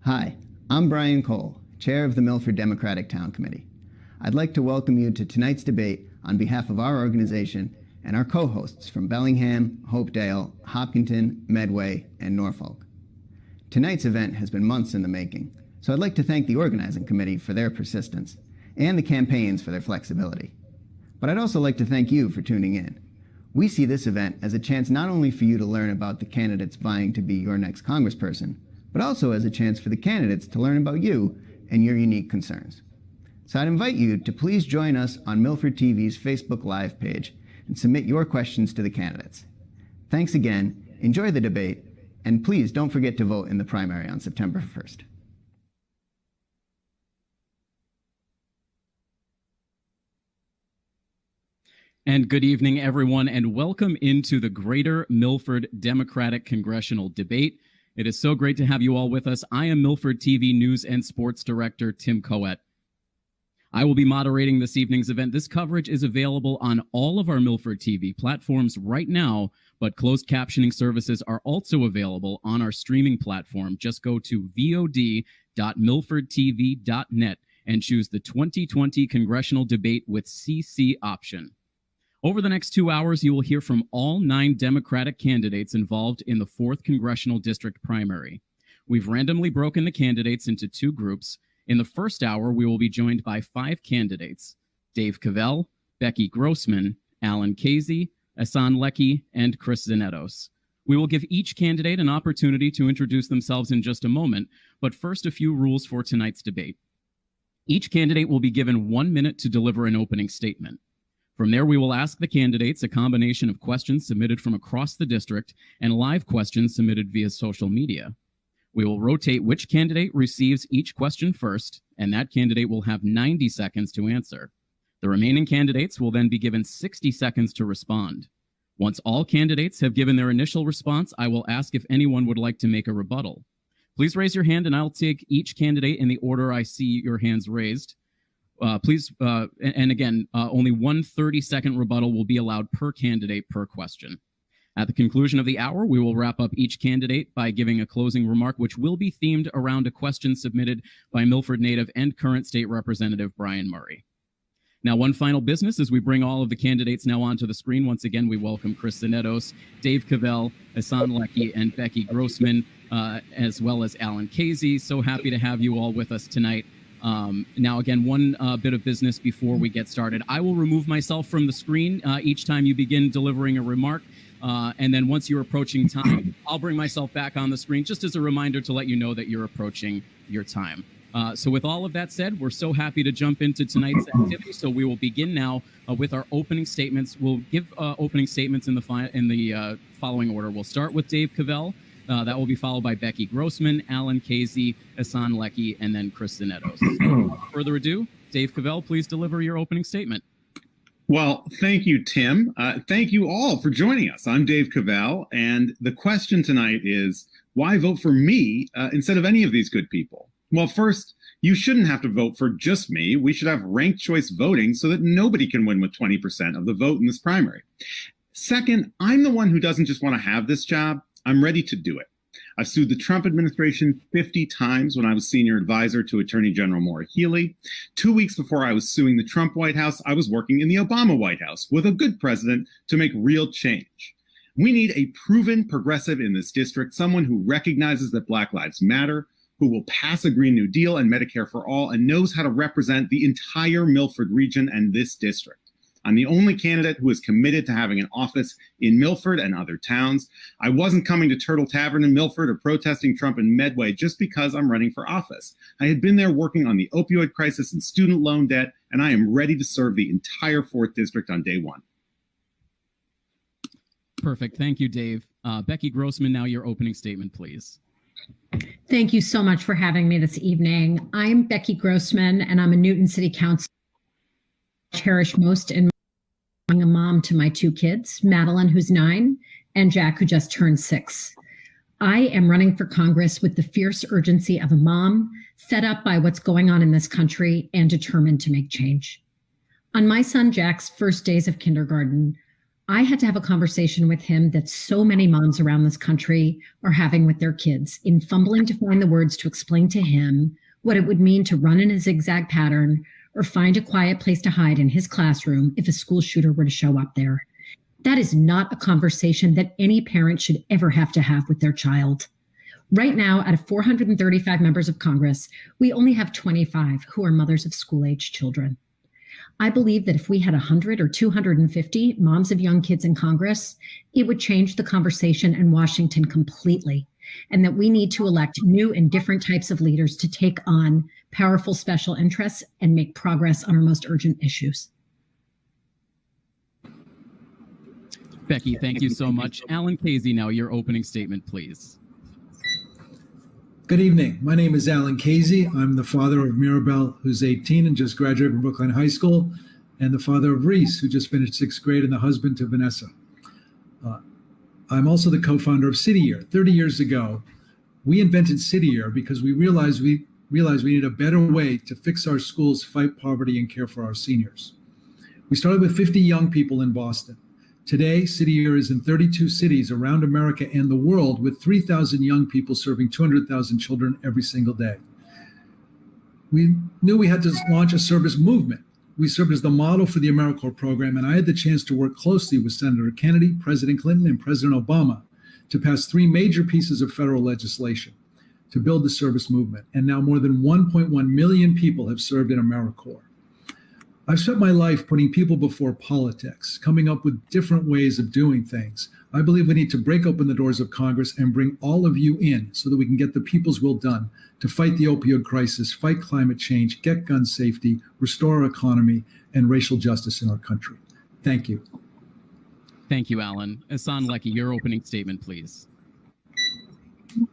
Hi, I'm Brian Cole, Chair of the Milford Democratic Town Committee. I'd like to welcome you to tonight's debate on behalf of our organization and our co-hosts from Bellingham, Hopedale, Hopkinton, Medway, and Norfolk. Tonight's event has been months in the making, so I'd like to thank the organizing committee for their persistence and the campaigns for their flexibility. But I'd also like to thank you for tuning in. We see this event as a chance not only for you to learn about the candidates vying to be your next congressperson, but also as a chance for the candidates to learn about you and your unique concerns. So I'd invite you to please join us on Milford TV's Facebook Live page and submit your questions to the candidates. Thanks again, enjoy the debate, and please don't forget to vote in the primary on September 1st. And good evening, everyone, and welcome into the Greater Milford Democratic Congressional Debate. It is so great to have you all with us. I am Milford TV News and Sports Director Tim Coet. I will be moderating this evening's event. This coverage is available on all of our Milford TV platforms right now, but closed captioning services are also available on our streaming platform. Just go to vod.milfordtv.net and choose the 2020 Congressional Debate with CC option. Over the next 2 hours, you will hear from all 9 Democratic candidates involved in the 4th Congressional District primary. We've randomly broken the candidates into 2 groups. In the first hour, we will be joined by 5 candidates: Dave Cavell, Becky Grossman, Alan Casey, Asan Leckie, and Chris Zanetos. We will give each candidate an opportunity to introduce themselves in just a moment, but first, a few rules for tonight's debate. Each candidate will be given 1 minute to deliver an opening statement. From there, we will ask the candidates a combination of questions submitted from across the district and live questions submitted via social media. We will rotate which candidate receives each question first, and that candidate will have 90 seconds to answer. The remaining candidates will then be given 60 seconds to respond. Once all candidates have given their initial response, I will ask if anyone would like to make a rebuttal. Please raise your hand, and I'll take each candidate in the order I see your hands raised. Only one 30-second rebuttal will be allowed per candidate per question. At the conclusion of the hour, we will wrap up each candidate by giving a closing remark, which will be themed around a question submitted by Milford native and current state representative Brian Murray. Now, one final business as we bring all of the candidates now onto the screen. Once again, we welcome Chris Zanetos, Dave Cavell, Asan Leckie, and Becky Grossman, as well as Alan Casey. So happy to have you all with us tonight. Now, again, one bit of business before we get started. I will remove myself from the screen each time you begin delivering a remark. And then once you're approaching time, I'll bring myself back on the screen just as a reminder to let you know that you're approaching your time. So with all of that said, we're so happy to jump into tonight's activity. So we will begin now with our opening statements. We'll give opening statements in the following order. We'll start with Dave Cavell. That will be followed by Becky Grossman, Alan Casey, Asan Leckie, and then Chris Zanetos. Without further ado, Dave Cavell, please deliver your opening statement. Well, thank you, Tim. Thank you all for joining us. I'm Dave Cavell, and the question tonight is, why vote for me instead of any of these good people? Well, first, you shouldn't have to vote for just me. We should have ranked choice voting so that nobody can win with 20% of the vote in this primary. Second, I'm the one who doesn't just want to have this job. I'm ready to do it. I've sued the Trump administration 50 times when I was senior advisor to Attorney General Maura Healey. 2 weeks before I was suing the Trump White House, I was working in the Obama White House with a good president to make real change. We need a proven progressive in this district, someone who recognizes that Black Lives Matter, who will pass a Green New Deal and Medicare for all, and knows how to represent the entire Milford region and this district. I'm the only candidate who is committed to having an office in Milford and other towns. I wasn't coming to Turtle Tavern in Milford or protesting Trump in Medway just because I'm running for office. I had been there working on the opioid crisis and student loan debt, and I am ready to serve the entire 4th District on day one. Perfect. Thank you, Dave. Becky Grossman, now your opening statement, please. Thank you so much for having me this evening. I'm Becky Grossman, and I'm a Newton City Council. Cherish most in being a mom to my 2 kids, Madeline, who's 9, and Jack, who just turned 6. I am running for Congress with the fierce urgency of a mom, fed up by what's going on in this country and determined to make change. On my son Jack's first days of kindergarten, I had to have a conversation with him that so many moms around this country are having with their kids in fumbling to find the words to explain to him what it would mean to run in a zigzag pattern or find a quiet place to hide in his classroom if a school shooter were to show up there. That is not a conversation that any parent should ever have to have with their child. Right now, out of 435 members of Congress, we only have 25 who are mothers of school-age children. I believe that if we had 100 or 250 moms of young kids in Congress, it would change the conversation in Washington completely, and that we need to elect new and different types of leaders to take on powerful special interests and make progress on our most urgent issues. Becky, thank you so much. Alan Casey, now your opening statement, please. Good evening. My name is Alan Casey. I'm the father of Mirabelle, who's 18 and just graduated from Brookline High School, and the father of Reese, who just finished 6th grade, and the husband to Vanessa. I'm also the co-founder of City Year. 30 years ago, we invented City Year because we realized we need a better way to fix our schools, fight poverty, and care for our seniors. We started with 50 young people in Boston. Today, City Year is in 32 cities around America and the world, with 3,000 young people serving 200,000 children every single day. We knew we had to launch a service movement. We served as the model for the AmeriCorps program, and I had the chance to work closely with Senator Kennedy, President Clinton, and President Obama to pass 3 major pieces of federal legislation to build the service movement. And now more than 1.1 million people have served in AmeriCorps. I've spent my life putting people before politics, coming up with different ways of doing things. I believe we need to break open the doors of Congress and bring all of you in so that we can get the people's will done to fight the opioid crisis, fight climate change, get gun safety, restore our economy, and racial justice in our country. Thank you. Thank you, Alan. Hassan Lecky, your opening statement, please.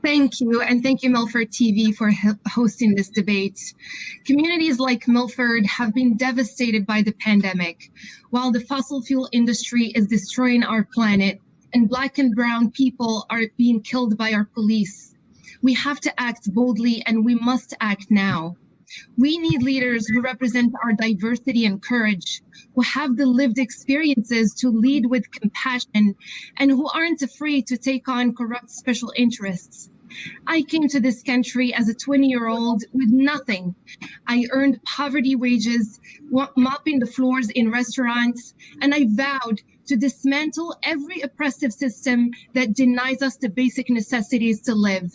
Thank you, and thank you, Milford TV, for hosting this debate. Communities like Milford have been devastated by the pandemic. While the fossil fuel industry is destroying our planet and Black and brown people are being killed by our police, we have to act boldly, and we must act now. We need leaders who represent our diversity and courage, who have the lived experiences to lead with compassion, and who aren't afraid to take on corrupt special interests. I came to this country as a 20-year-old with nothing. I earned poverty wages, mopping the floors in restaurants, and I vowed to dismantle every oppressive system that denies us the basic necessities to live.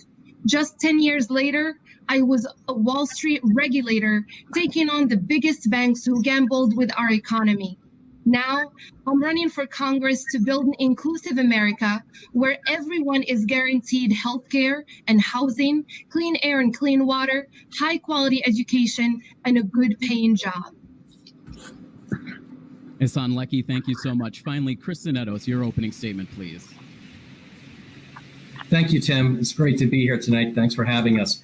Just 10 years later, I was a Wall Street regulator taking on the biggest banks who gambled with our economy. Now, I'm running for Congress to build an inclusive America where everyone is guaranteed healthcare and housing, clean air and clean water, high quality education, and a good paying job. Hassan Lecky, thank you so much. Finally, Chris Zanettos, your opening statement, please. Thank you, Tim. It's great to be here tonight. Thanks for having us.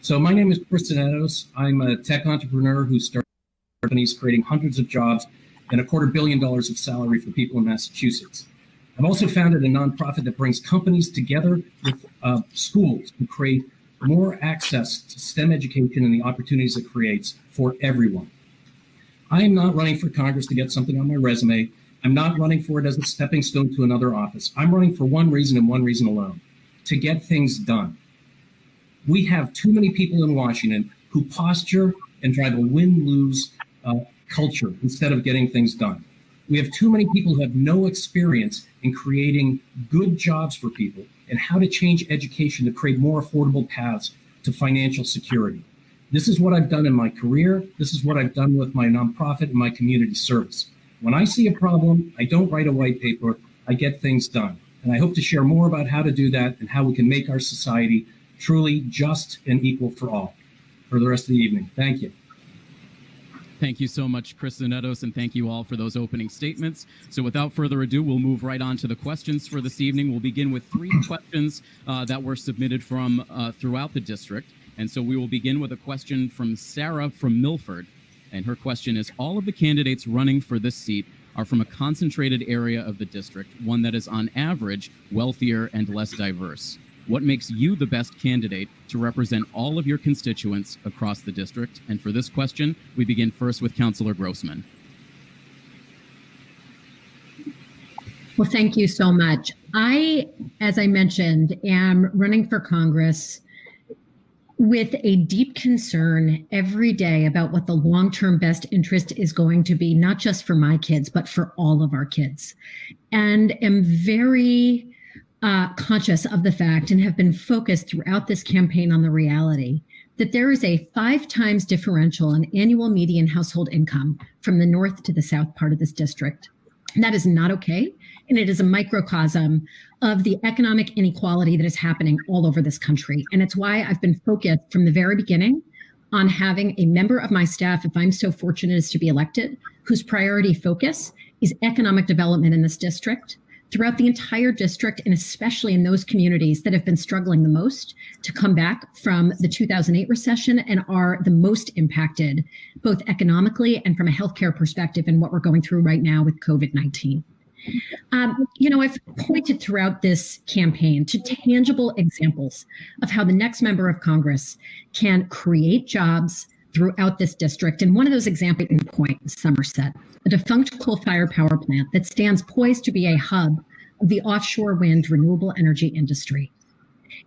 So my name is Chris Zanettos. I'm a tech entrepreneur who started companies creating hundreds of jobs and $250 million of salary for people in Massachusetts. I've also founded a nonprofit that brings companies together with schools to create more access to STEM education and the opportunities it creates for everyone. I am not running for Congress to get something on my resume. I'm not running for it as a stepping stone to another office. I'm running for one reason and one reason alone: to get things done. We have too many people in Washington who posture and drive a win-lose culture instead of getting things done. We have too many people who have no experience in creating good jobs for people and how to change education to create more affordable paths to financial security. This is what I've done in my career. This is what I've done with my nonprofit and my community service. When I see a problem, I don't write a white paper, I get things done. And I hope to share more about how to do that and how we can make our society truly just and equal for all for the rest of the evening. Thank you. Thank you so much, Chris Zanettos, and thank you all for those opening statements. So without further ado, we'll move right on to the questions for this evening. We'll begin with 3 questions that were submitted from throughout the district. And so we will begin with a question from Sarah from Milford. And her question is, all of the candidates running for this seat are from a concentrated area of the district, one that is on average wealthier and less diverse. What makes you the best candidate to represent all of your constituents across the district? And for this question, we begin first with Councilor Grossman. Well, thank you so much. I, as I mentioned, am running for Congress with a deep concern every day about what the long-term best interest is going to be, not just for my kids, but for all of our kids. And am very conscious of the fact and have been focused throughout this campaign on the reality that there is a 5 times differential in annual median household income from the north to the south part of this district. And that is not okay. And it is a microcosm of the economic inequality that is happening all over this country. And it's why I've been focused from the very beginning on having a member of my staff, if I'm so fortunate as to be elected, whose priority focus is economic development in this district, throughout the entire district, and especially in those communities that have been struggling the most to come back from the 2008 recession and are the most impacted, both economically and from a healthcare perspective in what we're going through right now with COVID-19. I've pointed throughout this campaign to tangible examples of how the next member of Congress can create jobs throughout this district. And one of those examples in point is Somerset, a defunct coal-fired power plant that stands poised to be a hub of the offshore wind renewable energy industry.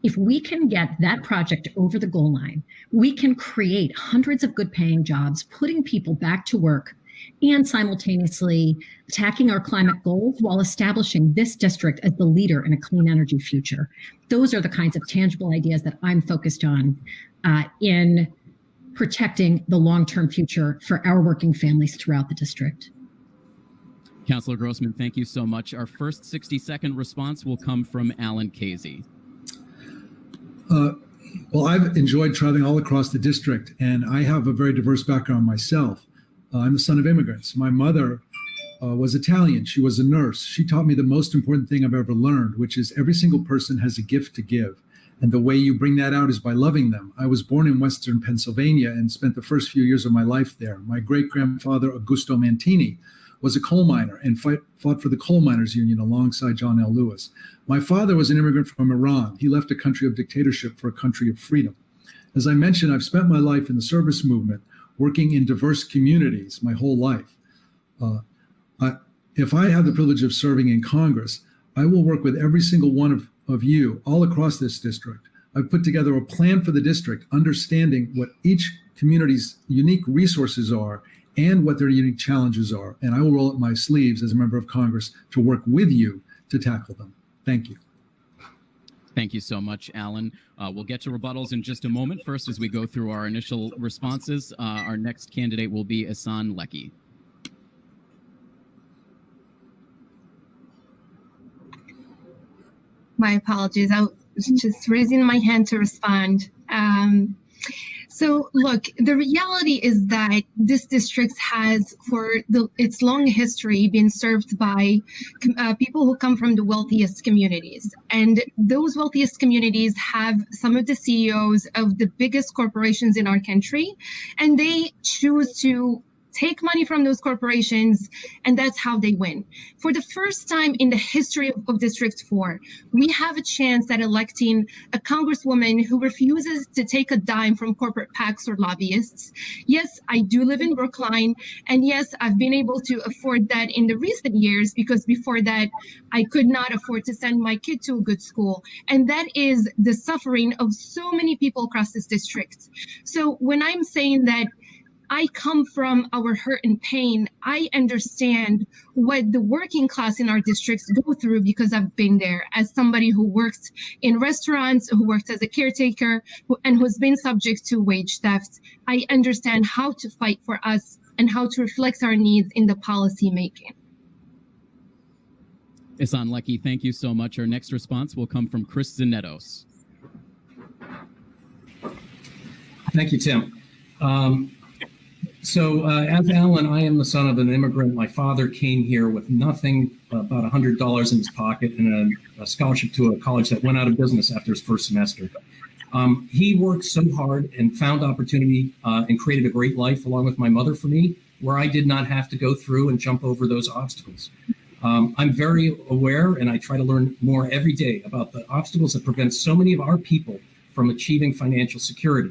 If we can get that project over the goal line, we can create hundreds of good-paying jobs, putting people back to work, and simultaneously attacking our climate goals while establishing this district as the leader in a clean energy future. Those are the kinds of tangible ideas that I'm focused on in protecting the long-term future for our working families throughout the district. Councilor Grossman, thank you so much. Our first 60-second response will come from Alan Casey. Well, I've enjoyed traveling all across the district, and I have a very diverse background myself. I'm the son of immigrants. My mother was Italian. She was a nurse. She taught me the most important thing I've ever learned, which is every single person has a gift to give. And the way you bring that out is by loving them. I was born in Western Pennsylvania and spent the first few years of my life there. My great-grandfather, Augusto Mantini, was a coal miner and fought for the coal miners union alongside John L. Lewis. My father was an immigrant from Iran. He left a country of dictatorship for a country of freedom. As I mentioned, I've spent my life in the service movement, working in diverse communities my whole life. If I have the privilege of serving in Congress, I will work with every single one of you all across this district. I've put together a plan for the district, understanding what each community's unique resources are and what their unique challenges are. And I will roll up my sleeves as a member of Congress to work with you to tackle them. Thank you. Thank you so much, Alan. We'll get to rebuttals in just a moment. First, as we go through our initial responses, our next candidate will be Ihsan Lecky. My apologies. I was just raising my hand to respond. So look, the reality is that this district has, for its long history, been served by people who come from the wealthiest communities. And those wealthiest communities have some of the CEOs of the biggest corporations in our country, and they choose to take money from those corporations, and that's how they win. For the first time in the history of District 4, we have a chance at electing a congresswoman who refuses to take a dime from corporate PACs or lobbyists. Yes, I do live in Brookline, and yes, I've been able to afford that in the recent years because before that, I could not afford to send my kid to a good school. And that is the suffering of so many people across this district. So when I'm saying that I come from our hurt and pain, I understand what the working class in our districts go through because I've been there as somebody who worked in restaurants, who worked as a caretaker, and who's been subject to wage theft. I understand how to fight for us and how to reflect our needs in the policy making. Ihsan Lecky, thank you so much. Our next response will come from Chris Zanetos. Thank you, Tim. So as Alan, I am the son of an immigrant. My father came here with nothing, about $100 in his pocket and a scholarship to a college that went out of business after his first semester. He worked so hard and found opportunity and created a great life along with my mother for me, where I did not have to go through and jump over those obstacles. I'm very aware, and I try to learn more every day about the obstacles that prevent so many of our people from achieving financial security.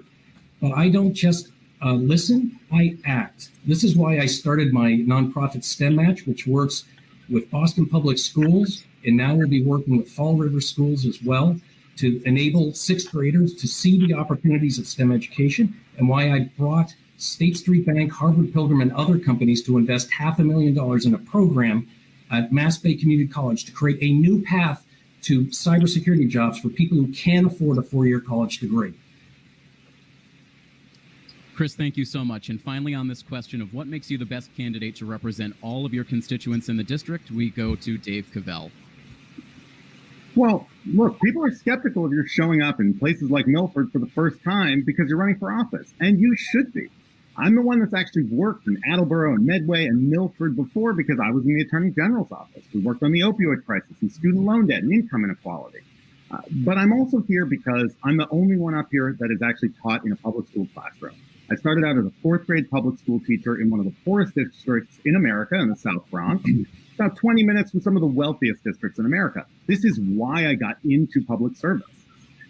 But I don't just listen, I act. This is why I started my nonprofit STEM Match, which works with Boston Public Schools, and now we'll be working with Fall River Schools as well to enable sixth graders to see the opportunities of STEM education, and why I brought State Street Bank, Harvard Pilgrim, and other companies to invest $500,000 in a program at Mass Bay Community College to create a new path to cybersecurity jobs for people who can't afford a four-year college degree. Chris, thank you so much. And finally, on this question of what makes you the best candidate to represent all of your constituents in the district, we go to Dave Cavell. Well, look, people are skeptical of your showing up in places like Milford for the first time because you're running for office, and you should be. I'm the one that's actually worked in Attleboro and Medway and Milford before because I was in the Attorney General's office. We worked on the opioid crisis and student loan debt and income inequality. But I'm also here because I'm the only one up here that is actually taught in a public school classroom. I started out as a fourth grade public school teacher in one of the poorest districts in America in the South Bronx, about 20 minutes from some of the wealthiest districts in America. This is why I got into public service.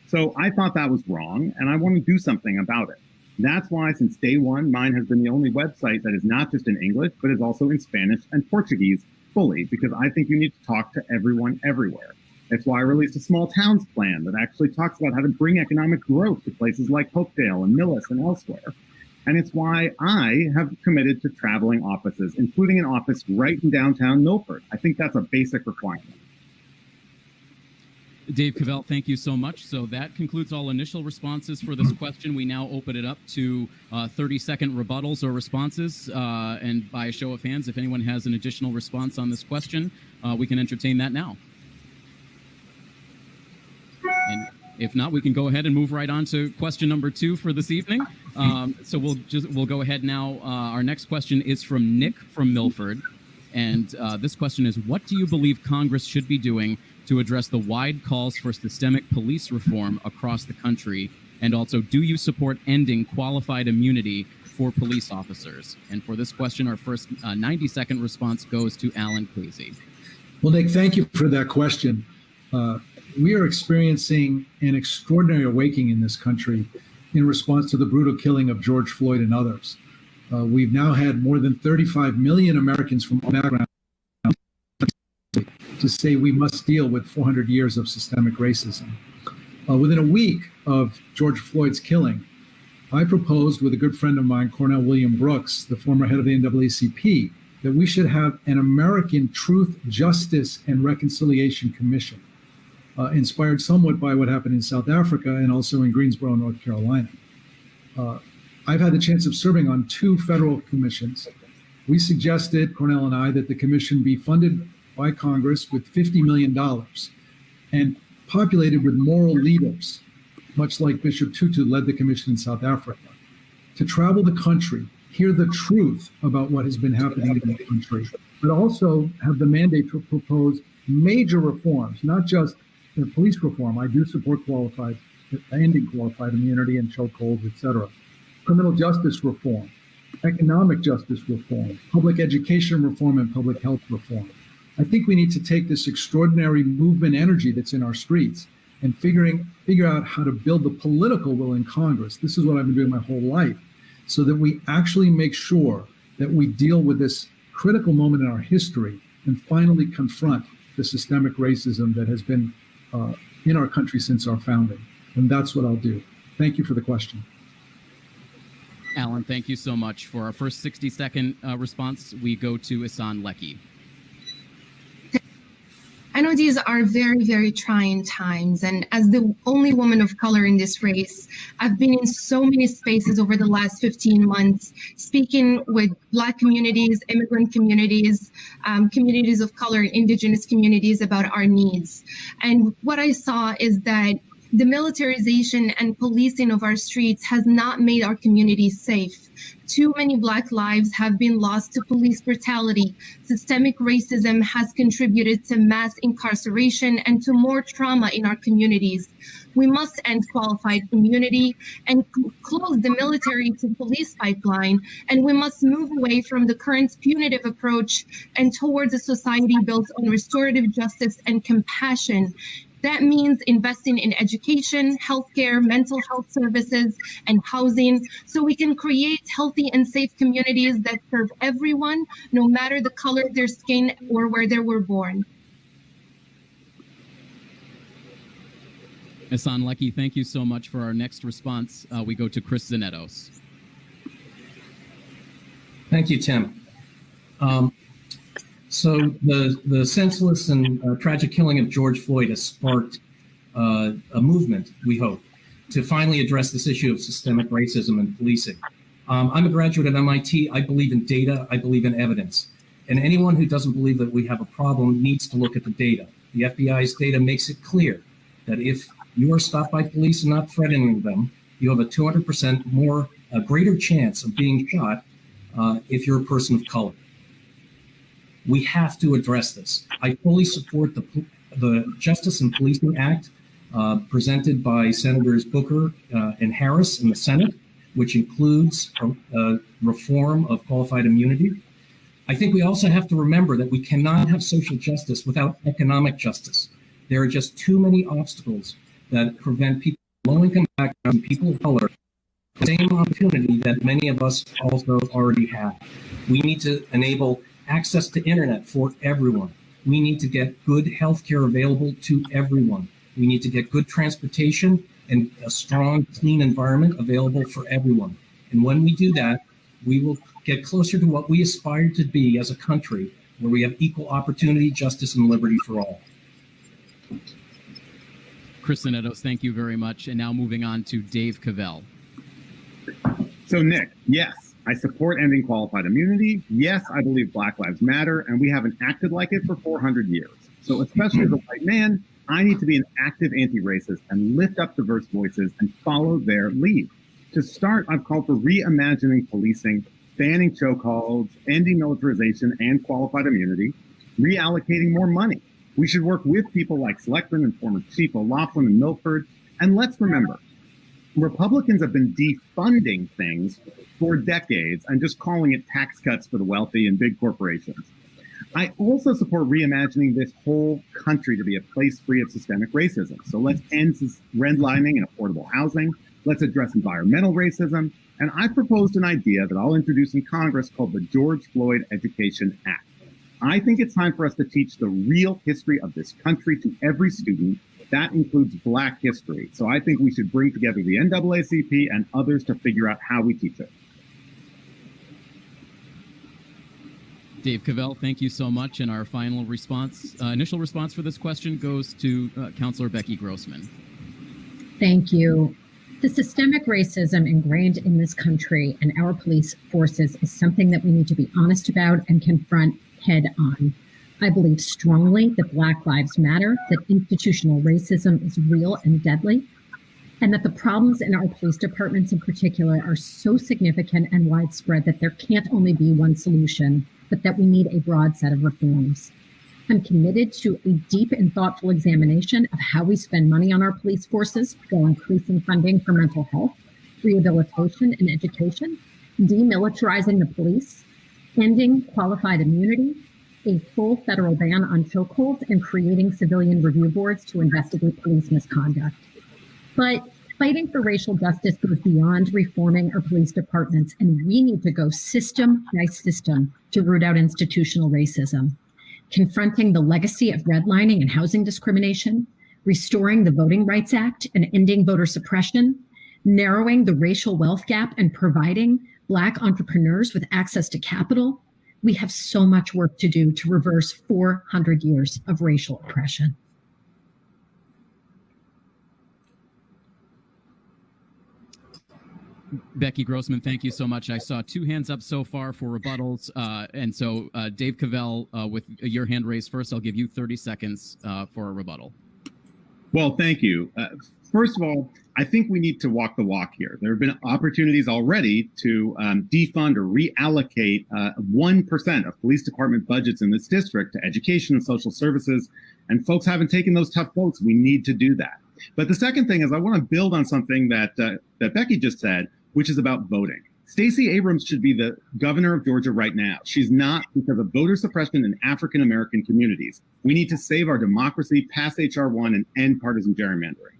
So I thought that was wrong, and I want to do something about it. That's why, since day one, mine has been the only website that is not just in English, but is also in Spanish and Portuguese fully, because I think you need to talk to everyone everywhere. That's why I released a small towns plan that actually talks about how to bring economic growth to places like Hopedale and Millis and elsewhere. And it's why I have committed to traveling offices, including an office right in downtown Milford. I think that's a basic requirement. Dave Cavell, thank you so much. So that concludes all initial responses for this question. We now open it up to 30-second rebuttals or responses. And by a show of hands, if anyone has an additional response on this question, we can entertain that now. And if not, we can go ahead and move right on to question number 2 for this evening. So we'll go ahead now. Our next question is from Nick from Milford. And this question is, what do you believe Congress should be doing to address the wide calls for systemic police reform across the country? And also, do you support ending qualified immunity for police officers? And for this question, our first 90-second response goes to Alan Casey. Well, Nick, thank you for that question. We are experiencing an extraordinary awakening in this country in response to the brutal killing of George Floyd and others. We've now had more than 35 million Americans from all backgrounds to say we must deal with 400 years of systemic racism. Within a week of George Floyd's killing, I proposed with a good friend of mine, Cornell William Brooks, the former head of the NAACP, that we should have an American Truth, Justice, and Reconciliation Commission, inspired somewhat by what happened in South Africa and also in Greensboro, North Carolina. I've had the chance of serving on 2 federal commissions. We suggested, Cornell and I, that the commission be funded by Congress with $50 million and populated with moral leaders, much like Bishop Tutu led the commission in South Africa, to travel the country, hear the truth about what has been happening in the country, but also have the mandate to propose major reforms, not just police reform. I do support ending qualified immunity and chokeholds, et cetera. Criminal justice reform, economic justice reform, public education reform, and public health reform. I think we need to take this extraordinary movement energy that's in our streets and figure out how to build the political will in Congress. This is what I've been doing my whole life, so that we actually make sure that we deal with this critical moment in our history and finally confront the systemic racism that has been in our country since our founding. And that's what I'll do. Thank you for the question. Alan, thank you so much. For our first 60-second response, we go to Ihsan Lecky. I know these are very, very trying times. And as the only woman of color in this race, I've been in so many spaces over the last 15 months, speaking with Black communities, immigrant communities, communities of color, and Indigenous communities about our needs. And what I saw is that the militarization and policing of our streets has not made our communities safe. Too many Black lives have been lost to police brutality. Systemic racism has contributed to mass incarceration and to more trauma in our communities. We must end qualified immunity and close the military to police pipeline. And we must move away from the current punitive approach and towards a society built on restorative justice and compassion. That means investing in education, healthcare, mental health services, and housing so we can create healthy and safe communities that serve everyone, no matter the color of their skin or where they were born. Hassan Lecky, thank you so much. For our next response, we go to Chris Zanetos. Thank you, Tim. So the senseless and tragic killing of George Floyd has sparked a movement, we hope, to finally address this issue of systemic racism in policing. I'm a graduate at MIT. I believe in data. I believe in evidence. And anyone who doesn't believe that we have a problem needs to look at the data. The FBI's data makes it clear that if you are stopped by police and not threatening them, you have a 200% more, a greater chance of being shot if you're a person of color. We have to address this. I fully support the Justice and Policing Act presented by Senators Booker and Harris in the Senate, which includes reform of qualified immunity. I think we also have to remember that we cannot have social justice without economic justice. There are just too many obstacles that prevent people of low-income backgrounds and people of color the same opportunity that many of us also already have. We need to enable access to internet for everyone. We need to get good healthcare available to everyone. We need to get good transportation and a strong, clean environment available for everyone. And when we do that, we will get closer to what we aspire to be as a country, where we have equal opportunity, justice, and liberty for all. Chris Zanetos, thank you very much. And now moving on to Dave Cavell. So, Nick, yes, I support ending qualified immunity. Yes, I believe Black Lives Matter, and we haven't acted like it for 400 years. So, especially as a white man, I need to be an active anti-racist and lift up diverse voices and follow their lead. To start, I've called for reimagining policing, banning chokeholds, ending militarization and qualified immunity, reallocating more money. We should work with people like Selectman and former Chief O'Loughlin and Milford. And let's remember, Republicans have been defunding things for decades and just calling it tax cuts for the wealthy and big corporations. I also support reimagining this whole country to be a place free of systemic racism. So let's end redlining and affordable housing. Let's address environmental racism. And I proposed an idea that I'll introduce in Congress called the George Floyd Education Act. I think it's time for us to teach the real history of this country to every student. That includes Black history. So I think we should bring together the NAACP and others to figure out how we teach it. Dave Cavell, thank you so much. And our final response, initial response for this question goes to Councilor Becky Grossman. Thank you. The systemic racism ingrained in this country and our police forces is something that we need to be honest about and confront head on. I believe strongly that Black Lives Matter, that institutional racism is real and deadly, and that the problems in our police departments in particular are so significant and widespread that there can't only be one solution, but that we need a broad set of reforms. I'm committed to a deep and thoughtful examination of how we spend money on our police forces, while increasing funding for mental health, rehabilitation, and education, demilitarizing the police, ending qualified immunity, a full federal ban on chokeholds, and creating civilian review boards to investigate police misconduct. But fighting for racial justice goes beyond reforming our police departments, and we need to go system by system to root out institutional racism. Confronting the legacy of redlining and housing discrimination, restoring the Voting Rights Act and ending voter suppression, narrowing the racial wealth gap and providing Black entrepreneurs with access to capital. We have so much work to do to reverse 400 years of racial oppression. Becky Grossman, thank you so much. I saw 2 hands up so far for rebuttals. And so Dave Cavell, with your hand raised first, I'll give you 30 seconds for a rebuttal. Well, thank you. First of all, I think we need to walk the walk here. There have been opportunities already to defund or reallocate 1% of police department budgets in this district to education and social services, and folks haven't taken those tough votes. We need to do that. But the second thing is I want to build on something that Becky just said, which is about voting. Stacey Abrams should be the governor of Georgia right now. She's not, because of voter suppression in African-American communities. We need to save our democracy, pass H.R. 1, and end partisan gerrymandering.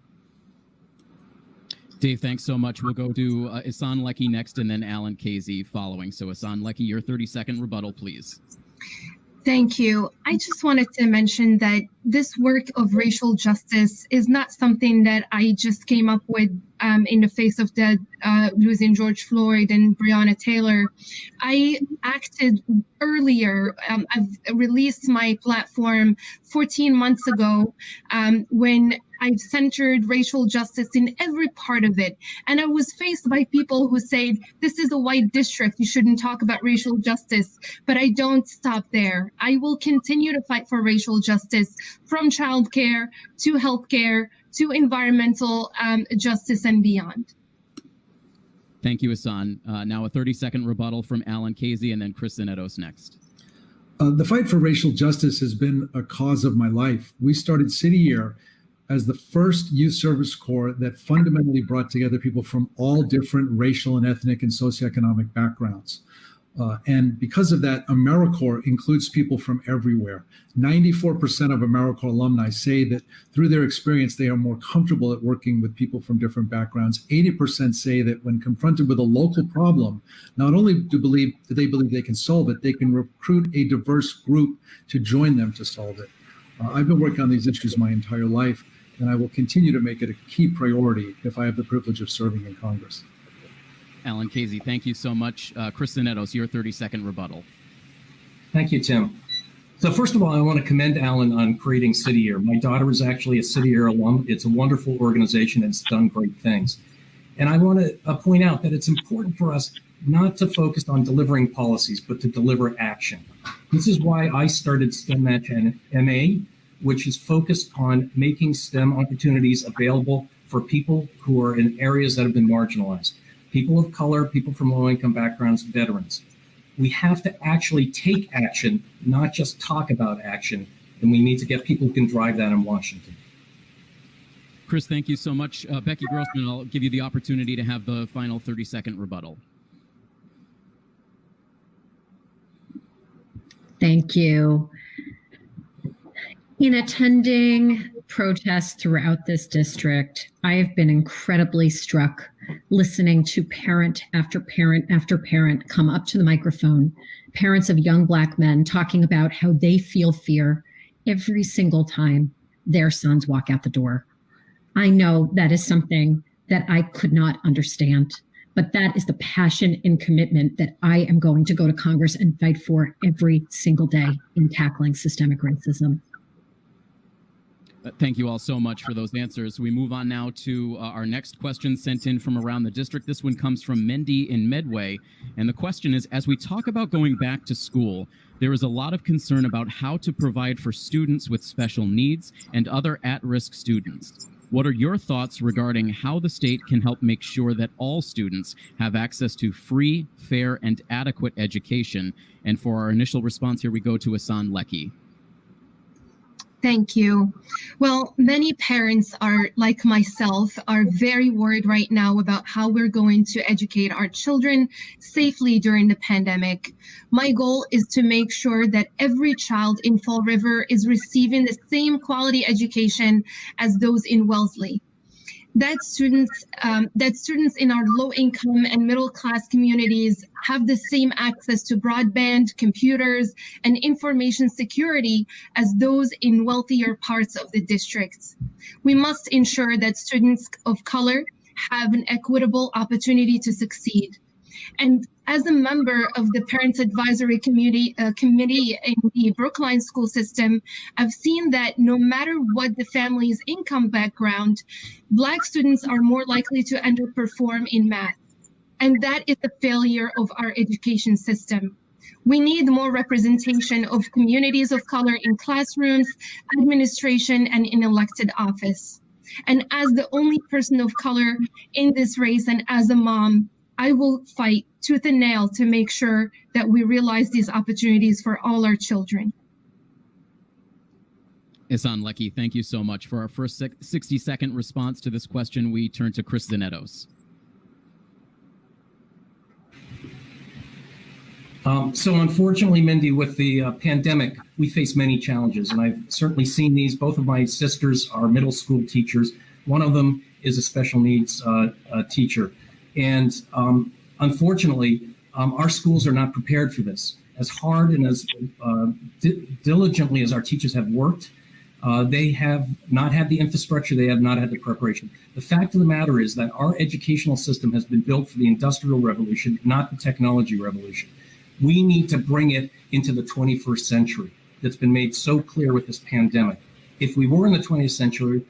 Dave, thanks so much. We'll go to Ihsan Lecky next and then Alan Casey following. So Ihsan Lecky, your 30-second rebuttal, please. Thank you. I just wanted to mention that this work of racial justice is not something that I just came up with in the face of the losing George Floyd and Breonna Taylor. I acted earlier. I've released my platform 14 months ago when I centered racial justice in every part of it. And I was faced by people who said, this is a white district, you shouldn't talk about racial justice. But I don't stop there. I will continue to fight for racial justice, from childcare to healthcare to environmental justice and beyond. Thank you, Ihsan. Now a 30-second rebuttal from Alan Casey and then Chris Zanetos next. The fight for racial justice has been a cause of my life. We started City Year as the first youth service corps that fundamentally brought together people from all different racial and ethnic and socioeconomic backgrounds. And because of that, AmeriCorps includes people from everywhere. 94% of AmeriCorps alumni say that through their experience, they are more comfortable at working with people from different backgrounds. 80% say that when confronted with a local problem, not only do they believe they can solve it, they can recruit a diverse group to join them to solve it. I've been working on these issues my entire life, and I will continue to make it a key priority if I have the privilege of serving in Congress. Alan Casey, thank you so much. Chris Zanetos, your 30-second rebuttal. Thank you, Tim. So first of all, I want to commend Alan on creating City Year. My daughter is actually a City Year alum. It's a wonderful organization and it's done great things. And I want to point out that it's important for us not to focus on delivering policies, but to deliver action. This is why I started STEM Match and MA, which is focused on making STEM opportunities available for people who are in areas that have been marginalized. People of color, people from low-income backgrounds, veterans. We have to actually take action, not just talk about action, and we need to get people who can drive that in Washington. Chris, thank you so much. Becky Grossman, I'll give you the opportunity to have the final 30-second rebuttal. Thank you. In attending protests throughout this district, I have been incredibly struck listening to parent after parent after parent come up to the microphone, parents of young Black men talking about how they feel fear every single time their sons walk out the door. I know that is something that I could not understand, but that is the passion and commitment that I am going to go to Congress and fight for every single day in tackling systemic racism. Thank you all so much for those answers. We move on now to our next question sent in from around the district. This one comes from MENDY in MEDWAY. And the question is, as we talk about going back to school, there is a lot of concern about how to provide for students with special needs and other at-risk students. What are your thoughts regarding how the state can help make sure that all students have access to free, fair, and adequate education? And for our initial response here, we go to Ihsan Lecky. Thank you. Well, many parents are, like myself, are very worried right now about how we're going to educate our children safely during the pandemic. My goal is to make sure that every child in Fall River is receiving the same quality education as those in Wellesley. That students in our low-income and middle-class communities have the same access to broadband, computers, and information security as those in wealthier parts of the district. We must ensure that students of color have an equitable opportunity to succeed. And as a member of the Parents Advisory Committee in the Brookline school system, I've seen that no matter what the family's income background, Black students are more likely to underperform in math. And that is a failure of our education system. We need more representation of communities of color in classrooms, administration, and in elected office. And as the only person of color in this race and as a mom, I will fight tooth and nail to make sure that we realize these opportunities for all our children. Ihsan Lecky, thank you so much. For our first 60-second response to this question, we turn to Chris Zanetos. So unfortunately, Mindy, with the pandemic, we face many challenges, and I've certainly seen these. Both of my sisters are middle school teachers. One of them is a special needs teacher. And unfortunately, our schools are not prepared for this. As hard and as diligently as our teachers have worked, they have not had the infrastructure, they have not had the preparation. The fact of the matter is that our educational system has been built for the Industrial Revolution, not the technology revolution. We need to bring it into the 21st century. That's been made so clear with this pandemic. If we were in the 20th century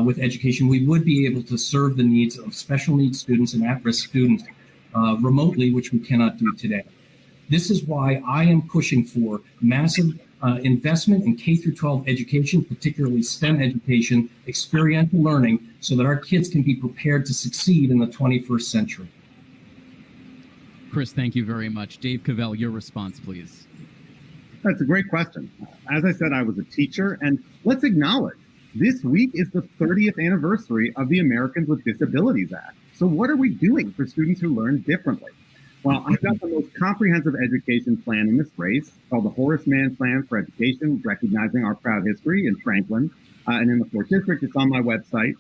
with education, we would be able to serve the needs of special needs students and at-risk students remotely, which we cannot do today. This is why I am pushing for massive investment in K-12 education, particularly STEM education, experiential learning, so that our kids can be prepared to succeed in the 21st century. Chris, thank you very much. Dave Cavell, your response, please. That's a great question. As I said, I was a teacher, and let's acknowledge this week is the 30th anniversary of the Americans with Disabilities Act. So what are we doing for students who learn differently? Well, I've got the most comprehensive education plan in this race, called the Horace Mann Plan for Education, recognizing our proud history in Franklin and in the 4th District. It's on my website.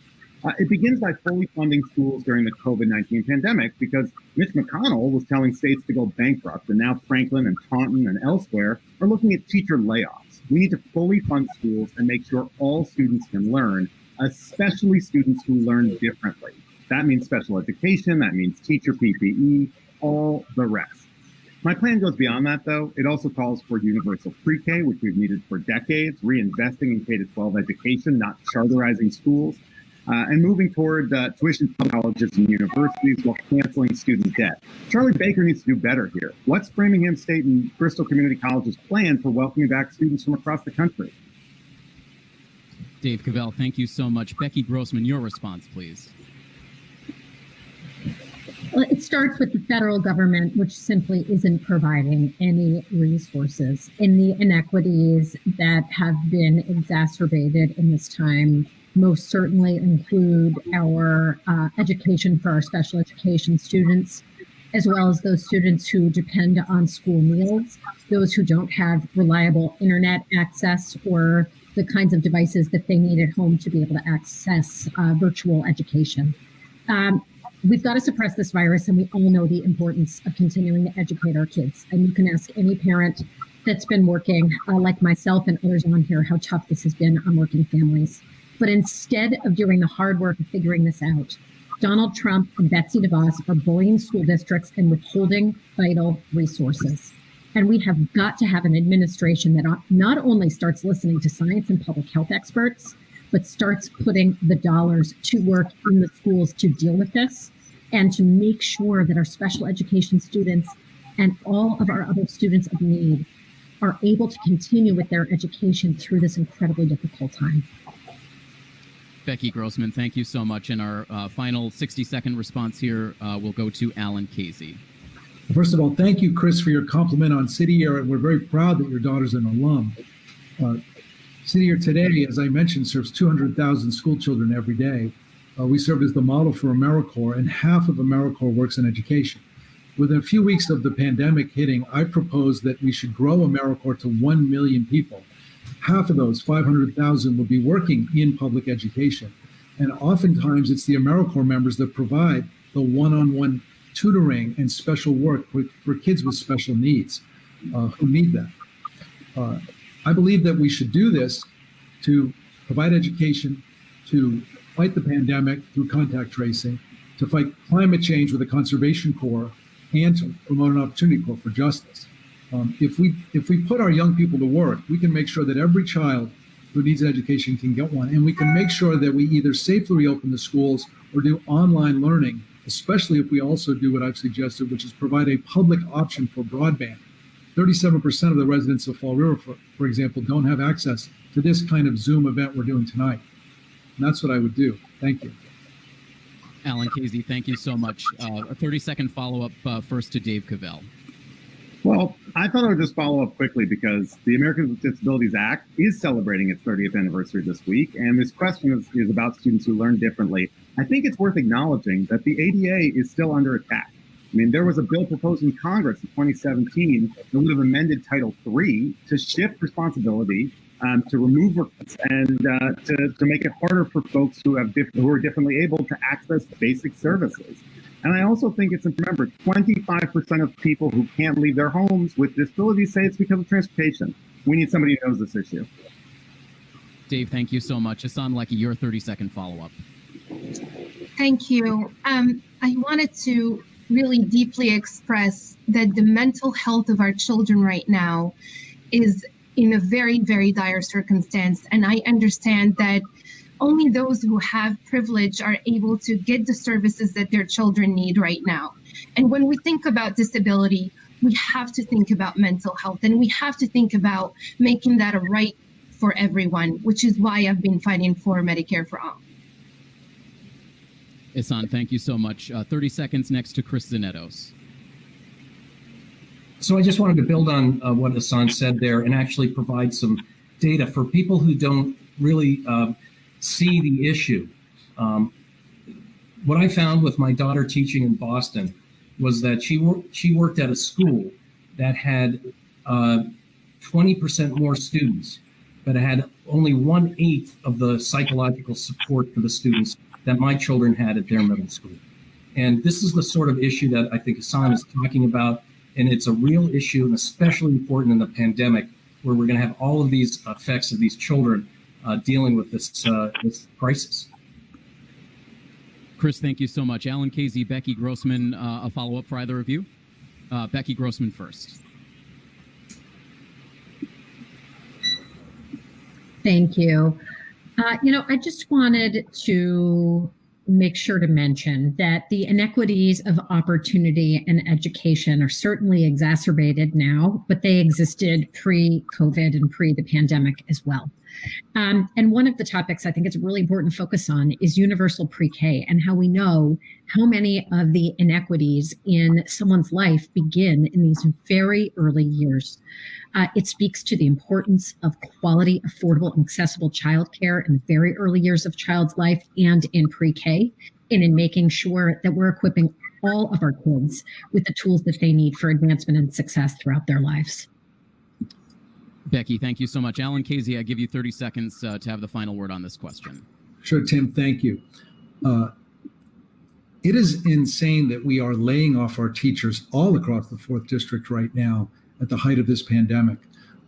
It begins by fully funding schools during the COVID-19 pandemic because Mitch McConnell was telling states to go bankrupt, and now Franklin and Taunton and elsewhere are looking at teacher layoffs. We need to fully fund schools and make sure all students can learn, especially students who learn differently. That means special education, that means teacher PPE, all the rest. My plan goes beyond that, though. It also calls for universal pre-K, which we've needed for decades, reinvesting in K-12 education, not charterizing schools, and moving toward tuition from colleges and universities while canceling student debt. Charlie Baker needs to do better here. What's Framingham State and Bristol Community College's plan for welcoming back students from across the country? Dave Cavell, thank you so much. Becky Grossman, your response, please. Well, it starts with the federal government, which simply isn't providing any resources. And the inequities that have been exacerbated in this time most certainly include our education for our special education students, as well as those students who depend on school meals, those who don't have reliable internet access or the kinds of devices that they need at home to be able to access virtual education. We've got to suppress this virus, and we all know the importance of continuing to educate our kids. And you can ask any parent that's been working, like myself and others on here, how tough this has been on working families. But instead of doing the hard work of figuring this out, Donald Trump and Betsy DeVos are bullying school districts and withholding vital resources. And we have got to have an administration that not only starts listening to science and public health experts, but starts putting the dollars to work in the schools to deal with this and to make sure that our special education students and all of our other students of need are able to continue with their education through this incredibly difficult time. Becky Grossman, thank you so much. And our final 60-second response here will go to Alan Casey. First of all, thank you, Chris, for your compliment on City Year. We're very proud that your daughter's an alum. City Year today, as I mentioned, serves 200,000 school children every day. We served as the model for AmeriCorps, and half of AmeriCorps works in education. Within a few weeks of the pandemic hitting, I proposed that we should grow AmeriCorps to 1 million people. Half of those, 500,000, will be working in public education. And oftentimes it's the AmeriCorps members that provide the one-on-one tutoring and special work for kids with special needs who need that. I believe that we should do this to provide education, to fight the pandemic through contact tracing, to fight climate change with a conservation corps, and to promote an opportunity corps for justice. If we put our young people to work, we can make sure that every child who needs an education can get one. And we can make sure that we either safely reopen the schools or do online learning, especially if we also do what I've suggested, which is provide a public option for broadband. 37% of the residents of Fall River, for example, don't have access to this kind of Zoom event we're doing tonight. And that's what I would do. Thank you. Alan Casey, thank you so much. A 30-second follow-up first to Dave Cavell. Well, I thought I would just follow up quickly because the Americans with Disabilities Act is celebrating its 30th anniversary this week, and this question is about students who learn differently. I think it's worth acknowledging that the ADA is still under attack. I mean, there was a bill proposed in Congress in 2017 that would have amended Title III to shift responsibility, to remove requests, and to make it harder for folks who are differently able to access basic services. And I also think it's important to remember 25% of people who can't leave their homes with disabilities say it's because of transportation. We need somebody who knows this issue. Dave, thank you so much. Hassan Lecky, your 30-second follow-up. Thank you. I wanted to really deeply express that the mental health of our children right now is in a very, very dire circumstance. And I understand that only those who have privilege are able to get the services that their children need right now. And when we think about disability, we have to think about mental health, and we have to think about making that a right for everyone, which is why I've been fighting for Medicare for all. Hassan, thank you so much. 30 seconds next to Chris Zanetos. So I just wanted to build on what Hassan said there and actually provide some data for people who don't really see the issue. What I found with my daughter teaching in Boston was that she worked at a school that had 20% more students, but it had only 1/8 of the psychological support for the students that my children had at their middle school. And this is the sort of issue that I think Hassan is talking about, and it's a real issue, and especially important in the pandemic, where we're going to have all of these effects of these children dealing with this crisis. Chris, thank you so much. Alan Casey, Becky Grossman, a follow-up for either of you? Becky Grossman first. Thank you. I just wanted to make sure to mention that the inequities of opportunity and education are certainly exacerbated now, but they existed pre-COVID and pre the pandemic as well. And one of the topics I think it's really important to focus on is universal pre-K, and how we know how many of the inequities in someone's life begin in these very early years. It speaks to the importance of quality, affordable, and accessible childcare in the very early years of child's life and in pre-K, and in making sure that we're equipping all of our kids with the tools that they need for advancement and success throughout their lives. Becky, thank you so much. Alan Casey, I give you 30 seconds to have the final word on this question. Sure, Tim, thank you. It is insane that we are laying off our teachers all across the 4th District right now at the height of this pandemic.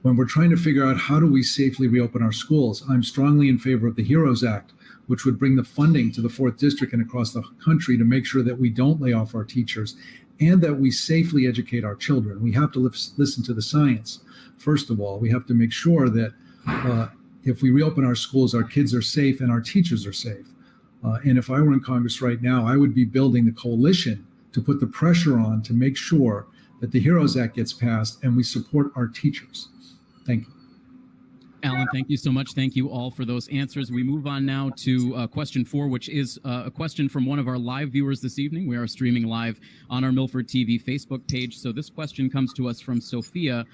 When we're trying to figure out how do we safely reopen our schools, I'm strongly in favor of the HEROES Act, which would bring the funding to the 4th District and across the country to make sure that we don't lay off our teachers and that we safely educate our children. We have to listen to the science. First of all, we have to make sure that if we reopen our schools, our kids are safe and our teachers are safe. And if I were in Congress right now, I would be building the coalition to put the pressure on to make sure that the HEROES Act gets passed and we support our teachers. Thank you. Alan, thank you so much. Thank you all for those answers. We move on now to question 4, which is a question from one of our live viewers this evening. We are streaming live on our Milford TV Facebook page. So this question comes to us from Sophia,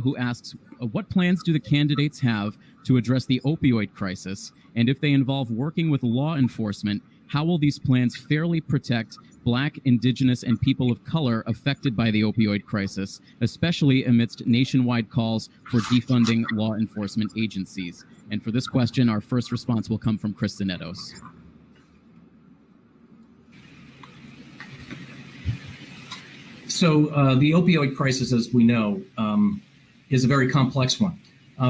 who asks, what plans do the candidates have to address the opioid crisis? And if they involve working with law enforcement, how will these plans fairly protect Black, Indigenous, and people of color affected by the opioid crisis, especially amidst nationwide calls for defunding law enforcement agencies? And for this question, our first response will come from Chris Zanetos. So the opioid crisis, as we know, is a very complex one.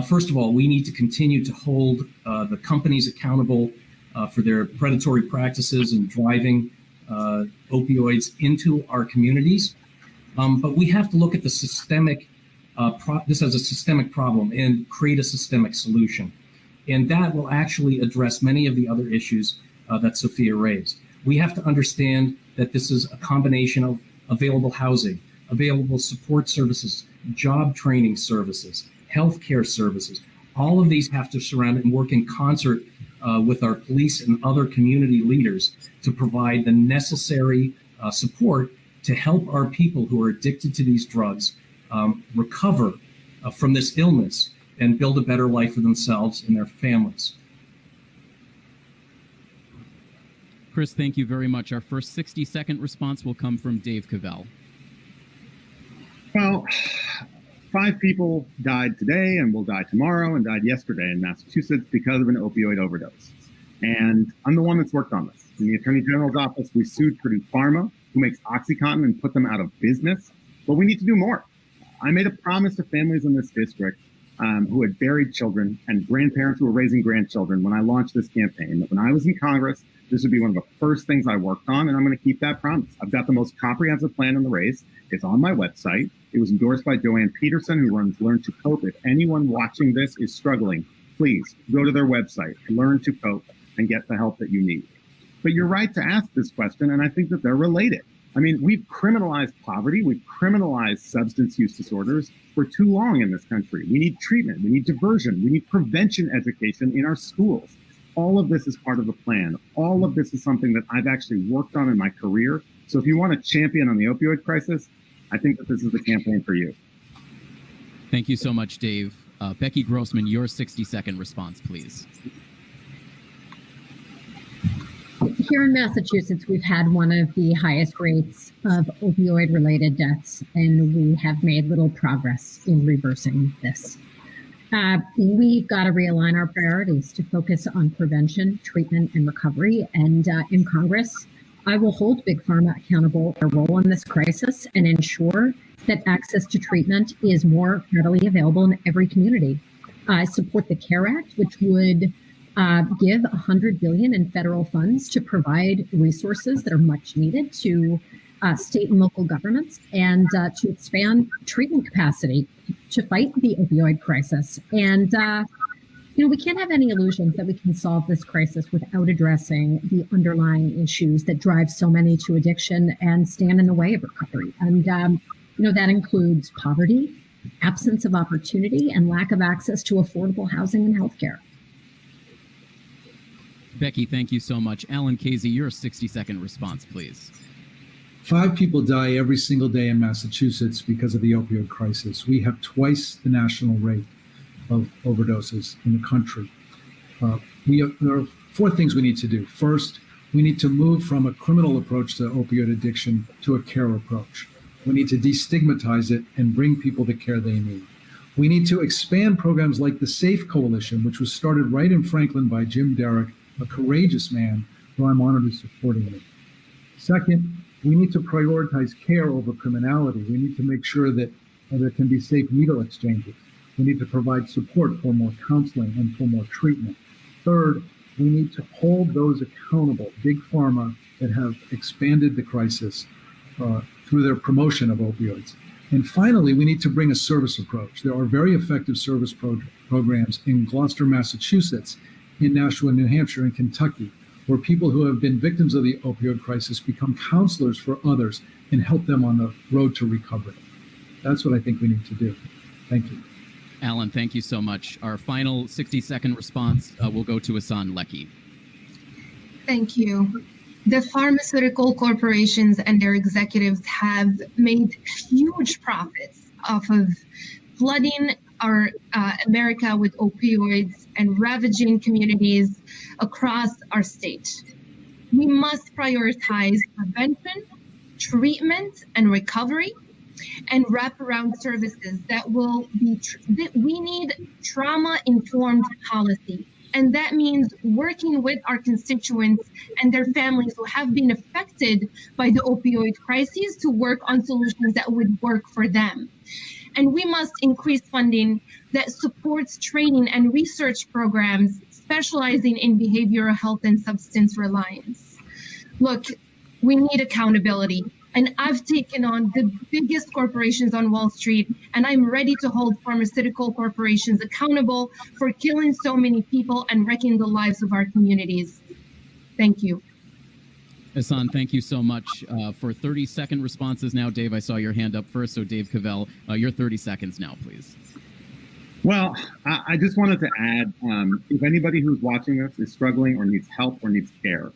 First of all, we need to continue to hold the companies accountable for their predatory practices and driving opioids into our communities. But we have to look at the systemic, this as a systemic problem and create a systemic solution. And that will actually address many of the other issues that Sophia raised. We have to understand that this is a combination of available housing, available support services, job training services, healthcare services. All of these have to surround and work in concert with our police and other community leaders to provide the necessary support to help our people who are addicted to these drugs recover from this illness and build a better life for themselves and their families. Chris, thank you very much. Our first 60-second response will come from Dave Cavell. Well, 5 people died today and will die tomorrow and died yesterday in Massachusetts because of an opioid overdose. And I'm the one that's worked on this. In the Attorney General's office, we sued Purdue Pharma, who makes OxyContin, and put them out of business. But we need to do more. I made a promise to families in this district who had buried children and grandparents who were raising grandchildren when I launched this campaign, that when I was in Congress, this would be one of the first things I worked on, and I'm going to keep that promise. I've got the most comprehensive plan in the race. It's on my website. It was endorsed by Joanne Peterson, who runs Learn to Cope. If anyone watching this is struggling, please go to their website, Learn to Cope, and get the help that you need. But you're right to ask this question, and I think that they're related. I mean, we've criminalized poverty. We've criminalized substance use disorders for too long in this country. We need treatment. We need diversion. We need prevention education in our schools. All of this is part of the plan. All of this is something that I've actually worked on in my career. So if you want to champion on the opioid crisis, I think that this is the campaign for you. Thank you so much, Dave. Becky Grossman, your 60-second response, please. Here in Massachusetts, we've had one of the highest rates of opioid-related deaths, and we have made little progress in reversing this. We've got to realign our priorities to focus on prevention, treatment, and recovery. And in Congress, I will hold Big Pharma accountable for their role in this crisis and ensure that access to treatment is more readily available in every community. I support the CARE Act, which would give $100 billion in federal funds to provide resources that are much needed to state and local governments, and to expand treatment capacity to fight the opioid crisis. And we can't have any illusions that we can solve this crisis without addressing the underlying issues that drive so many to addiction and stand in the way of recovery. And that includes poverty, absence of opportunity, and lack of access to affordable housing and healthcare. Becky, thank you so much. Alan Casey, your 60-second response, please. 5 people die every single day in Massachusetts because of the opioid crisis. We have twice the national rate of overdoses in the country. There are 4 things we need to do. First, we need to move from a criminal approach to opioid addiction to a care approach. We need to destigmatize it and bring people the care they need. We need to expand programs like the SAFE Coalition, which was started right in Franklin by Jim Derrick, a courageous man who I'm honored is supporting me. Second, we need to prioritize care over criminality. We need to make sure that there can be safe needle exchanges. We need to provide support for more counseling and for more treatment. Third, we need to hold those accountable, Big Pharma, that have expanded the crisis through their promotion of opioids. And finally, we need to bring a service approach. There are very effective service programs in Gloucester, Massachusetts, in Nashua, New Hampshire, and Kentucky, where people who have been victims of the opioid crisis become counselors for others and help them on the road to recovery. That's what I think we need to do. Thank you. Alan, thank you so much. Our final 60-second response will go to Hassan Lecky. Thank you. The pharmaceutical corporations and their executives have made huge profits off of flooding our America with opioids and ravaging communities across our state. We must prioritize prevention, treatment, and recovery, and wraparound services that will be, we need trauma-informed policy. And that means working with our constituents and their families who have been affected by the opioid crisis to work on solutions that would work for them. And we must increase funding that supports training and research programs specializing in behavioral health and substance reliance. Look, we need accountability. And I've taken on the biggest corporations on Wall Street, and I'm ready to hold pharmaceutical corporations accountable for killing so many people and wrecking the lives of our communities. Thank you. Hassan, thank you so much. For 30-second responses now, Dave, I saw your hand up first, so Dave Cavell, your 30 seconds now, please. Well, I just wanted to add, if anybody who's watching this is struggling or needs help or needs care,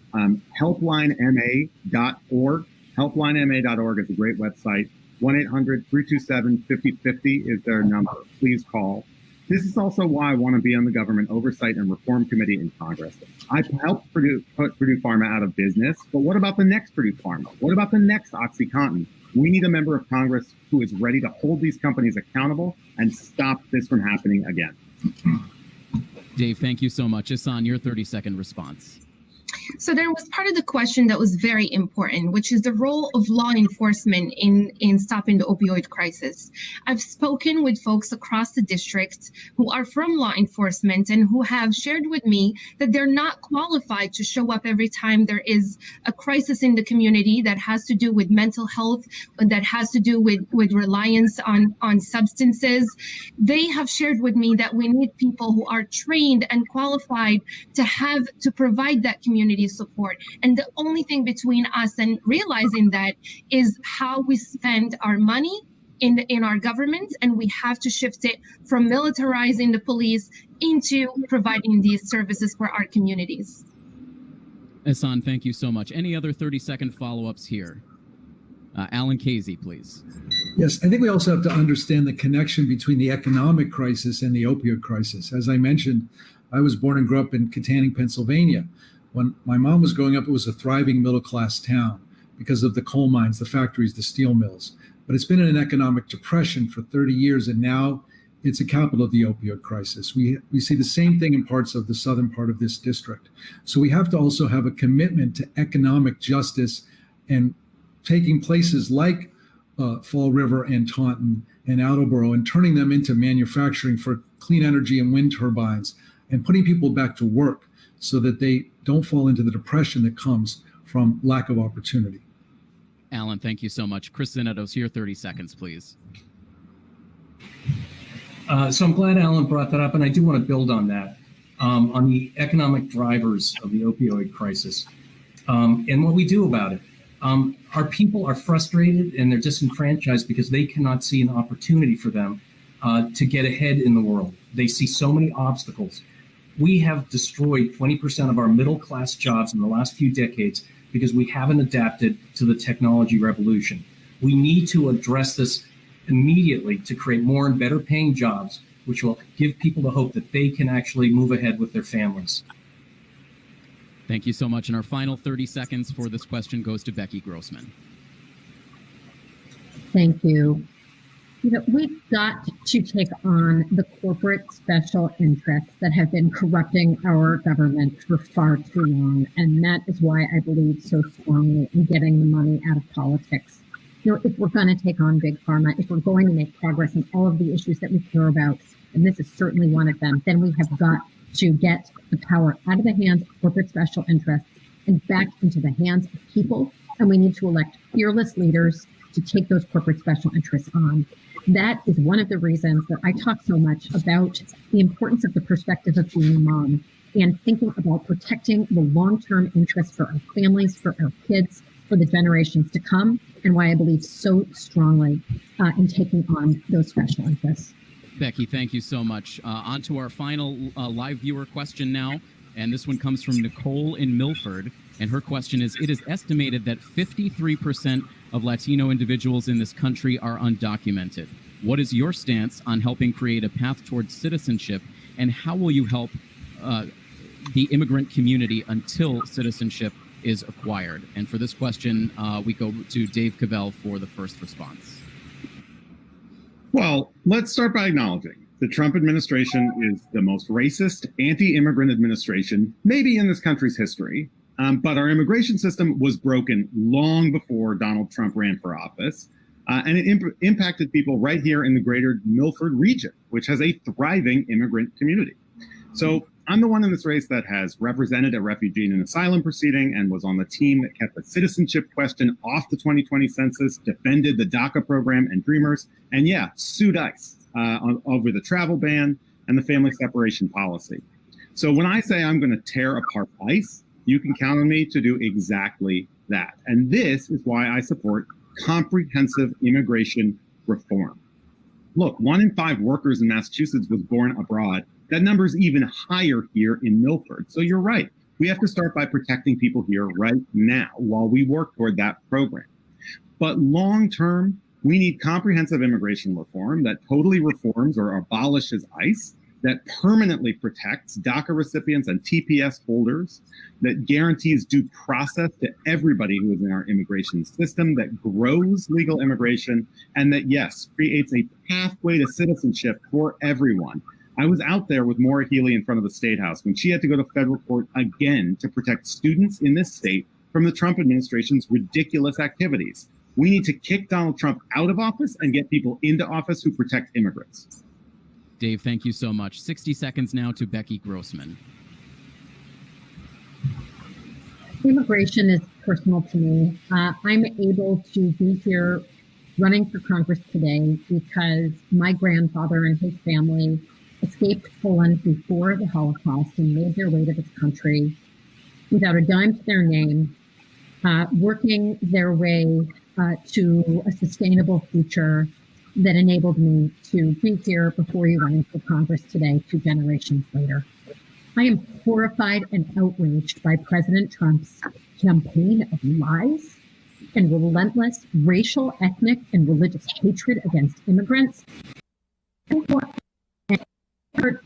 helplinema.org. Helplinema.org is a great website. 1-800-327-5050 is their number. Please call. This is also why I want to be on the Government Oversight and Reform Committee in Congress. I've helped put Purdue Pharma out of business, but what about the next Purdue Pharma? What about the next OxyContin? We need a member of Congress who is ready to hold these companies accountable and stop this from happening again. Dave, thank you so much. Hassan, your 30-second response. So there was part of the question that was very important, which is the role of law enforcement in stopping the opioid crisis. I've spoken with folks across the district who are from law enforcement and who have shared with me that they're not qualified to show up every time there is a crisis in the community that has to do with mental health, that has to do with reliance on substances. They have shared with me that we need people who are trained and qualified to provide that community support. And the only thing between us and realizing that is how we spend our money in our government, and we have to shift it from militarizing the police into providing these services for our communities. Hassan, thank you so much. Any other 30-second follow-ups here? Alan Casey, please. Yes, I think we also have to understand the connection between the economic crisis and the opioid crisis. As I mentioned, I was born and grew up in Katanning, Pennsylvania. When my mom was growing up, it was a thriving middle-class town because of the coal mines, the factories, the steel mills. But it's been in an economic depression for 30 years, and now it's a capital of the opioid crisis. We see the same thing in parts of the southern part of this district. So we have to also have a commitment to economic justice and taking places like Fall River and Taunton and Attleboro and turning them into manufacturing for clean energy and wind turbines and putting people back to work so that they don't fall into the depression that comes from lack of opportunity. Alan, thank you so much. Chris Zinetos, here, 30 seconds, please. So I'm glad Alan brought that up, and I do want to build on that, on the economic drivers of the opioid crisis and what we do about it. Our people are frustrated and they're disenfranchised because they cannot see an opportunity for them to get ahead in the world. They see so many obstacles. We have destroyed 20% of our middle-class jobs in the last few decades because we haven't adapted to the technology revolution. We need to address this immediately to create more and better paying jobs, which will give people the hope that they can actually move ahead with their families. Thank you so much. And our final 30 seconds for this question goes to Becky Grossman. Thank you. You know, we've got to take on the corporate special interests that have been corrupting our government for far too long. And that is why I believe so strongly in getting the money out of politics. You know, if we're going to take on big pharma, if we're going to make progress in all of the issues that we care about, and this is certainly one of them, then we have got to get the power out of the hands of corporate special interests and back into the hands of people. And we need to elect fearless leaders to take those corporate special interests on. That is one of the reasons that I talk so much about the importance of the perspective of being a mom and thinking about protecting the long-term interests for our families, for our kids, for the generations to come, and why I believe so strongly in taking on those special interests. Becky, thank you so much. On to our final live viewer question now, and this one comes from Nicole in Milford, and her question is, it is estimated that 53% of Latino individuals in this country are undocumented. What is your stance on helping create a path towards citizenship, and how will you help the immigrant community until citizenship is acquired? And for this question, we go to Dave Cavell for the first response. Well, let's start by acknowledging the Trump administration is the most racist, anti-immigrant administration maybe in this country's history. But our immigration system was broken long before Donald Trump ran for office. And it impacted people right here in the greater Milford region, which has a thriving immigrant community. So I'm the one in this race that has represented a refugee in an asylum proceeding and was on the team that kept the citizenship question off the 2020 census, defended the DACA program and Dreamers, and yeah, sued ICE over the travel ban and the family separation policy. So when I say I'm going to tear apart ICE, you can count on me to do exactly that. And this is why I support comprehensive immigration reform. Look, 1 in 5 workers in Massachusetts was born abroad. That number is even higher here in Milford. So you're right. We have to start by protecting people here right now while we work toward that program. But long term, We need comprehensive immigration reform that totally reforms or abolishes ICE, that permanently protects DACA recipients and TPS holders, that guarantees due process to everybody who is in our immigration system, that grows legal immigration, and that, yes, creates a pathway to citizenship for everyone. I was out there with Maura Healey in front of the State House when she had to go to federal court again to protect students in this state from the Trump administration's ridiculous activities. We need to kick Donald Trump out of office and get people into office who protect immigrants. Dave, thank you so much. 60 seconds now to Becky Grossman. Immigration is personal to me. I'm able to be here running for Congress today because my grandfather and his family escaped Poland before the Holocaust and made their way to this country without a dime to their name, working their way to a sustainable future that enabled me to be here before you running for Congress today, 2 generations later. I am horrified and outraged by President Trump's campaign of lies and relentless racial, ethnic, and religious hatred against immigrants and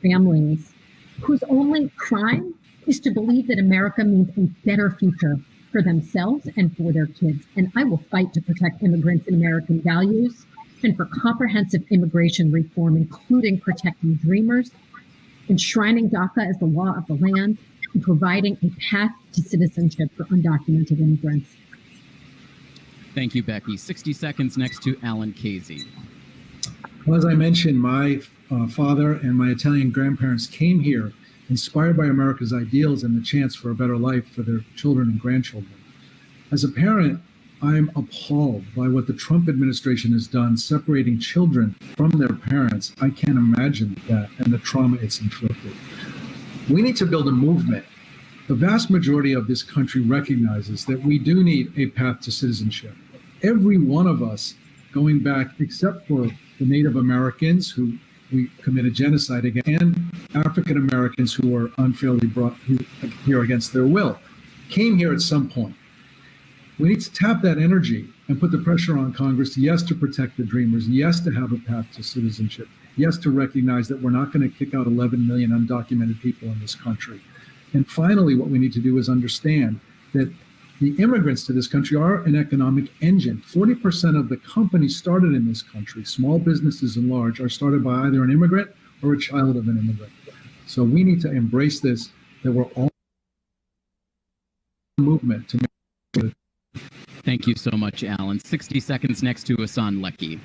families whose only crime is to believe that America means a better future for themselves and for their kids. And I will fight to protect immigrants and American values and for comprehensive immigration reform, including protecting dreamers, enshrining DACA as the law of the land, and providing a path to citizenship for undocumented immigrants. Thank you, Becky. 60 seconds next to Alan Casey. Well, as I mentioned, my father and my Italian grandparents came here inspired by America's ideals and the chance for a better life for their children and grandchildren. As a parent, I'm appalled by what the Trump administration has done, separating children from their parents. I can't imagine that and the trauma it's inflicted. We need to build a movement. The vast majority of this country recognizes that we do need a path to citizenship. Every one of us, going back, except for the Native Americans who we committed genocide against, and African Americans who were unfairly brought here against their will, came here at some point. We need to tap that energy and put the pressure on Congress, yes, to protect the dreamers, yes, to have a path to citizenship, yes, to recognize that we're not going to kick out 11 million undocumented people in this country. And finally, what we need to do is understand that the immigrants to this country are an economic engine. 40% of the companies started in this country, small businesses and large, are started by either an immigrant or a child of an immigrant. So we need to embrace this, that we're all movement to make sure. Thank you so much, Alan. 60 seconds next to Hassan Lecky.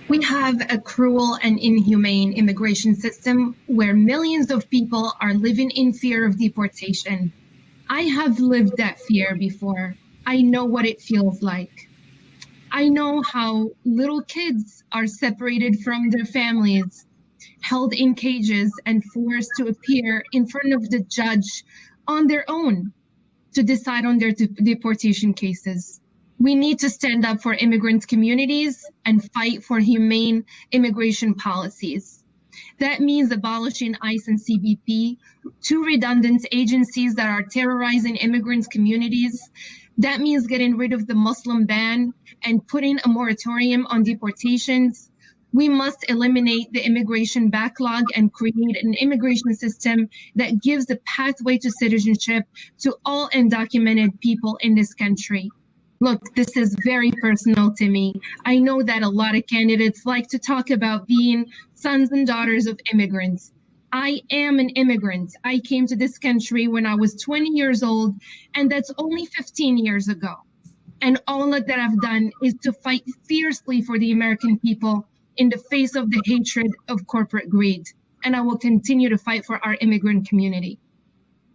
We have a cruel and inhumane immigration system where millions of people are living in fear of deportation. I have lived that fear before. I know what it feels like. I know how little kids are separated from their families, held in cages, and forced to appear in front of the judge on their own to decide on their deportation cases. We need to stand up for immigrant communities and fight for humane immigration policies. That means abolishing ICE and CBP, 2 redundant agencies that are terrorizing immigrant communities. That means getting rid of the Muslim ban and putting a moratorium on deportations. We must eliminate the immigration backlog and create an immigration system that gives a pathway to citizenship to all undocumented people in this country. Look, this is very personal to me. I know that a lot of candidates like to talk about being sons and daughters of immigrants. I am an immigrant. I came to this country when I was 20 years old, and that's only 15 years ago. And all that I've done is to fight fiercely for the American people in the face of the hatred of corporate greed. And I will continue to fight for our immigrant community.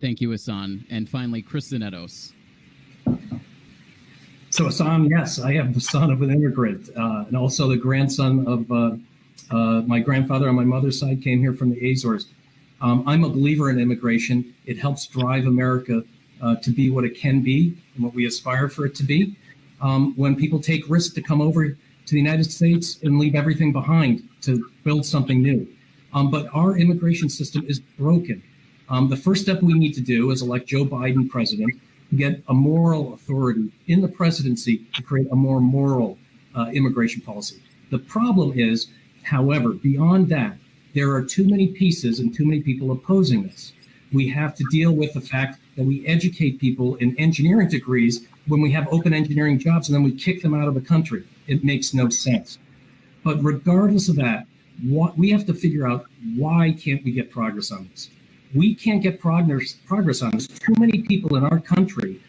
Thank you, Hassan. And finally, Chris Zanetos. So, Hassan, yes, I am the son of an immigrant and also the grandson of my grandfather on my mother's side came here from the Azores. I'm a believer in immigration. It helps drive America to be what it can be and what we aspire for it to be. When people take risks to come over to the United States and leave everything behind to build something new. But our immigration system is broken. The first step we need to do is elect Joe Biden president, get a moral authority in the presidency to create a more moral immigration policy. The problem is, however, beyond that, there are too many pieces and too many people opposing this. We have to deal with the fact that we educate people in engineering degrees when we have open engineering jobs and then we kick them out of the country. It makes no sense. But regardless of that, we have to figure out, why can't we get progress on this? We can't get progress on this. Too many people in our country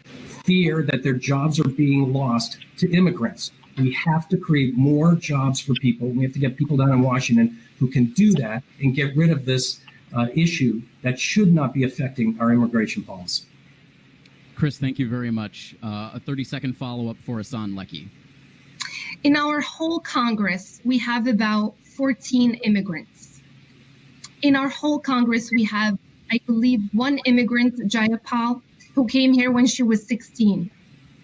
fear that their jobs are being lost to immigrants. We have to create more jobs for people. We have to get people down in Washington who can do that and get rid of this issue that should not be affecting our immigration policy. Chris, thank you very much. A 30-second follow-up for Hassan Lecky. In our whole Congress, we have about 14 immigrants. In our whole Congress, we have, I believe, one immigrant, Jayapal, who came here when she was 16.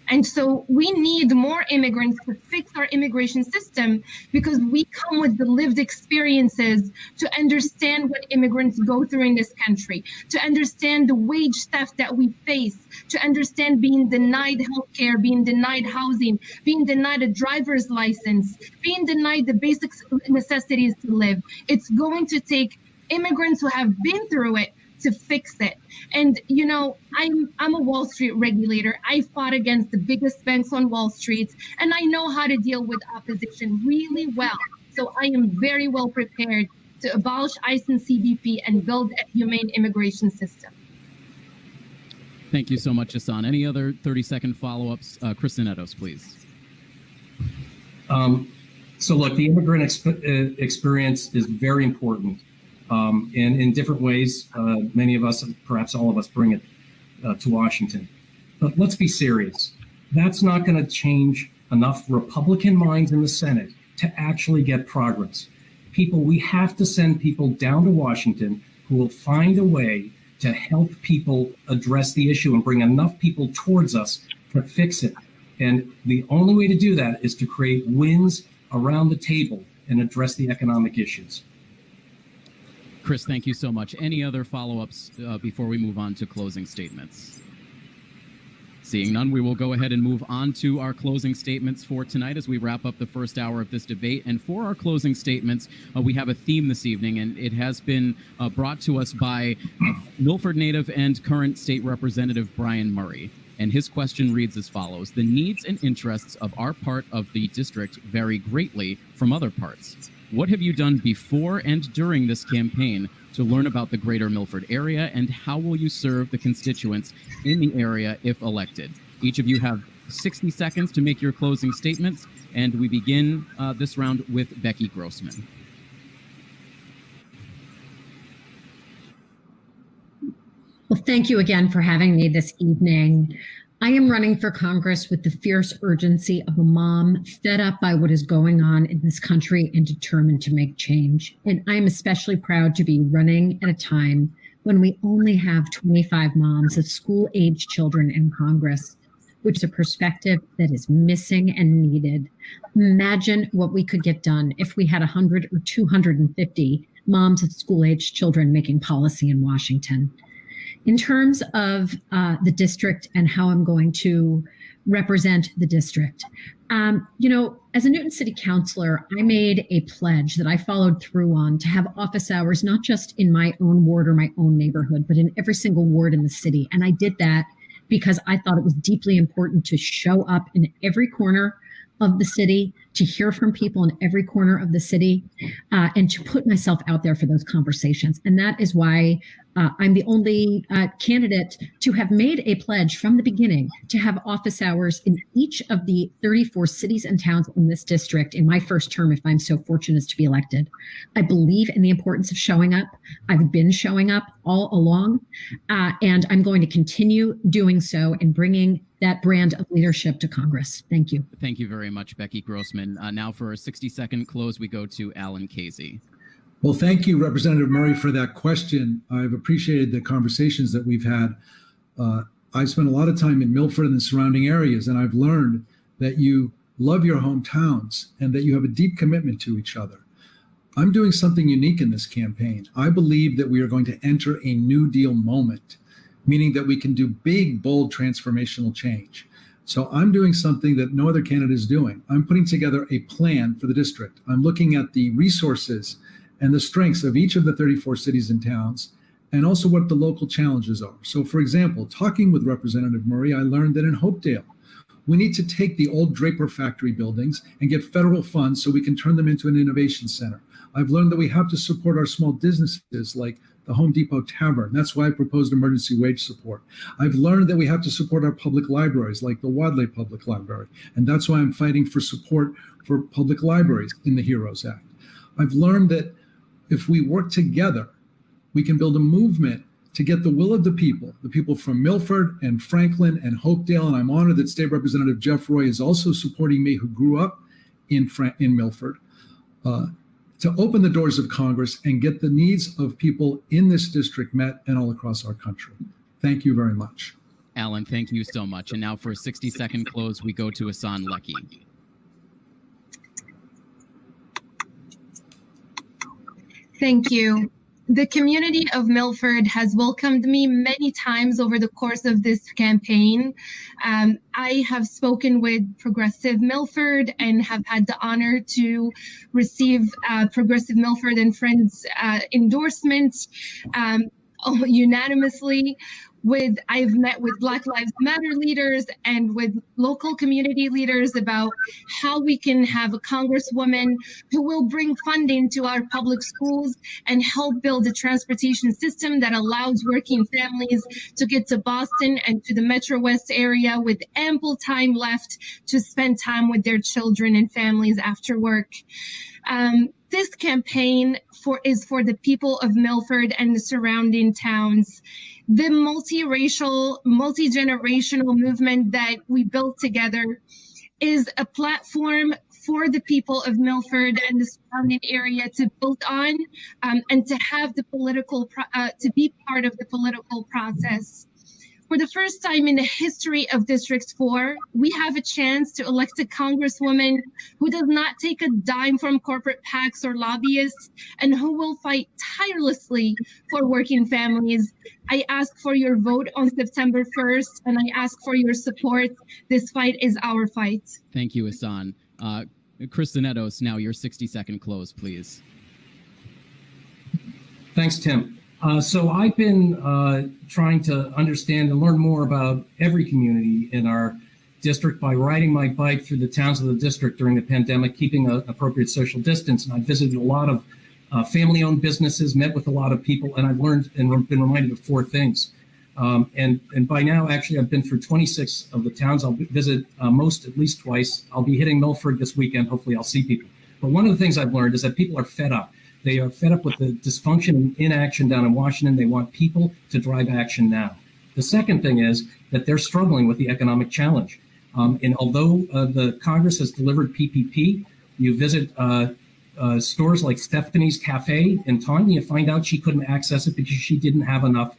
And so we need more immigrants to fix our immigration system, because we come with the lived experiences to understand what immigrants go through in this country, to understand the wage theft that we face, to understand being denied healthcare, being denied housing, being denied a driver's license, being denied the basic necessities to live. It's going to take immigrants who have been through it to fix it. And, you know, I'm a Wall Street regulator. I fought against the biggest banks on Wall Street, and I know how to deal with opposition really well. So I am very well prepared to abolish ICE and CBP and build a humane immigration system. Thank you so much, Hassan. Any other 30-second follow-ups? Kristen Edos, please. So look, the immigrant experience is very important. And in different ways, many of us, perhaps all of us, bring it to Washington. But let's be serious. That's not going to change enough Republican minds in the Senate to actually get progress. We have to send people down to Washington who will find a way to help people address the issue and bring enough people towards us to fix it. And the only way to do that is to create wins around the table and address the economic issues. Chris, thank you so much. Any other follow-ups before we move on to closing statements? Seeing none, we will go ahead and move on to our closing statements for tonight as we wrap up the first hour of this debate. And for our closing statements, we have a theme this evening, and it has been brought to us by Milford native and current state representative Brian Murray. And his question reads as follows: the needs and interests of our part of the district vary greatly from other parts. What have you done before and during this campaign to learn about the greater Milford area, and how will you serve the constituents in the area if elected? Each of you have 60 seconds to make your closing statements, and we begin this round with Becky Grossman. Well, thank you again for having me this evening. I am running for Congress with the fierce urgency of a mom fed up by what is going on in this country and determined to make change. And I'm especially proud to be running at a time when we only have 25 moms of school-age children in Congress, which is a perspective that is missing and needed. Imagine what we could get done if we had 100 or 250 moms of school-age children making policy in Washington. In terms of the district and how I'm going to represent the district, as a Newton City Councilor, I made a pledge that I followed through on to have office hours, not just in my own ward or my own neighborhood, but in every single ward in the city. And I did that because I thought it was deeply important to show up in every corner of the city, to hear from people in every corner of the city, and to put myself out there for those conversations. And that is why I'm the only candidate to have made a pledge from the beginning to have office hours in each of the 34 cities and towns in this district in my first term, if I'm so fortunate as to be elected. I believe in the importance of showing up. I've been showing up all along, and I'm going to continue doing so and bringing that brand of leadership to Congress. Thank you. Thank you very much, Becky Grossman. Now for a 60-second close, we go to Alan Casey. Well, thank you, Representative Murray, for that question. I've appreciated the conversations that we've had. I've spent a lot of time in Milford and the surrounding areas, and I've learned that you love your hometowns and that you have a deep commitment to each other. I'm doing something unique in this campaign. I believe that we are going to enter a New Deal moment, meaning that we can do big, bold, transformational change. So I'm doing something that no other candidate is doing. I'm putting together a plan for the district. I'm looking at the resources and the strengths of each of the 34 cities and towns, and also what the local challenges are. So for example, talking with Representative Murray, I learned that in Hopedale, we need to take the old Draper factory buildings and get federal funds so we can turn them into an innovation center. I've learned that we have to support our small businesses like the Home Depot Tavern. That's why I proposed emergency wage support. I've learned that we have to support our public libraries like the Wadley Public Library. And that's why I'm fighting for support for public libraries in the HEROES Act. I've learned that if we work together, we can build a movement to get the will of the people from Milford and Franklin and Hopedale. And I'm honored that State Representative Jeff Roy is also supporting me, who grew up in Milford, to open the doors of Congress and get the needs of people in this district met and all across our country. Thank you very much. Alan, thank you so much. And now for a 60-second close, we go to Hassan Lecky. Thank you. The community of Milford has welcomed me many times over the course of this campaign. I have spoken with Progressive Milford and have had the honor to receive Progressive Milford and Friends endorsement unanimously. I've met with Black Lives Matter leaders and with local community leaders about how we can have a congresswoman who will bring funding to our public schools and help build a transportation system that allows working families to get to Boston and to the Metro West area with ample time left to spend time with their children and families after work. This campaign is for the people of Milford and the surrounding towns. The multiracial, multi-generational movement that we built together is a platform for the people of Milford and the surrounding area to build on and to have the to be part of the political process. For the first time in the history of District 4, we have a chance to elect a congresswoman who does not take a dime from corporate PACs or lobbyists and who will fight tirelessly for working families. I ask for your vote on September 1st, and I ask for your support. This fight is our fight. Thank you, Hassan. Kristen Edos, now your 60-second close, please. Thanks, Tim. So I've been trying to understand and learn more about every community in our district by riding my bike through the towns of the district during the pandemic, keeping an appropriate social distance. And I visited a lot of family-owned businesses, met with a lot of people, and I've learned and been reminded of four things. And by now, actually, I've been through 26 of the towns. I'll visit most at least twice. I'll be hitting Milford this weekend. Hopefully I'll see people. But one of the things I've learned is that people are fed up. They are fed up with the dysfunction and inaction down in Washington. They want people to drive action now. The second thing is that they're struggling with the economic challenge. And although the Congress has delivered PPP, you visit stores like Stephanie's Cafe in Taunton, you find out she couldn't access it because she didn't have enough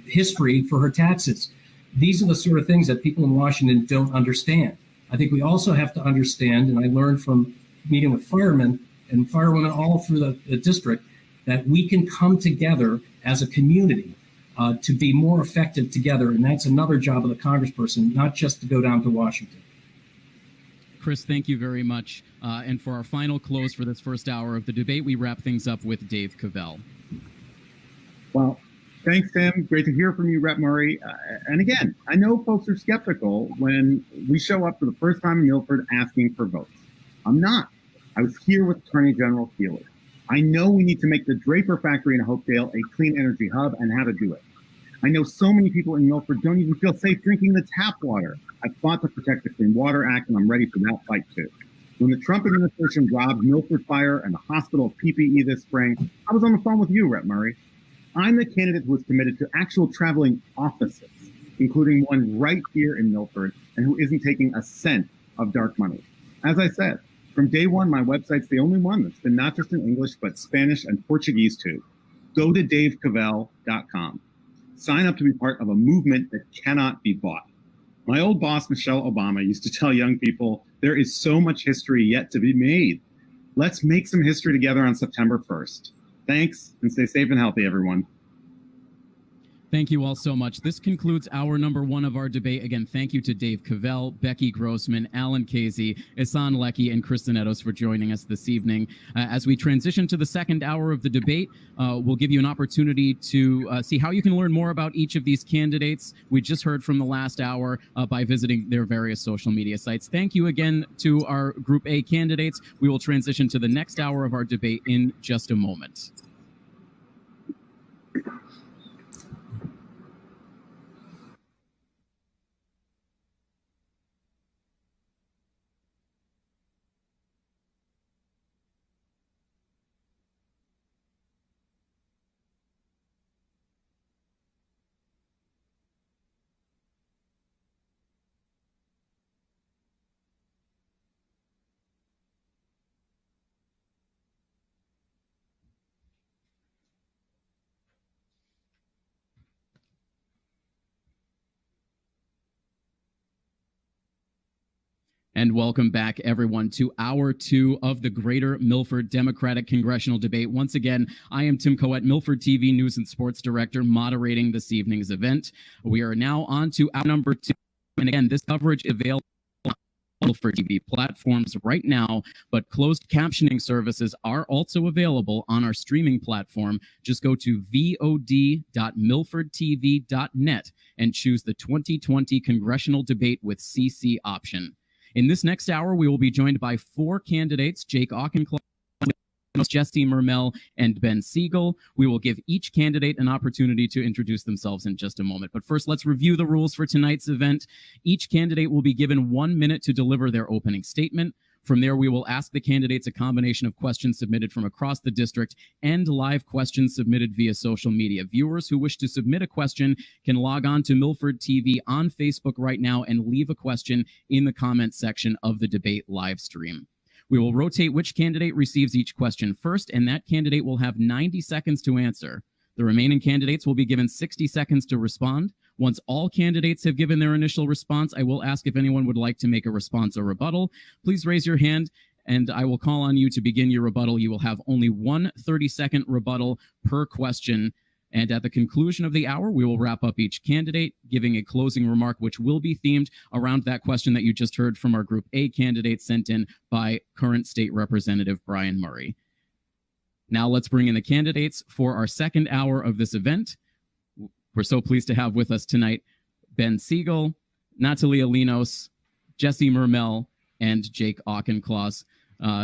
history for her taxes. These are the sort of things that people in Washington don't understand. I think we also have to understand, and I learned from meeting with firemen and firewomen all through the district, that we can come together as a community to be more effective together. And that's another job of the congressperson, not just to go down to Washington. Chris, thank you very much. And for our final close for this first hour of the debate, we wrap things up with Dave Cavell. Well, thanks, Tim. Great to hear from you, Rep. Murray. And again, I know folks are skeptical when we show up for the first time in Milford asking for votes. I'm not. I was here with Attorney General Keeler. I know we need to make the Draper factory in Hopedale a clean energy hub and how to do it. I know so many people in Milford don't even feel safe drinking the tap water. I fought to protect the Clean Water Act, and I'm ready for that fight too. When the Trump administration robbed Milford Fire and the hospital of PPE this spring, I was on the phone with you, Rep. Murray. I'm the candidate who was committed to actual traveling offices, including one right here in Milford, and who isn't taking a cent of dark money. As I said, from day one, my website's the only one that's been not just in English, but Spanish and Portuguese too. Go to davecavell.com. Sign up to be part of a movement that cannot be bought. My old boss, Michelle Obama, used to tell young people, there is so much history yet to be made. Let's make some history together on September 1st. Thanks, and stay safe and healthy, everyone. Thank you all so much. This concludes hour number one of our debate. Again, thank you to Dave Cavell, Becky Grossman, Alan Casey, Isan Leckie, and Kristen Edos for joining us this evening. As we transition to the second hour of the debate, we'll give you an opportunity to see how you can learn more about each of these candidates. We just heard from the last hour by visiting their various social media sites. Thank you again to our Group A candidates. We will transition to the next hour of our debate in just a moment. And welcome back, everyone, to hour two of the Greater Milford Democratic Congressional Debate. Once again, I am Tim Coet, Milford TV News and Sports Director, moderating this evening's event. We are now on to hour number two. And again, this coverage is available on Milford TV platforms right now, but closed captioning services are also available on our streaming platform. Just go to vod.milfordtv.net and choose the 2020 Congressional Debate with CC option. In this next hour, we will be joined by four candidates, Jake Auchincloss, Jesse Mermel, and Ben Siegel. We will give each candidate an opportunity to introduce themselves in just a moment. But first, let's review the rules for tonight's event. Each candidate will be given 1 minute to deliver their opening statement. From there, we will ask the candidates a combination of questions submitted from across the district and live questions submitted via social media. Viewers who wish to submit a question can log on to Milford TV on Facebook right now and leave a question in the comments section of the debate live stream. We will rotate which candidate receives each question first, and that candidate will have 90 seconds to answer. The remaining candidates will be given 60 seconds to respond. Once all candidates have given their initial response, I will ask if anyone would like to make a response or rebuttal. Please raise your hand, and I will call on you to begin your rebuttal. You will have only one 30-second rebuttal per question. And at the conclusion of the hour, we will wrap up each candidate, giving a closing remark, which will be themed around that question that you just heard from our Group A candidate sent in by current State Representative Brian Murray. Now let's bring in the candidates for our second hour of this event. We're so pleased to have with us tonight Ben Siegel, Natalia Linos, Jesse Mermel, and Jake Auchincloss.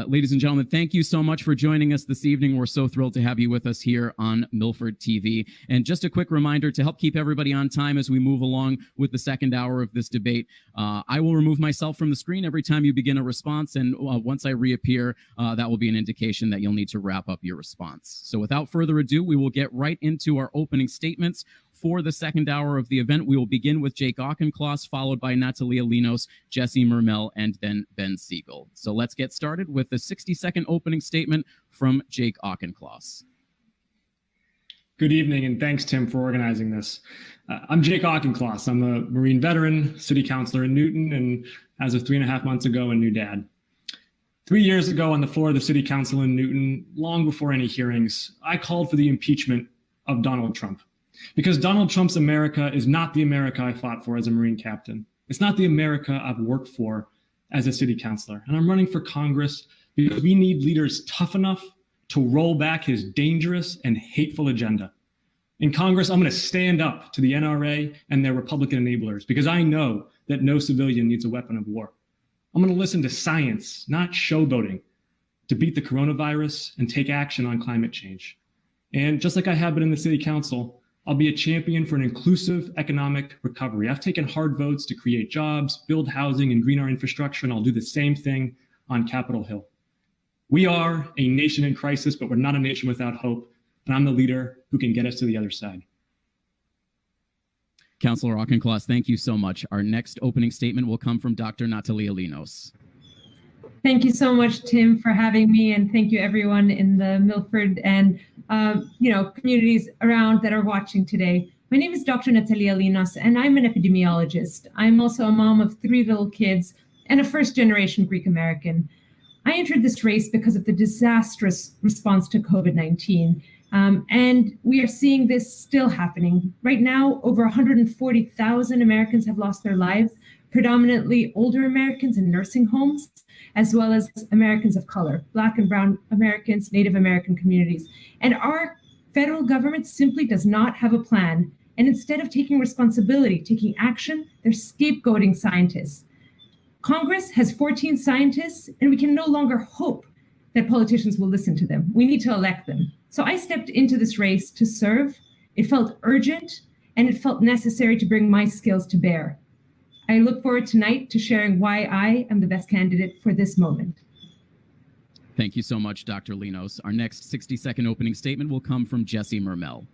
Ladies and gentlemen, thank you so much for joining us this evening. We're so thrilled to have you with us here on Milford TV. And just a quick reminder to help keep everybody on time as we move along with the second hour of this debate. I will remove myself from the screen every time you begin a response. And once I reappear, that will be an indication that you'll need to wrap up your response. So without further ado, we will get right into our opening statements. For the second hour of the event, we will begin with Jake Auchincloss, followed by Natalia Linos, Jesse Mermel, and then Ben Siegel. So let's get started with the 60-second opening statement from Jake Auchincloss. Good evening, and thanks, Tim, for organizing this. I'm Jake Auchincloss. I'm a Marine veteran, city councilor in Newton, and as of 3.5 months ago, a new dad. 3 years ago on the floor of the city council in Newton, long before any hearings, I called for the impeachment of Donald Trump. Because Donald Trump's America is not the America I fought for as a Marine captain. It's not the America I've worked for as a city councilor. And I'm running for Congress because we need leaders tough enough to roll back his dangerous and hateful agenda. In Congress, I'm going to stand up to the NRA and their Republican enablers because I know that no civilian needs a weapon of war. I'm going to listen to science, not showboating, to beat the coronavirus and take action on climate change. And just like I have been in the city council, I'll be a champion for an inclusive economic recovery. I've taken hard votes to create jobs, build housing, and green our infrastructure, and I'll do the same thing on Capitol Hill. We are a nation in crisis, but we're not a nation without hope, and I'm the leader who can get us to the other side. Councilor Auchincloss, thank you so much. Our next opening statement will come from Dr. Natalia Linos. Thank you so much, Tim, for having me, and thank you everyone in the Milford and communities around that are watching today. My name is Dr. Natalia Linos, and I'm an epidemiologist. I'm also a mom of 3 little kids and a first-generation Greek American. I entered this race because of the disastrous response to COVID-19 And we are seeing this still happening. Right now, over 140,000 Americans have lost their lives, predominantly older Americans in nursing homes, as well as Americans of color, Black and Brown Americans, Native American communities. And our federal government simply does not have a plan. And instead of taking responsibility, taking action, they're scapegoating scientists. Congress has 14 scientists, and we can no longer hope that politicians will listen to them. We need to elect them. So I stepped into this race to serve. It felt urgent, and it felt necessary to bring my skills to bear. I look forward tonight to sharing why I am the best candidate for this moment. Thank you so much, Dr. Linos. Our next 60-second opening statement will come from Jessie Mermel.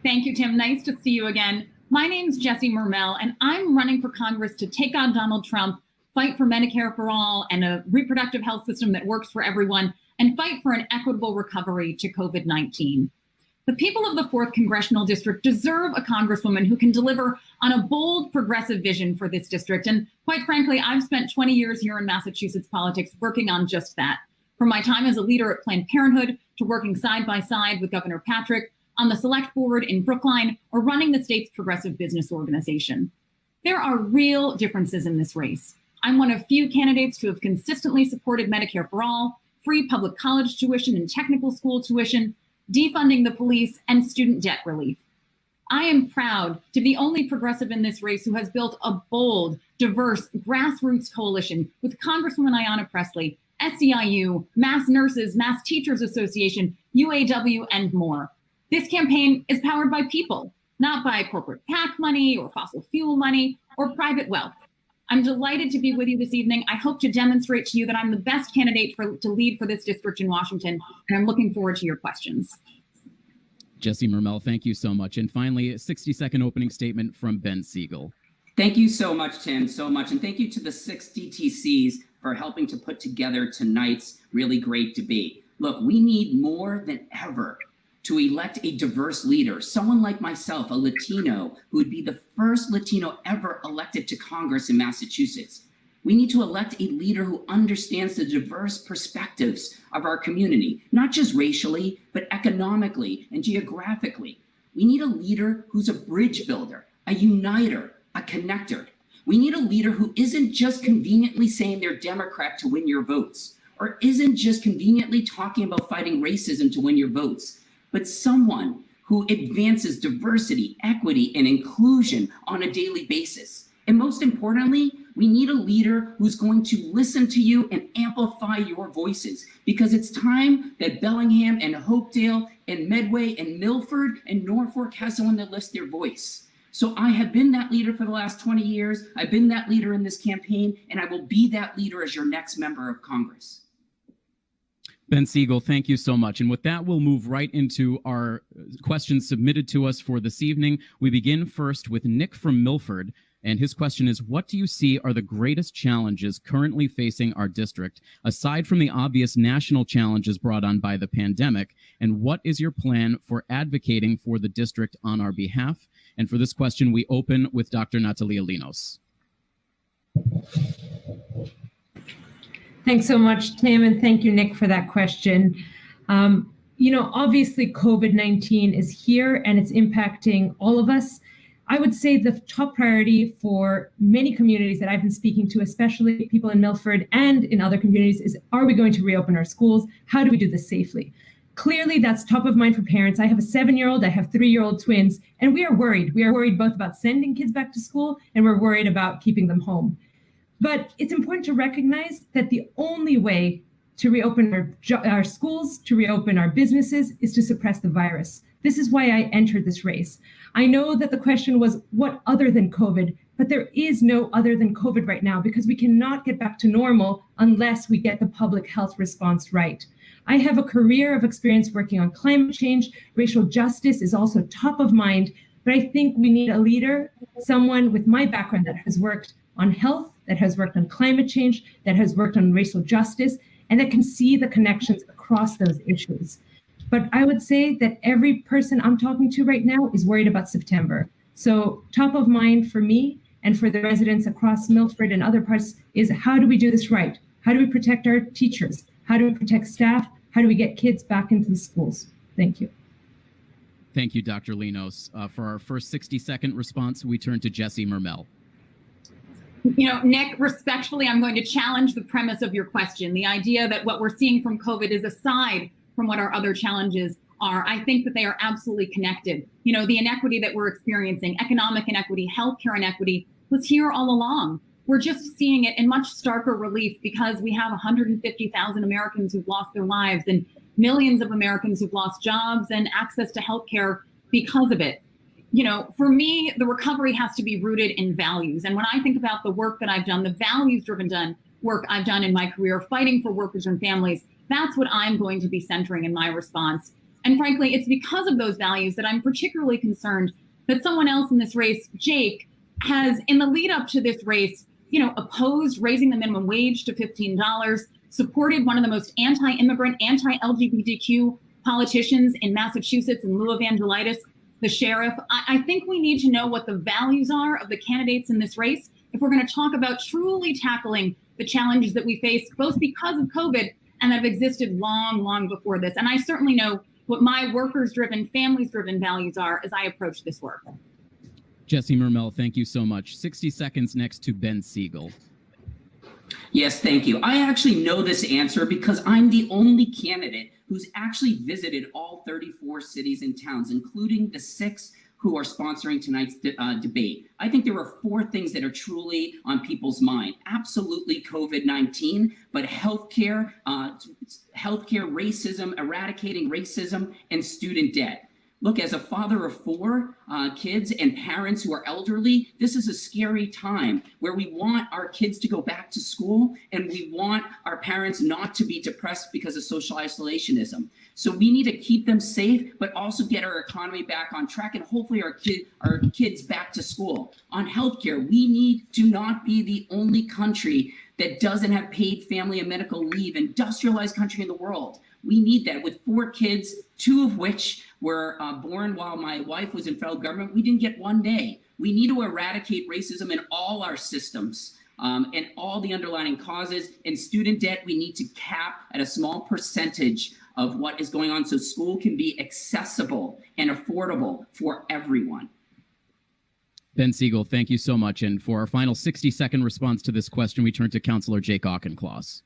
Thank you, Tim. Nice to see you again. My name's Jessie Mermel, and I'm running for Congress to take on Donald Trump, fight for Medicare for all and a reproductive health system that works for everyone, and fight for an equitable recovery to COVID-19. The people of the 4th Congressional District deserve a Congresswoman who can deliver on a bold, progressive vision for this district. And quite frankly, I've spent 20 years here in Massachusetts politics working on just that. From my time as a leader at Planned Parenthood to working side by side with Governor Patrick on the select board in Brookline or running the state's progressive business organization. There are real differences in this race. I'm one of few candidates to have consistently supported Medicare for all, free public college tuition and technical school tuition, defunding the police, and student debt relief. I am proud to be the only progressive in this race who has built a bold, diverse, grassroots coalition with Congresswoman Ayanna Pressley, SEIU, Mass Nurses, Mass Teachers Association, UAW, and more. This campaign is powered by people, not by corporate PAC money or fossil fuel money or private wealth. I'm delighted to be with you this evening. I hope to demonstrate to you that I'm the best candidate to lead for this district in Washington, and I'm looking forward to your questions. Jessie Mermel, thank you so much. And finally, a 60-second opening statement from Ben Siegel. Thank you so much, Tim, so much. And thank you to the 6 DTCs for helping to put together tonight's really great debate. Look, we need more than ever to elect a diverse leader, someone like myself, a Latino, who would be the first Latino ever elected to Congress in Massachusetts. We need to elect a leader who understands the diverse perspectives of our community, not just racially, but economically and geographically. We need a leader who's a bridge builder, a uniter, a connector. We need a leader who isn't just conveniently saying they're Democrat to win your votes, or isn't just conveniently talking about fighting racism to win your votes, but someone who advances diversity, equity, and inclusion on a daily basis. And most importantly, we need a leader who's going to listen to you and amplify your voices, because it's time that Bellingham and Hopedale and Medway and Milford and Norfolk has someone that lifts their voice. So I have been that leader for the last 20 years. I've been that leader in this campaign, and I will be that leader as your next member of Congress. Ben Siegel, thank you so much. And with that, we'll move right into our questions submitted to us for this evening. We begin first with Nick from Milford. And his question is, what do you see are the greatest challenges currently facing our district, aside from the obvious national challenges brought on by the pandemic? And what is your plan for advocating for the district on our behalf? And for this question, we open with Dr. Natalia Linos. Thanks so much, Tim, and thank you, Nick, for that question. Obviously, COVID-19 is here and it's impacting all of us. I would say the top priority for many communities that I've been speaking to, especially people in Milford and in other communities, is, are we going to reopen our schools? How do we do this safely? Clearly, that's top of mind for parents. I have a 7-year-old, I have 3-year-old twins, and we are worried. We are worried both about sending kids back to school, and we're worried about keeping them home. But it's important to recognize that the only way to reopen our schools, to reopen our businesses, is to suppress the virus. This is why I entered this race. I know that the question was, what other than COVID? But there is no other than COVID right now, because we cannot get back to normal unless we get the public health response right. I have a career of experience working on climate change. Racial justice is also top of mind, but I think we need a leader, someone with my background that has worked on health, that has worked on climate change, that has worked on racial justice, and that can see the connections across those issues. But I would say that every person I'm talking to right now is worried about September. So top of mind for me and for the residents across Milford and other parts is, how do we do this right? How do we protect our teachers? How do we protect staff? how do we get kids back into the schools? Thank you. Thank you, Dr. Linos. For our first 60-second response, we turn to Jessie Mermel. Nick, respectfully, I'm going to challenge the premise of your question. The idea that what we're seeing from COVID is aside from what our other challenges are. I think that they are absolutely connected. The inequity that we're experiencing, economic inequity, healthcare inequity, was here all along. We're just seeing it in much starker relief because we have 150,000 Americans who've lost their lives and millions of Americans who've lost jobs and access to healthcare because of it. For me, the recovery has to be rooted in values. And when I think about the work that I've done, the values-driven work I've done in my career, fighting for workers and families, that's what I'm going to be centering in my response. And frankly, it's because of those values that I'm particularly concerned that someone else in this race, Jake, has, in the lead up to this race, opposed raising the minimum wage to $15, supported one of the most anti-immigrant, anti-LGBTQ politicians in Massachusetts in Lou Evangelitis, the sheriff. I think we need to know what the values are of the candidates in this race if we're going to talk about truly tackling the challenges that we face, both because of COVID and that have existed long, long before this. And I certainly know what my workers-driven, families-driven values are as I approach this work. Jessie Mermel, thank you so much. 60 seconds next to Ben Siegel. Yes, thank you. I actually know this answer because I'm the only candidate who's actually visited all 34 cities and towns, including the 6 who are sponsoring tonight's debate. I think there are 4 things that are truly on people's mind. Absolutely COVID-19, but healthcare, racism, eradicating racism, and student debt. Look, as a father of 4 kids and parents who are elderly, this is a scary time where we want our kids to go back to school and we want our parents not to be depressed because of social isolationism. So we need to keep them safe, but also get our economy back on track and hopefully our kids back to school. On healthcare, we need to not be the only country that doesn't have paid family and medical leave, industrialized country in the world. We need that. With 4 kids, 2 of which were born while my wife was in federal government, we didn't get 1 day. We need to eradicate racism in all our systems and all the underlying causes. And student debt, we need to cap at a small percentage of what is going on so school can be accessible and affordable for everyone. Ben Siegel, thank you so much. And for our final 60-second response to this question, we turn to Councilor Jake Auchincloss.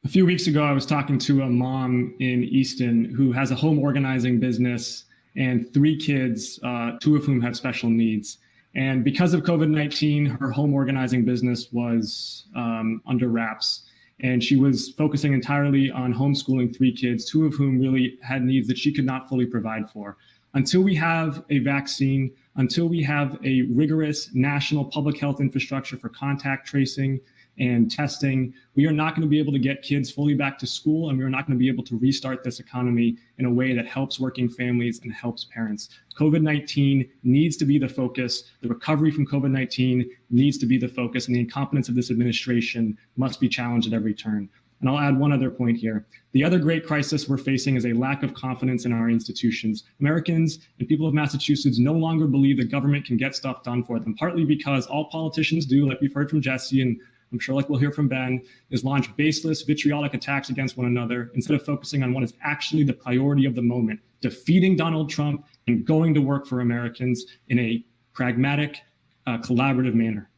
A few weeks ago, I was talking to a mom in Easton who has a home organizing business and 3 kids, 2 of whom have special needs. And because of COVID-19, her home organizing business was under wraps. And she was focusing entirely on homeschooling 3 kids, 2 of whom really had needs that she could not fully provide for. Until we have a vaccine, until we have a rigorous national public health infrastructure for contact tracing and testing, we are not going to be able to get kids fully back to school, and we are not going to be able to restart this economy in a way that helps working families and helps parents. COVID-19 needs to be the focus. The recovery from COVID-19 needs to be the focus, and the incompetence of this administration must be challenged at every turn. And I'll add one other point here. The other great crisis we're facing is a lack of confidence in our institutions. Americans and people of Massachusetts no longer believe the government can get stuff done for them, partly because all politicians do, like we've heard from Jessie, and I'm sure like we'll hear from Ben, is launch baseless, vitriolic attacks against one another instead of focusing on what is actually the priority of the moment, defeating Donald Trump and going to work for Americans in a pragmatic, collaborative manner.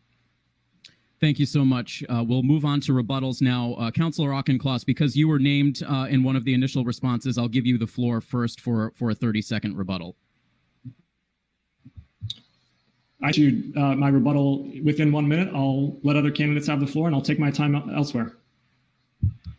Thank you so much. We'll move on to rebuttals now. Councilor Auchincloss, because you were named in one of the initial responses, I'll give you the floor first for a 30-second rebuttal. I issued my rebuttal within 1 minute. I'll let other candidates have the floor, and I'll take my time elsewhere.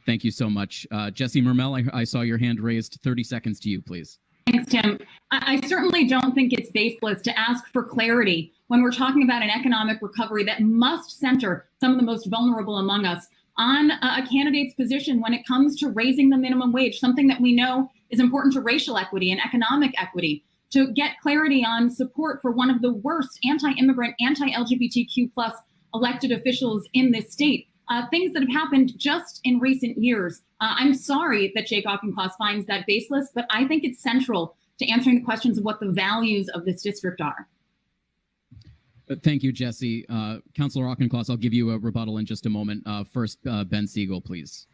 Thank you so much. Jessie Mermel, I saw your hand raised. 30 seconds to you, please. Thanks, Tim. I certainly don't think it's baseless to ask for clarity when we're talking about an economic recovery that must center some of the most vulnerable among us on a candidate's position when it comes to raising the minimum wage, something that we know is important to racial equity and economic equity, to get clarity on support for one of the worst anti-immigrant, anti-LGBTQ plus elected officials in this state. Things that have happened just in recent years. I'm sorry that Jake Auchincloss finds that baseless, but I think it's central to answering the questions of what the values of this district are. Thank you, Jessie. Councilor Auchincloss, I'll give you a rebuttal in just a moment. First, Ben Siegel, please.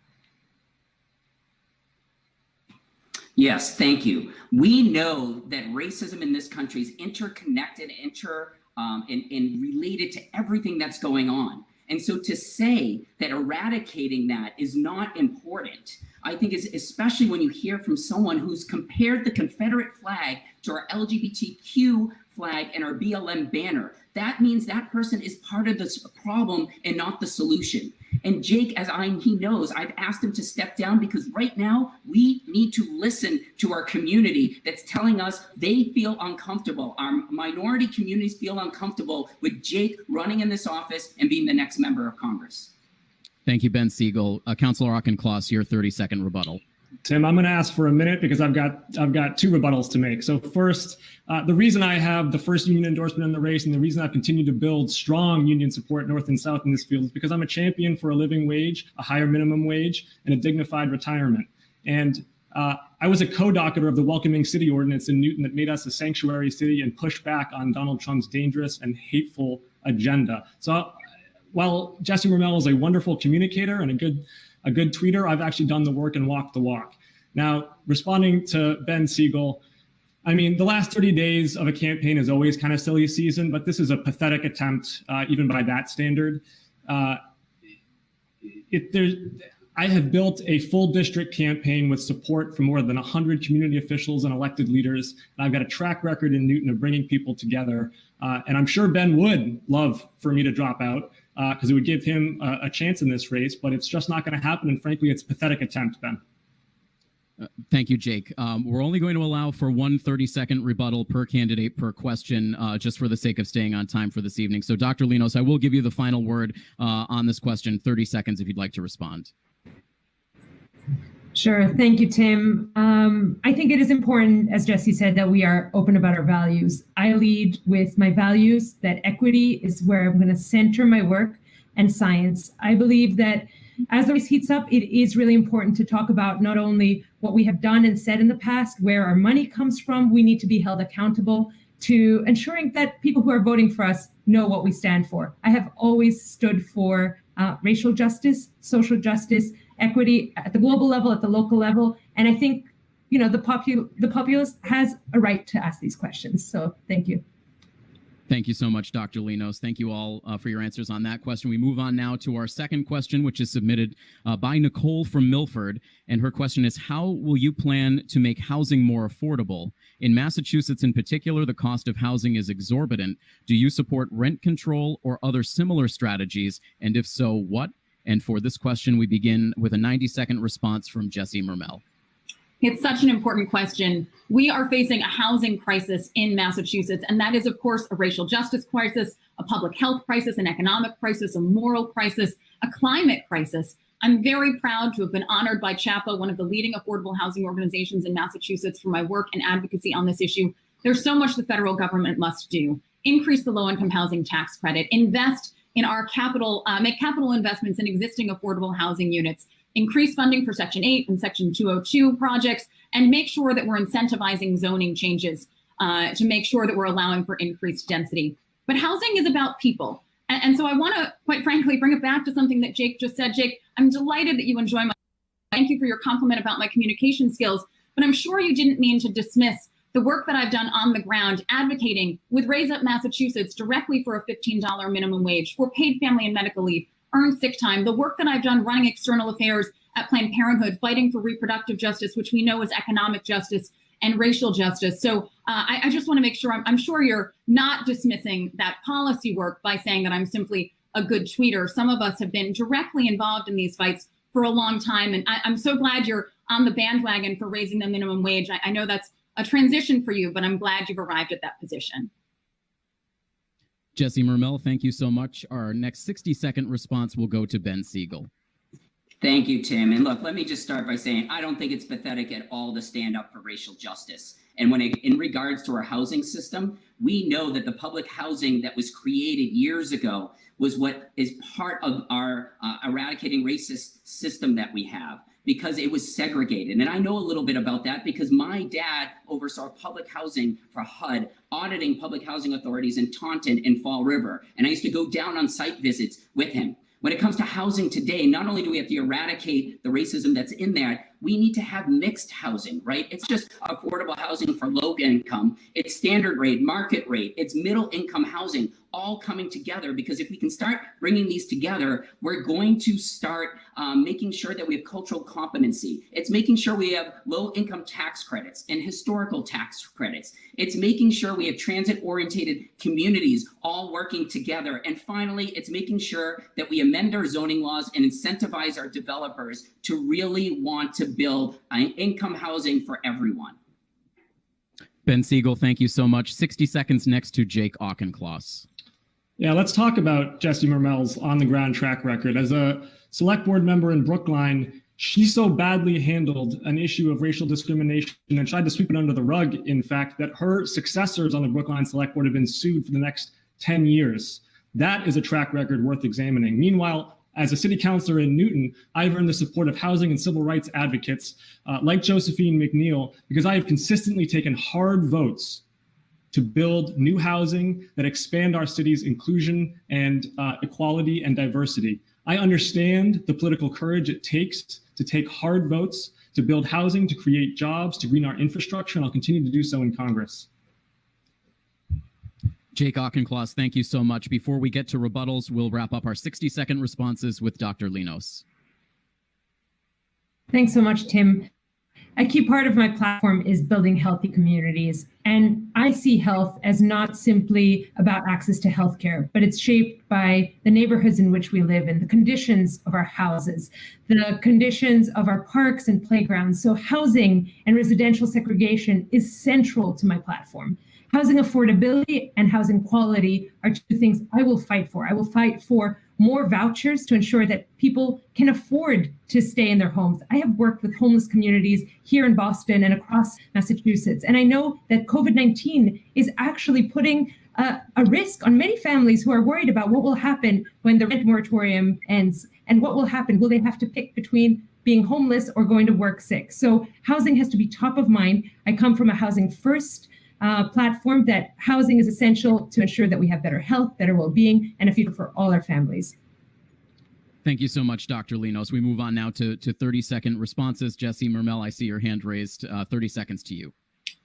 Yes, thank you. We know that racism in this country is interconnected, and related to everything that's going on. And so to say that eradicating that is not important, I think is especially when you hear from someone who's compared the Confederate flag to our LGBTQ flag and our BLM banner. That means that person is part of this problem and not the solution. And Jake, he knows, I've asked him to step down because right now we need to listen to our community that's telling us they feel uncomfortable. Our minority communities feel uncomfortable with Jake running in this office and being the next member of Congress. Thank you, Ben Siegel. Councilor Auchincloss, your 30-second rebuttal. Tim, I'm going to ask for a minute because I've got two rebuttals to make. So first, the reason I have the first union endorsement in the race and the reason I've continued to build strong union support north and south in this field is because I'm a champion for a living wage, a higher minimum wage, and a dignified retirement. And I was a co-docketer of the Welcoming City Ordinance in Newton that made us a sanctuary city and pushed back on Donald Trump's dangerous and hateful agenda. So while Jesse Mermel is a wonderful communicator and a good tweeter, I've actually done the work and walked the walk. Now, responding to Ben Siegel, I mean, the last 30 days of a campaign is always kind of silly season, but this is a pathetic attempt, even by that standard. I have built a full district campaign with support from more than 100 community officials and elected leaders. And I've got a track record in Newton of bringing people together. And I'm sure Ben would love for me to drop out because it would give him a chance in this race, but it's just not going to happen. And frankly, it's a pathetic attempt, Ben. Thank you, Jake. We're only going to allow for one 30-second rebuttal per candidate per question, just for the sake of staying on time for this evening. So, Dr. Linos, I will give you the final word on this question, 30 seconds if you'd like to respond. Sure. Thank you, Tim. I think it is important, as Jesse said, that we are open about our values. I lead with my values that equity is where I'm going to center my work and science. I believe that as the race heats up, it is really important to talk about not only what we have done and said in the past, where our money comes from. We need to be held accountable to ensuring that people who are voting for us know what we stand for. I have always stood for racial justice, social justice, equity at the global level, at the local level. And I think, the populace has a right to ask these questions. So thank you. Thank you so much, Dr. Linos. Thank you all for your answers on that question. We move on now to our second question, which is submitted by Nicole from Milford. And her question is, how will you plan to make housing more affordable? In Massachusetts in particular, the cost of housing is exorbitant. Do you support rent control or other similar strategies? And if so, what? And for this question, we begin with a 90-second response from Jesse Mermel. It's such an important question. We are facing a housing crisis in Massachusetts, and that is, of course, a racial justice crisis, a public health crisis, an economic crisis, a moral crisis, a climate crisis. I'm very proud to have been honored by CHAPA, one of the leading affordable housing organizations in Massachusetts, for my work and advocacy on this issue. There's so much the federal government must do. Increase the low-income housing tax credit, invest in our capital, make capital investments in existing affordable housing units, increase funding for Section 8 and Section 202 projects, and make sure that we're incentivizing zoning changes to make sure that we're allowing for increased density. But housing is about people. And so I want to, quite frankly, bring it back to something that Jake just said. Jake, I'm delighted that you enjoy my, thank you for your compliment about my communication skills, but I'm sure you didn't mean to dismiss the work that I've done on the ground, advocating with Raise Up Massachusetts directly for a $15 minimum wage, for paid family and medical leave, earned sick time, the work that I've done running external affairs at Planned Parenthood, fighting for reproductive justice, which we know is economic justice and racial justice. So I just want to make sure, I'm sure you're not dismissing that policy work by saying that I'm simply a good tweeter. Some of us have been directly involved in these fights for a long time. And I'm so glad you're on the bandwagon for raising the minimum wage. I know that's a transition for you, but I'm glad you've arrived at that position. Jesse Mermel, thank you so much. Our next 60-second response will go to Ben Siegel. Thank you, Tim. And look, let me just start by saying I don't think it's pathetic at all to stand up for racial justice. And in regards to our housing system, we know that the public housing that was created years ago was what is part of our eradicating racist system that we have, because it was segregated. And I know a little bit about that because my dad oversaw public housing for HUD, auditing public housing authorities in Taunton and Fall River. And I used to go down on site visits with him. When it comes to housing today, not only do we have to eradicate the racism that's in there, We need to have mixed housing, right? It's just affordable housing for low income. It's standard rate, market rate, it's middle income housing, all coming together, because if we can start bringing these together, we're going to start making sure that we have cultural competency. It's making sure we have low income tax credits and historical tax credits. It's making sure we have transit oriented communities all working together. And finally, it's making sure that we amend our zoning laws and incentivize our developers to really want to build income housing for everyone. Ben Siegel, thank you so much. 60 seconds next to Jake Auchincloss. Yeah, let's talk about Jessie Mermel's on-the-ground track record. As a select board member in Brookline, she so badly handled an issue of racial discrimination and tried to sweep it under the rug, in fact, that her successors on the Brookline Select Board have been sued for the next 10 years. That is a track record worth examining. Meanwhile, as a city councilor in Newton, I've earned the support of housing and civil rights advocates like Josephine McNeil, because I have consistently taken hard votes to build new housing that expand our city's inclusion and equality and diversity. I understand the political courage it takes to take hard votes, to build housing, to create jobs, to green our infrastructure, and I'll continue to do so in Congress. Jake Auchincloss, thank you so much. Before we get to rebuttals, we'll wrap up our 60-second responses with Dr. Linos. Thanks so much, Tim. A key part of my platform is building healthy communities. And I see health as not simply about access to healthcare, but it's shaped by the neighborhoods in which we live and the conditions of our houses, the conditions of our parks and playgrounds. So housing and residential segregation is central to my platform. Housing affordability and housing quality are two things I will fight for. I will fight for more vouchers to ensure that people can afford to stay in their homes. I have worked with homeless communities here in Boston and across Massachusetts, and I know that COVID-19 is actually putting a risk on many families who are worried about what will happen when the rent moratorium ends, and what will happen. Will they have to pick between being homeless or going to work sick? So housing has to be top of mind. I come from a housing first platform that housing is essential to ensure that we have better health, better well-being, and a future for all our families. Thank you so much, Dr. Linos. We move on now to 30-second responses. Jessie Mermel, I see your hand raised. 30 seconds to you.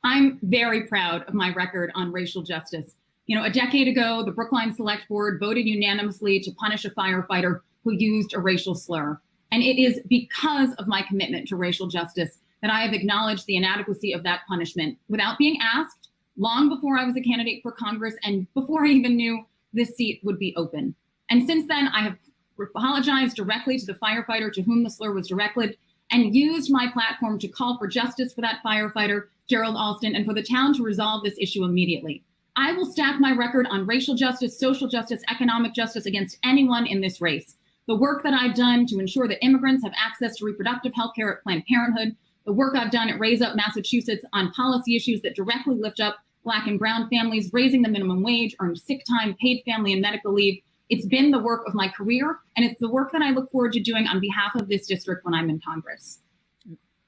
I'm very proud of my record on racial justice. You know, a decade ago, the Brookline Select Board voted unanimously to punish a firefighter who used a racial slur. And it is because of my commitment to racial justice that I have acknowledged the inadequacy of that punishment without being asked, long before I was a candidate for Congress and before I even knew this seat would be open. And since then, I have apologized directly to the firefighter to whom the slur was directed and used my platform to call for justice for that firefighter, Gerald Alston, and for the town to resolve this issue immediately. I will stack my record on racial justice, social justice, economic justice against anyone in this race. The work that I've done to ensure that immigrants have access to reproductive health care at Planned Parenthood, the work I've done at Raise Up Massachusetts on policy issues that directly lift up Black and brown families, raising the minimum wage, earned sick time, paid family and medical leave. It's been the work of my career, and it's the work that I look forward to doing on behalf of this district when I'm in Congress.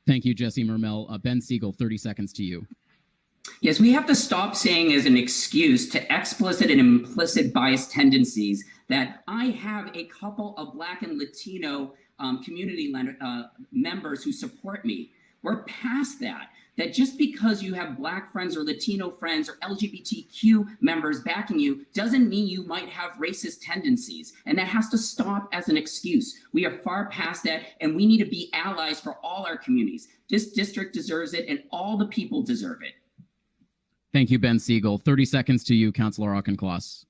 Thank you, Jessie Mermel. Ben Siegel, 30 seconds to you. Yes, we have to stop saying as an excuse to explicit and implicit bias tendencies that I have a couple of Black and Latino community members who support me. We're past that. That just because you have Black friends or Latino friends or LGBTQ members backing you doesn't mean you might have racist tendencies. And that has to stop as an excuse. We are far past that, and we need to be allies for all our communities. This district deserves it, and all the people deserve it. Thank you, Ben Siegel. 30 seconds to you, Councilor Auchincloss.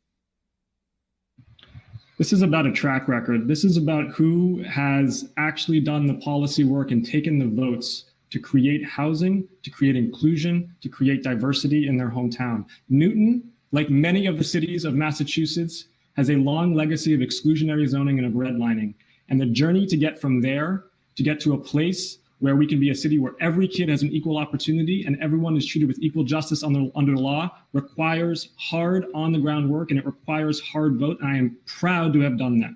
This is about a track record. This is about who has actually done the policy work and taken the votes to create housing, to create inclusion, to create diversity in their hometown. Newton, like many of the cities of Massachusetts, has a long legacy of exclusionary zoning and of redlining. And the journey to get from there, to get to a place where we can be a city where every kid has an equal opportunity and everyone is treated with equal justice under the law, requires hard on the ground work, and it requires hard vote. And I am proud to have done that.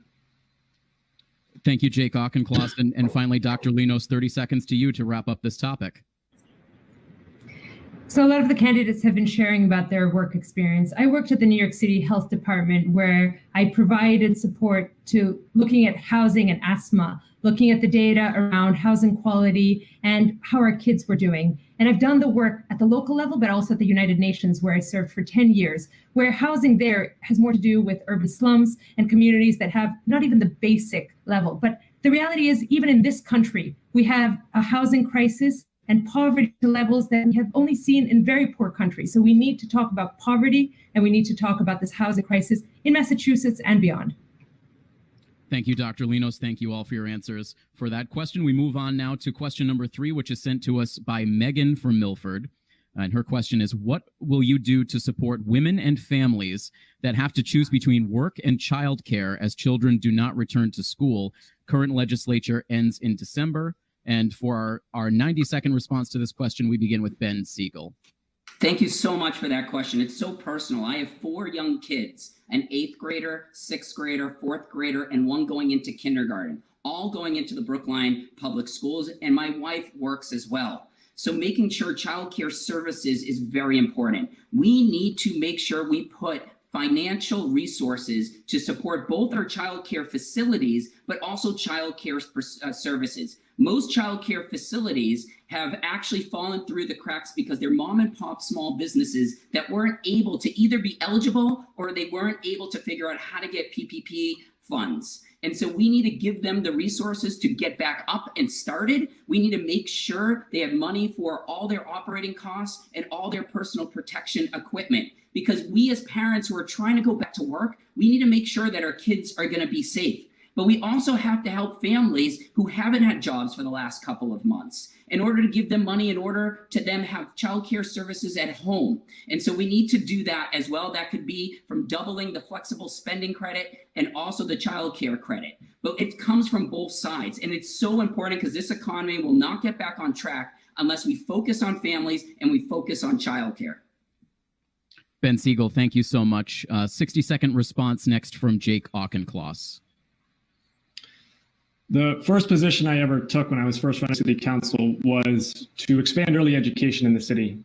Thank you, Jake Auchincloss. And finally, Dr. Linos, 30 seconds to you to wrap up this topic. So a lot of the candidates have been sharing about their work experience. I worked at the New York City Health Department, where I provided support to looking at housing and asthma, looking at the data around housing quality and how our kids were doing. And I've done the work at the local level, but also at the United Nations, where I served for 10 years, where housing there has more to do with urban slums and communities that have not even the basic level. But the reality is, even in this country, we have a housing crisis and poverty to levels that we have only seen in very poor countries. So we need to talk about poverty, and we need to talk about this housing crisis in Massachusetts and beyond. Thank you, Dr. Linos. Thank you all for your answers for that question. We move on now to question number 3, which is sent to us by Megan from Milford. And her question is, what will you do to support women and families that have to choose between work and childcare as children do not return to school? Current legislature ends in December. And for our 90-second response to this question, we begin with Ben Siegel. Thank you so much for that question. It's so personal. I have 4 young kids, an 8th grader, 6th grader, 4th grader, and one going into kindergarten, all going into the Brookline public schools, and my wife works as well. So making sure childcare services is very important. We need to make sure we put financial resources to support both our childcare facilities, but also childcare services. Most childcare facilities have actually fallen through the cracks because they're mom and pop small businesses that weren't able to either be eligible or they weren't able to figure out how to get PPP funds. And so we need to give them the resources to get back up and started. We need to make sure they have money for all their operating costs and all their personal protection equipment. Because we as parents who are trying to go back to work, we need to make sure that our kids are going to be safe. But we also have to help families who haven't had jobs for the last couple of months in order to give them money, in order to them have childcare services at home. And so we need to do that as well. That could be from doubling the flexible spending credit and also the childcare credit. But it comes from both sides. And it's so important because this economy will not get back on track unless we focus on families and we focus on childcare. Ben Siegel, thank you so much. 60-second response next from Jake Auchincloss. The first position I ever took when I was first running city council was to expand early education in the city,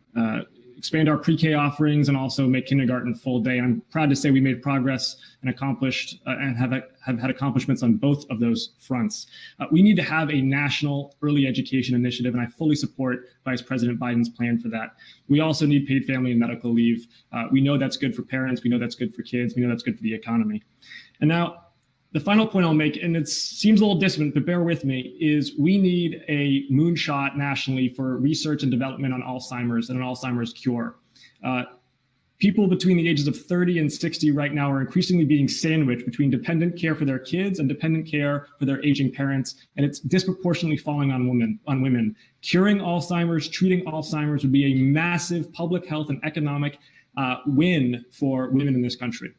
expand our pre-K offerings, and also make kindergarten full day. I'm proud to say we made progress and accomplished and have had accomplishments on both of those fronts. We need to have a national early education initiative, and I fully support Vice President Biden's plan for that. We also need paid family and medical leave. We know that's good for parents. We know that's good for kids. We know that's good for the economy. And now, the final point I'll make, and it seems a little dissonant, but bear with me, is we need a moonshot nationally for research and development on Alzheimer's and an Alzheimer's cure. People between the ages of 30 and 60 right now are increasingly being sandwiched between dependent care for their kids and dependent care for their aging parents, and it's disproportionately falling on women. Curing Alzheimer's, treating Alzheimer's would be a massive public health and economic win for women in this country.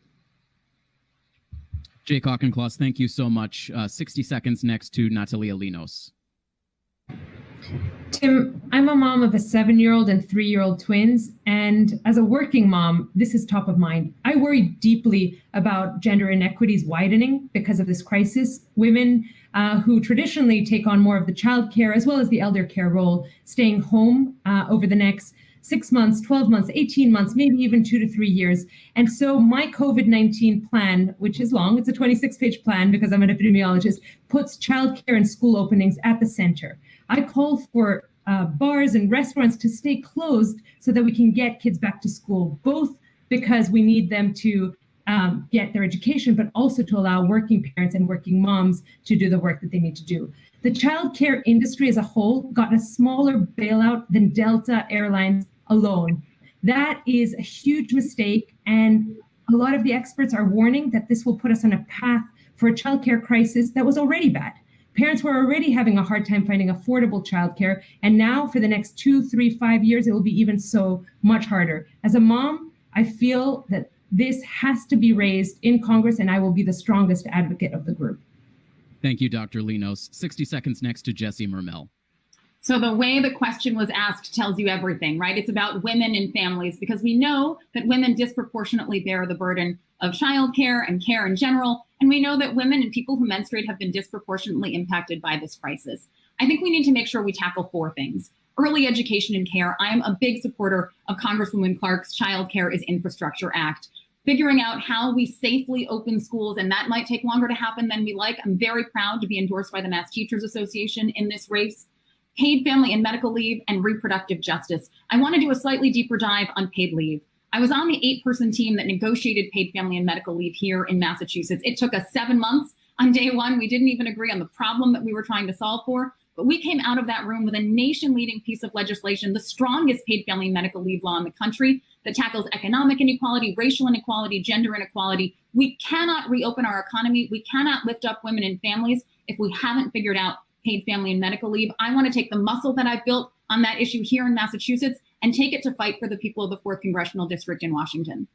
Jake Auchincloss, thank you so much. 60 seconds next to Natalia Linos. Tim, I'm a mom of a 7-year-old and 3-year-old twins, and as a working mom, this is top of mind. I worry deeply about gender inequities widening because of this crisis. Women who traditionally take on more of the childcare as well as the elder care role, staying home over the next 6 months, 12 months, 18 months, maybe even 2 to 3 years. And so my COVID-19 plan, which is long, it's a 26-page plan because I'm an epidemiologist, puts childcare and school openings at the center. I call for bars and restaurants to stay closed so that we can get kids back to school, both because we need them to get their education, but also to allow working parents and working moms to do the work that they need to do. The childcare industry as a whole got a smaller bailout than Delta Airlines alone. That is a huge mistake, and a lot of the experts are warning that this will put us on a path for a childcare crisis that was already bad. Parents were already having a hard time finding affordable childcare, and now for the next 2, 3, 5 years, it will be even so much harder. As a mom, I feel that this has to be raised in Congress, and I will be the strongest advocate of the group. Thank you, Dr. Linos. 60 seconds next to Jessie Mermel. So the way the question was asked tells you everything, right? It's about women and families, because we know that women disproportionately bear the burden of childcare and care in general. And we know that women and people who menstruate have been disproportionately impacted by this crisis. I think we need to make sure we tackle 4 things. Early education and care. I am a big supporter of Congresswoman Clark's Child Care is Infrastructure Act. figuring out how we safely open schools, and that might take longer to happen than we like. I'm very proud to be endorsed by the Mass Teachers Association in this race. Paid family and medical leave, and reproductive justice. I want to do a slightly deeper dive on paid leave. I was on the 8-person team that negotiated paid family and medical leave here in Massachusetts. It took us 7 months. On day one, we didn't even agree on the problem that we were trying to solve for, but we came out of that room with a nation-leading piece of legislation, the strongest paid family and medical leave law in the country, that tackles economic inequality, racial inequality, gender inequality. We cannot reopen our economy. We cannot lift up women and families if we haven't figured out paid family and medical leave. I want to take the muscle that I've built on that issue here in Massachusetts and take it to fight for the people of the 4th Congressional District in Washington.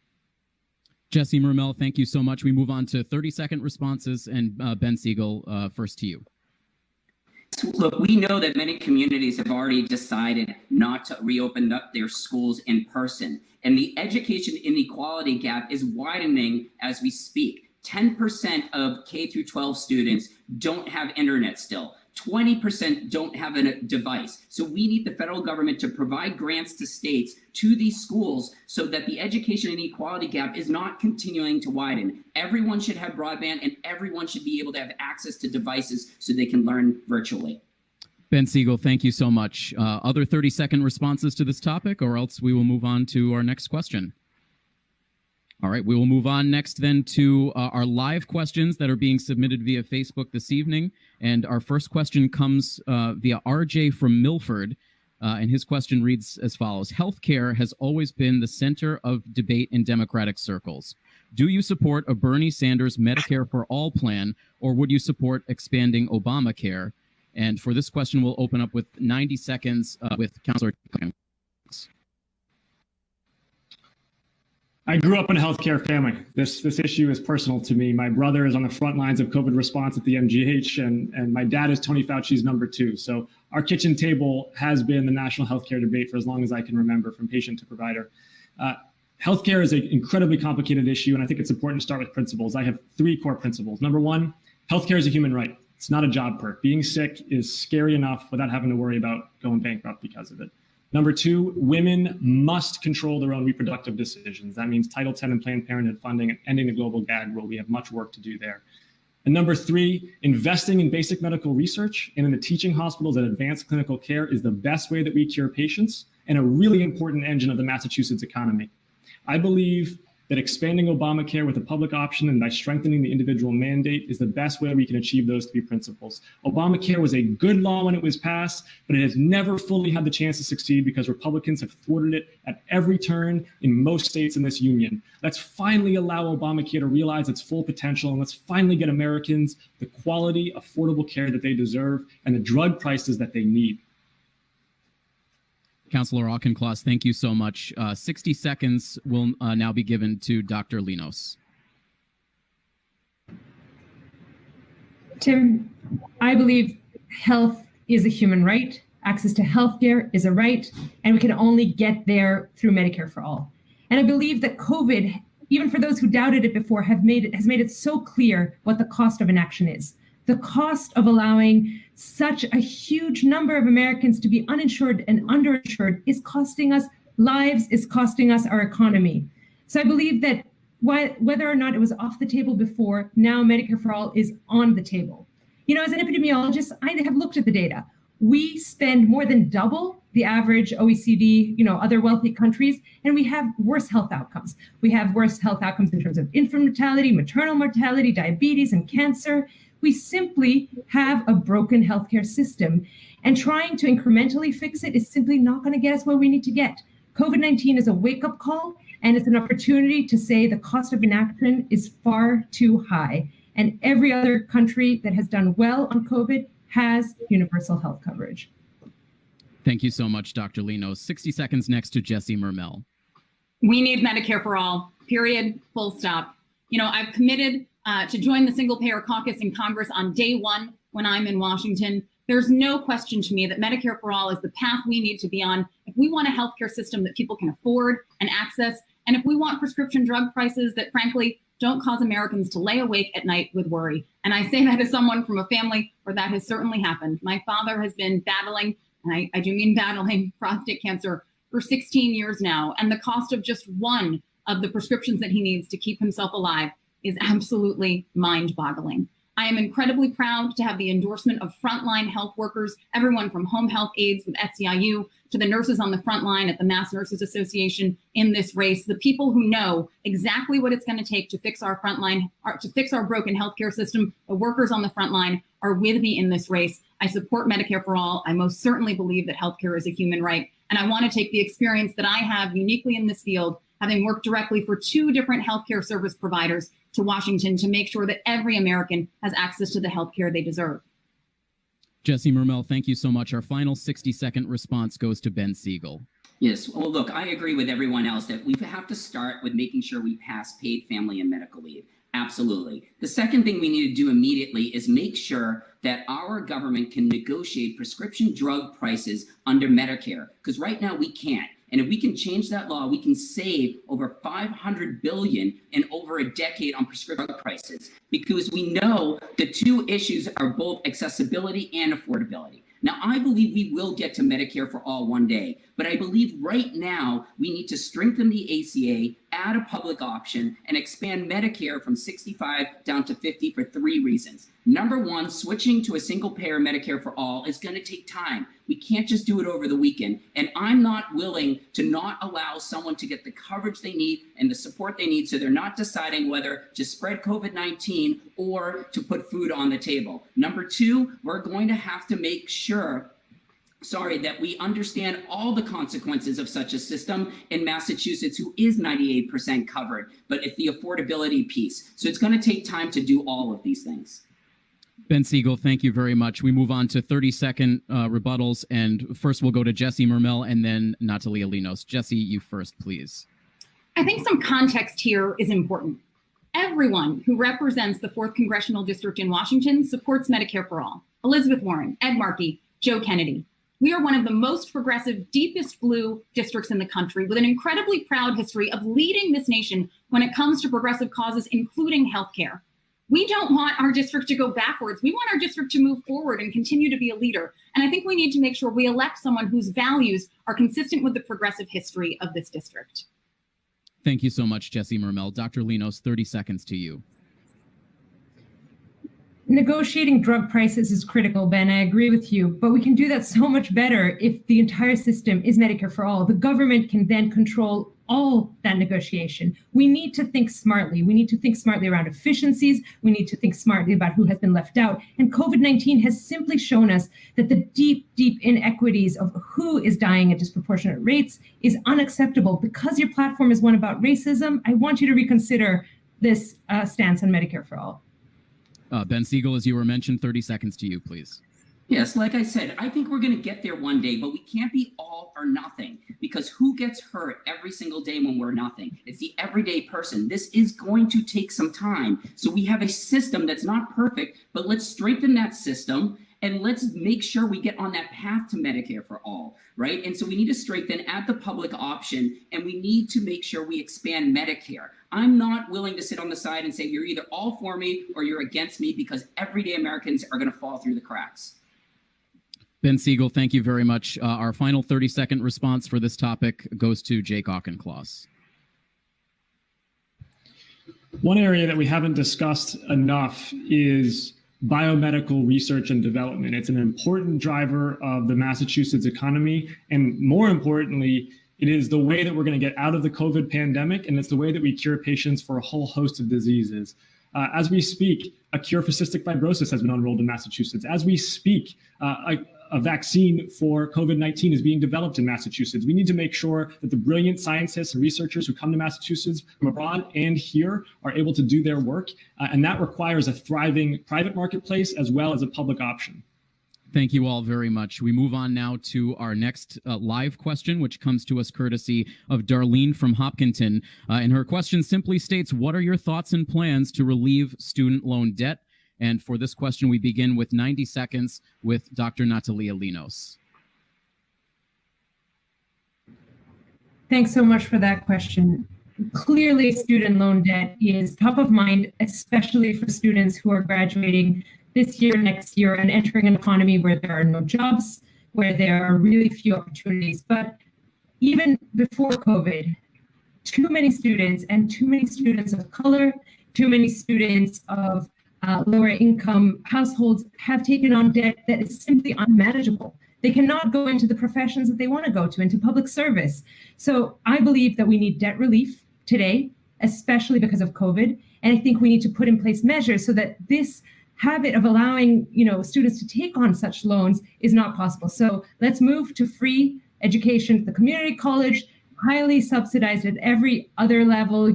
Jesse Mermel, thank you so much. We move on to 30-second responses, and Ben Siegel, first to you. Look, we know that many communities have already decided not to reopen up their schools in person, and the education inequality gap is widening as we speak. 10% of K through 12 students don't have internet still. 20% don't have a device. So we need the federal government to provide grants to states, to these schools, so that the education inequality gap is not continuing to widen. Everyone should have broadband, and everyone should be able to have access to devices so they can learn virtually. Ben Siegel, thank you so much. Other 30-second responses to this topic, or else we will move on to our next question. All right, we will move on next then to our live questions that are being submitted via Facebook this evening. And our first question comes via RJ from Milford. And his question reads as follows. Healthcare has always been the center of debate in Democratic circles. Do you support a Bernie Sanders Medicare for All plan, or would you support expanding Obamacare? And for this question, we'll open up with 90 seconds with Councilor. I grew up in a healthcare family. This issue is personal to me. My brother is on the front lines of COVID response at the MGH, and my dad is Tony Fauci's number 2. So our kitchen table has been the national healthcare debate for as long as I can remember, from patient to provider. Healthcare is an incredibly complicated issue, and I think it's important to start with principles. I have 3 core principles. Number 1, healthcare is a human right. It's not a job perk. Being sick is scary enough without having to worry about going bankrupt because of it. Number 2, women must control their own reproductive decisions. That means Title X and Planned Parenthood funding and ending the global gag rule. We have much work to do there. And number 3, investing in basic medical research and in the teaching hospitals that advance clinical care is the best way that we cure patients and a really important engine of the Massachusetts economy. I believe that expanding Obamacare with a public option and by strengthening the individual mandate is the best way we can achieve those 3 principles. Obamacare was a good law when it was passed, but it has never fully had the chance to succeed because Republicans have thwarted it at every turn in most states in this union. Let's finally allow Obamacare to realize its full potential, and let's finally get Americans the quality, affordable care that they deserve and the drug prices that they need. Councilor Auchincloss, thank you so much. 60 seconds will now be given to Dr. Linos. Tim, I believe health is a human right. Access to healthcare is a right, and we can only get there through Medicare for All. And I believe that COVID, even for those who doubted it before, has made it so clear what the cost of inaction is. The cost of allowing such a huge number of Americans to be uninsured and underinsured is costing us lives, is costing us our economy. So I believe that whether or not it was off the table before, now Medicare for All is on the table. You know, as an epidemiologist, I have looked at the data. We spend more than double the average OECD, other wealthy countries, and we have worse health outcomes. We have worse health outcomes in terms of infant mortality, maternal mortality, diabetes, and cancer. We simply have a broken healthcare system, and trying to incrementally fix it is simply not going to get us where we need to get. COVID-19 is a wake-up call, and it's an opportunity to say the cost of inaction is far too high. And every other country that has done well on COVID has universal health coverage. Thank you so much, Dr. Linos. 60 seconds next to Jesse Mermel. We need Medicare for All, period, full stop. I've committed to join the single payer caucus in Congress on day 1 when I'm in Washington. There's no question to me that Medicare for All is the path we need to be on if we want a healthcare system that people can afford and access, and if we want prescription drug prices that, frankly, don't cause Americans to lay awake at night with worry. And I say that as someone from a family where that has certainly happened. My father has been battling, and I do mean battling, prostate cancer for 16 years now, and the cost of just one of the prescriptions that he needs to keep himself alive is absolutely mind-boggling. I am incredibly proud to have the endorsement of frontline health workers, everyone from home health aides with SEIU to the nurses on the front line at the Mass Nurses Association in this race, the people who know exactly what it's going to take to fix our frontline, to fix our broken healthcare system. The workers on the front line are with me in this race. I support Medicare for all. I most certainly believe that healthcare is a human right. And I want to take the experience that I have uniquely in this field, having worked directly for 2 different healthcare service providers, to Washington to make sure that every American has access to the healthcare they deserve. Jesse Mermel, thank you so much. Our final 60-second response goes to Ben Siegel. Yes, well, look, I agree with everyone else that we have to start with making sure we pass paid family and medical leave. Absolutely. The second thing we need to do immediately is make sure that our government can negotiate prescription drug prices under Medicare, because right now we can't. And if we can change that law, we can save over $500 billion in over a decade on prescription drug prices, because we know the 2 issues are both accessibility and affordability. Now, I believe we will get to Medicare for all one day, but I believe right now we need to strengthen the ACA, add a public option, and expand Medicare from 65 down to 50 for 3 reasons. Number one, switching to a single payer Medicare for all is going to take time. We can't just do it over the weekend. And I'm not willing to not allow someone to get the coverage they need and the support they need, so they're not deciding whether to spread COVID-19 or to put food on the table. Number 2, we're going to have to make sure that we understand all the consequences of such a system in Massachusetts, who is 98% covered, but it's the affordability piece. So it's going to take time to do all of these things. Ben Siegel, thank you very much. We move on to 30-second rebuttals, and first we'll go to Jesse Mermel and then Natalia Linos. Jesse, you first, please. I think some context here is important. Everyone who represents the 4th Congressional District in Washington supports Medicare for all. Elizabeth Warren, Ed Markey, Joe Kennedy. We are one of the most progressive, deepest blue districts in the country, with an incredibly proud history of leading this nation when it comes to progressive causes, including healthcare. We don't want our district to go backwards. We want our district to move forward and continue to be a leader. And I think we need to make sure we elect someone whose values are consistent with the progressive history of this district. Thank you so much, Jesse Mermel. Dr. Linos, 30 seconds to you. Negotiating drug prices is critical, Ben. I agree with you, but we can do that so much better if the entire system is Medicare for all. The government can then control all that negotiation. We need to think smartly. We need to think smartly around efficiencies. We need to think smartly about who has been left out. And COVID-19 has simply shown us that the deep, deep inequities of who is dying at disproportionate rates is unacceptable. Because your platform is one about racism, I want you to reconsider this stance on Medicare for all. Ben Siegel, as you were mentioned, 30 seconds to you, please. Yes, like I said, I think we're going to get there one day, but we can't be all or nothing, because who gets hurt every single day when we're nothing? It's the everyday person. This is going to take some time. So we have a system that's not perfect, but let's strengthen that system and let's make sure we get on that path to Medicare for all, right? And so we need to strengthen at the public option, and we need to make sure we expand Medicare. I'm not willing to sit on the side and say you're either all for me or you're against me, because everyday Americans are going to fall through the cracks. Ben Siegel, thank you very much. Our final 30-second response for this topic goes to Jake Auchincloss. One area that we haven't discussed enough is biomedical research and development. It's an important driver of the Massachusetts economy, and more importantly, it is the way that we're going to get out of the COVID pandemic, and it's the way that we cure patients for a whole host of diseases. As we speak, a cure for cystic fibrosis has been enrolled in Massachusetts. As we speak, a vaccine for COVID-19 is being developed in Massachusetts. We need to make sure that the brilliant scientists and researchers who come to Massachusetts from abroad and here are able to do their work. And that requires a thriving private marketplace as well as a public option. Thank you all very much. We move on now to our next live question, which comes to us courtesy of Darlene from Hopkinton. And her question simply states, what are your thoughts and plans to relieve student loan debt? And for this question, we begin with 90 seconds with Dr. Natalia Linos. Thanks so much for that question. Clearly, student loan debt is top of mind, especially for students who are graduating this year, next year, and entering an economy where there are no jobs, where there are really few opportunities. But even before COVID, too many students, and too many students of color, too many students of lower income households have taken on debt that is simply unmanageable. They cannot go into the professions that they want to go to, into public service. So I believe that we need debt relief today, especially because of COVID. And I think we need to put in place measures so that this habit of allowing, students to take on such loans is not possible. So let's move to free education at the community college, highly subsidized at every other level.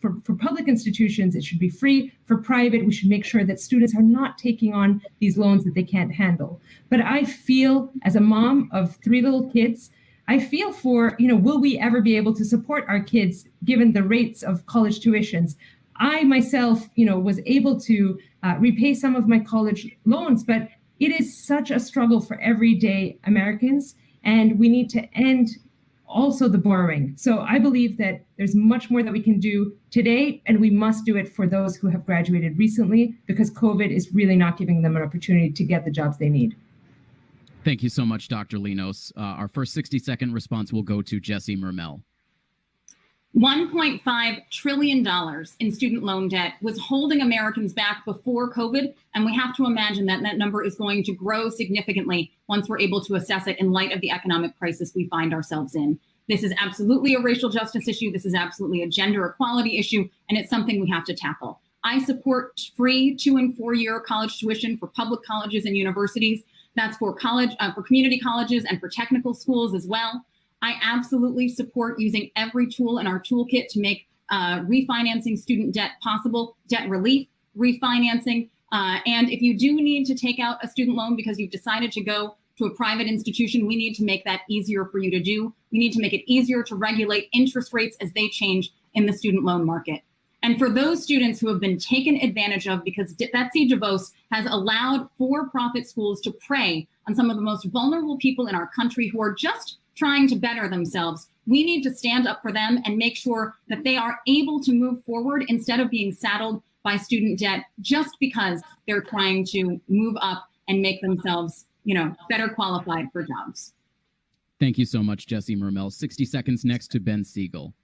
For public institutions, it should be free. For private, we should make sure that students are not taking on these loans that they can't handle. But I feel, as a mom of 3 little kids, I feel for, will we ever be able to support our kids given the rates of college tuitions? I myself, was able to repay some of my college loans, but it is such a struggle for everyday Americans, and we need to end also the borrowing. So I believe that there's much more that we can do today, and we must do it for those who have graduated recently, because COVID is really not giving them an opportunity to get the jobs they need. Thank you so much, Dr. Linos. Our first 60-second response will go to Jessie Mermel. $1.5 trillion in student loan debt was holding Americans back before COVID, and we have to imagine that that number is going to grow significantly once we're able to assess it in light of the economic crisis we find ourselves in. This is absolutely a racial justice issue. This is absolutely a gender equality issue, and it's something we have to tackle. I support free 2- and 4-year college tuition for public colleges and universities. That's for community colleges and for technical schools as well. I absolutely support using every tool in our toolkit to make refinancing student debt possible, debt relief, refinancing. And if you do need to take out a student loan because you've decided to go to a private institution, we need to make that easier for you to do. We need to make it easier to regulate interest rates as they change in the student loan market. And for those students who have been taken advantage of, because Betsy DeVos has allowed for-profit schools to prey on some of the most vulnerable people in our country who are just trying to better themselves, we need to stand up for them and make sure that they are able to move forward instead of being saddled by student debt just because they're trying to move up and make themselves, better qualified for jobs. Thank you so much, Jessie Mermel. 60 seconds next to Ben Siegel.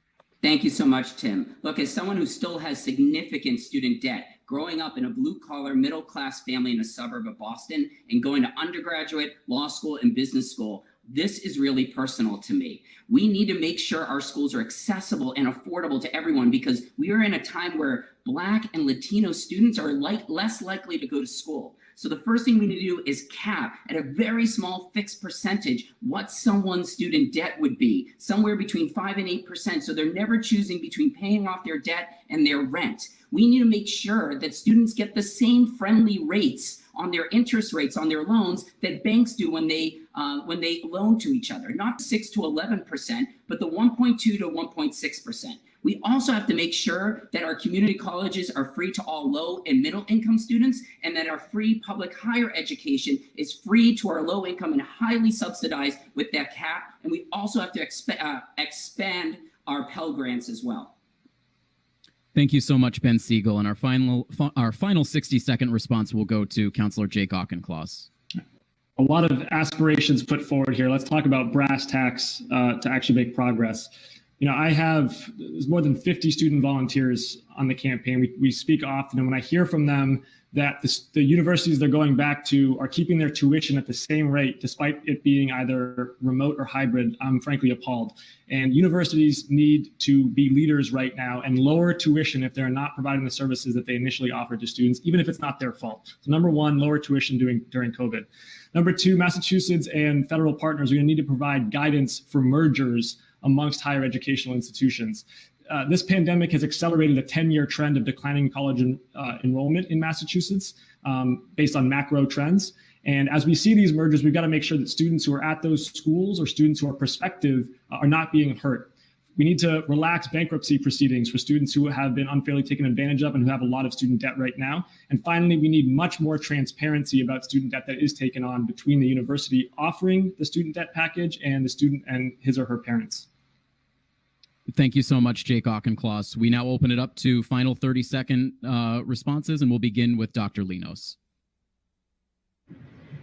Thank you so much, Tim. Look, as someone who still has significant student debt, growing up in a blue-collar, middle-class family in a suburb of Boston and going to undergraduate, law school, and business school, this is really personal to me. We need to make sure our schools are accessible and affordable to everyone, because we are in a time where Black and Latino students are less likely to go to school. So the first thing we need to do is cap at a very small fixed percentage what someone's student debt would be, somewhere between 5 and 8%. So they're never choosing between paying off their debt and their rent. We need to make sure that students get the same friendly rates on their interest rates on their loans that banks do when they loan to each other, not 6 to 11%, but the 1.2 to 1.6%. We also have to make sure that our community colleges are free to all low and middle income students, and that our free public higher education is free to our low income and highly subsidized with that cap. And we also have to expand our Pell Grants as well. Thank you so much, Ben Siegel. And our final 60-second response will go to Councillor Jake Auchincloss. A lot of aspirations put forward here. Let's talk about brass tacks to actually make progress. There's more than 50 student volunteers on the campaign. We speak often, and when I hear from them that the universities they're going back to are keeping their tuition at the same rate, despite it being either remote or hybrid, I'm frankly appalled. And universities need to be leaders right now and lower tuition if they're not providing the services that they initially offered to students, even if it's not their fault. So number one, lower tuition during COVID. Number two, Massachusetts and federal partners are going to need to provide guidance for mergers amongst higher educational institutions. This pandemic has accelerated a 10-year trend of declining college enrollment in Massachusetts based on macro trends. And as we see these mergers, we've got to make sure that students who are at those schools or students who are prospective are not being hurt. We need to relax bankruptcy proceedings for students who have been unfairly taken advantage of and who have a lot of student debt right now. And finally, we need much more transparency about student debt that is taken on between the university offering the student debt package and the student and his or her parents. Thank you so much, Jake Auchincloss. We now open it up to final 30-second responses, and we'll begin with Dr. Linos.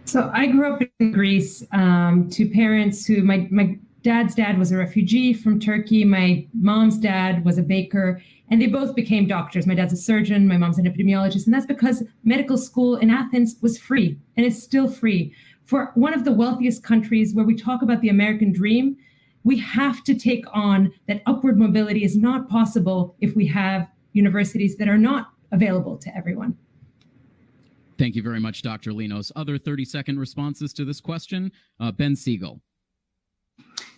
So I grew up in Greece to parents who, my dad's dad was a refugee from Turkey. My mom's dad was a baker, and they both became doctors. My dad's a surgeon, my mom's an epidemiologist, and that's because medical school in Athens was free, and it's still free. For one of the wealthiest countries where we talk about the American dream, we have to take on that upward mobility is not possible if we have universities that are not available to everyone. Thank you very much, Dr. Linos. Other 30-second responses to this question? Ben Siegel.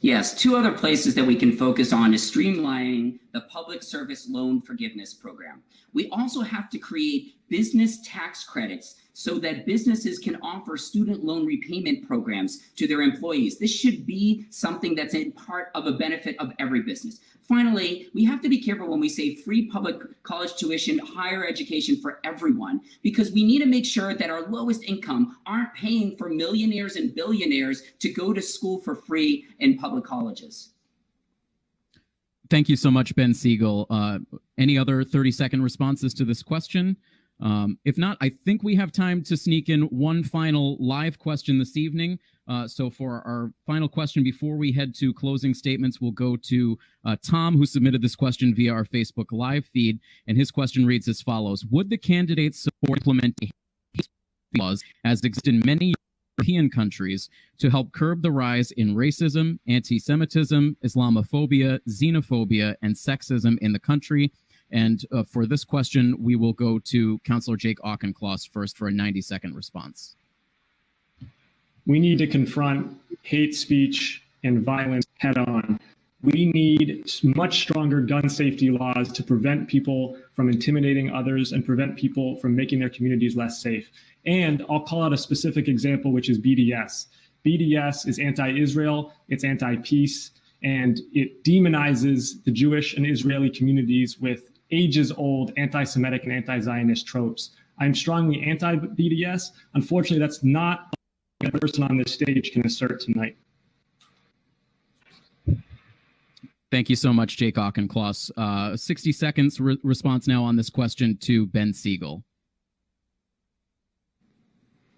Yes, two other places that we can focus on is streamlining the public service loan forgiveness program. We also have to create business tax credits so that businesses can offer student loan repayment programs to their employees. This should be something that's a part of a benefit of every business. Finally, we have to be careful when we say free public college tuition, higher education for everyone, because we need to make sure that our lowest income aren't paying for millionaires and billionaires to go to school for free in public colleges. Thank you so much, Ben Siegel. Any other 30-second responses to this question? If not, I think we have time to sneak in one final live question this evening. So for our final question, before we head to closing statements, we'll go to Tom, who submitted this question via our Facebook Live feed. And his question reads as follows. Would the candidates support implementing laws as exist in many European countries to help curb the rise in racism, anti-Semitism, Islamophobia, xenophobia, and sexism in the country? And for this question, we will go to Councillor Jake Auchincloss first for a 90-second response. We need to confront hate speech and violence head on. We need much stronger gun safety laws to prevent people from intimidating others and prevent people from making their communities less safe. And I'll call out a specific example, which is BDS. BDS is anti-Israel, it's anti-peace, and it demonizes the Jewish and Israeli communities with ages-old anti-Semitic and anti-Zionist tropes. I'm strongly anti-BDS. Unfortunately, that's not a person on this stage can assert tonight. Thank you so much, Jake Auchincloss. 60 seconds response now on this question to Ben Siegel.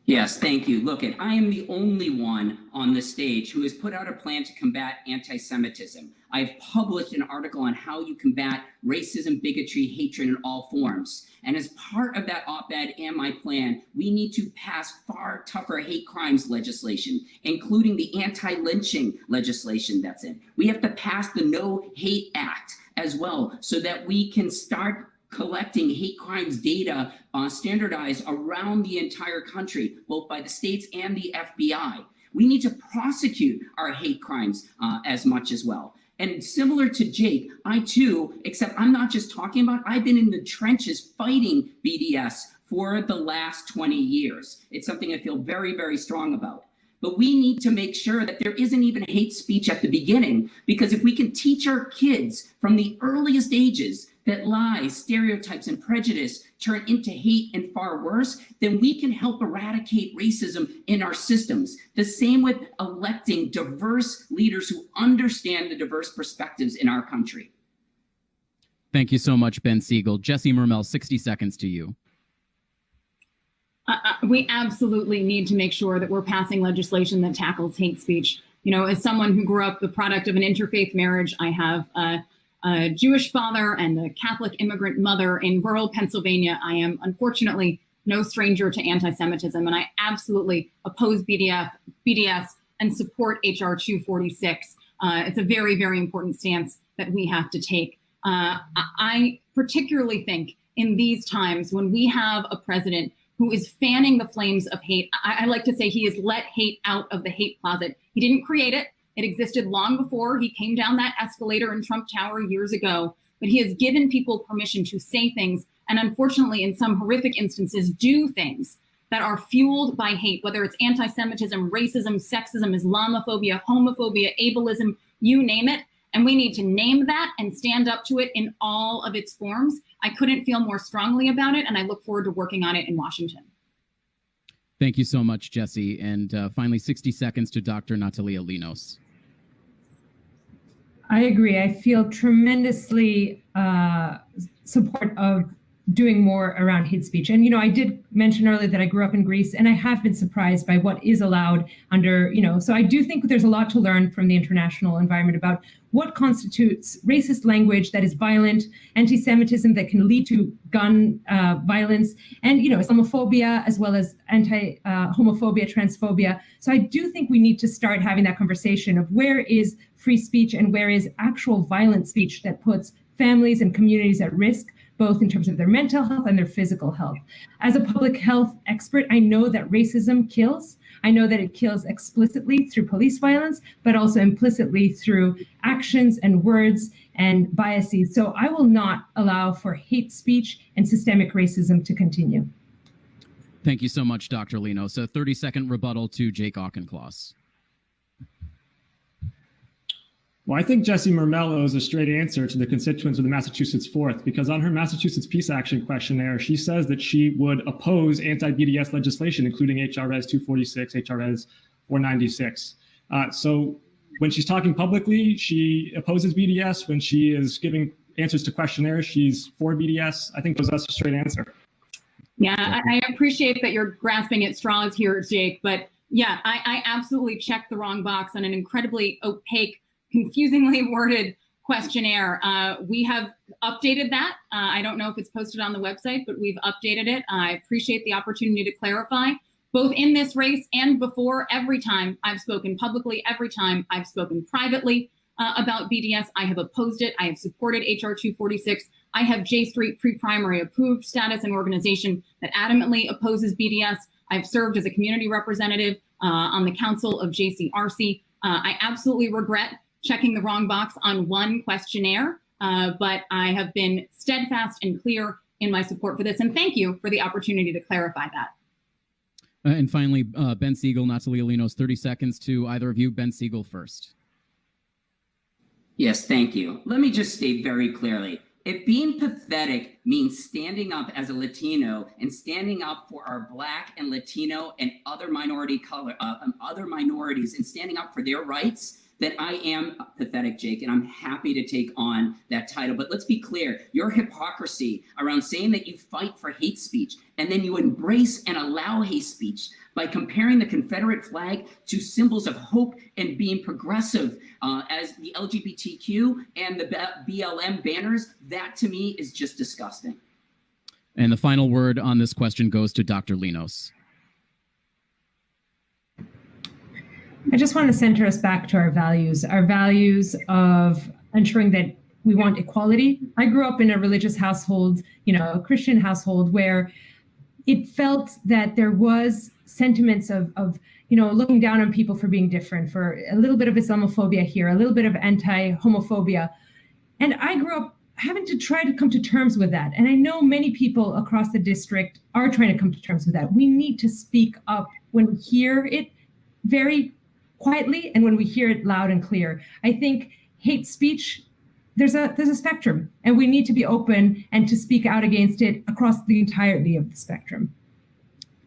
Yes, thank you. Look, I am the only one on the stage who has put out a plan to combat anti-Semitism. I've published an article on how you combat racism, bigotry, hatred in all forms. And as part of that op-ed and my plan, we need to pass far tougher hate crimes legislation, including the anti-lynching legislation that's in. We have to pass the No Hate Act as well so that we can start collecting hate crimes data standardized around the entire country, both by the states and the FBI. We need to prosecute our hate crimes as much as well. And similar to Jake, I too, except I'm not just talking about, I've been in the trenches fighting BDS for the last 20 years. It's something I feel very, very strong about. But we need to make sure that there isn't even hate speech at the beginning, because if we can teach our kids from the earliest ages that lies, stereotypes, and prejudice turn into hate and far worse, then we can help eradicate racism in our systems. The same with electing diverse leaders who understand the diverse perspectives in our country. Thank you so much, Ben Siegel. Jesse Mermel, 60 seconds to you. We absolutely need to make sure that we're passing legislation that tackles hate speech. You know, as someone who grew up the product of an interfaith marriage, I have a Jewish father and a Catholic immigrant mother in rural Pennsylvania. I am unfortunately no stranger to anti-Semitism, and I absolutely oppose BDS and support HR 246. It's a very, very important stance that we have to take. I particularly think in these times when we have a president who is fanning the flames of hate, I like to say he has let hate out of the hate closet. He didn't create it. It existed long before he came down that escalator in Trump Tower years ago, but he has given people permission to say things, and unfortunately, in some horrific instances, do things that are fueled by hate, whether it's anti-Semitism, racism, sexism, Islamophobia, homophobia, ableism, you name it. And we need to name that and stand up to it in all of its forms. I couldn't feel more strongly about it, and I look forward to working on it in Washington. Thank you so much, Jesse. And finally, 60 seconds to Dr. Natalia Linos. I agree. I feel tremendously support of doing more around hate speech. And, I did mention earlier that I grew up in Greece, and I have been surprised by what is allowed under, so I do think there's a lot to learn from the international environment about what constitutes racist language that is violent, anti-Semitism that can lead to gun violence, and, Islamophobia, as well as anti-homophobia, transphobia. So I do think we need to start having that conversation of where is free speech and where is actual violent speech that puts families and communities at risk, both in terms of their mental health and their physical health. As a public health expert, I know that racism kills. I know that it kills explicitly through police violence, but also implicitly through actions and words and biases. So I will not allow for hate speech and systemic racism to continue. Thank you so much, Dr. Linos. A 30-second rebuttal to Jake Auchincloss. Well, I think Jessie Mermel owes a straight answer to the constituents of the Massachusetts 4th, because on her Massachusetts Peace Action questionnaire, she says that she would oppose anti-BDS legislation, including HRS 246, HRS 496. So when she's talking publicly, she opposes BDS. When she is giving answers to questionnaires, she's for BDS. I think that's a straight answer. Yeah, I appreciate that you're grasping at straws here, Jake. But yeah, I absolutely checked the wrong box on an incredibly opaque, confusingly worded questionnaire. We have updated that. I don't know if it's posted on the website, but we've updated it. I appreciate the opportunity to clarify, both in this race and before. Every time I've spoken publicly, every time I've spoken privately about BDS, I have opposed it. I have supported HR 246. I have J Street pre-primary approved status, an organization that adamantly opposes BDS. I've served as a community representative on the council of JCRC. I absolutely regret checking the wrong box on one questionnaire, but I have been steadfast and clear in my support for this. And thank you for the opportunity to clarify that. And finally, Ben Siegel, Natalia Linos, 30 seconds to either of you. Ben Siegel first. Yes, thank you. Let me just state very clearly, if being pathetic means standing up as a Latino and standing up for our Black and Latino and other other minorities and standing up for their rights, then I am pathetic, Jake, and I'm happy to take on that title. But let's be clear, your hypocrisy around saying that you fight for hate speech and then you embrace and allow hate speech by comparing the Confederate flag to symbols of hope and being progressive as the LGBTQ and the BLM banners, that to me is just disgusting. And the final word on this question goes to Dr. Linos. I just want to center us back to our values of ensuring that we want equality. I grew up in a religious household, a Christian household, where it felt that there was sentiments of looking down on people for being different, for a little bit of Islamophobia here, a little bit of anti-homophobia. And I grew up having to try to come to terms with that. And I know many people across the district are trying to come to terms with that. We need to speak up when we hear it very quietly and when we hear it loud and clear. I think hate speech, there's a spectrum, and we need to be open and to speak out against it across the entirety of the spectrum.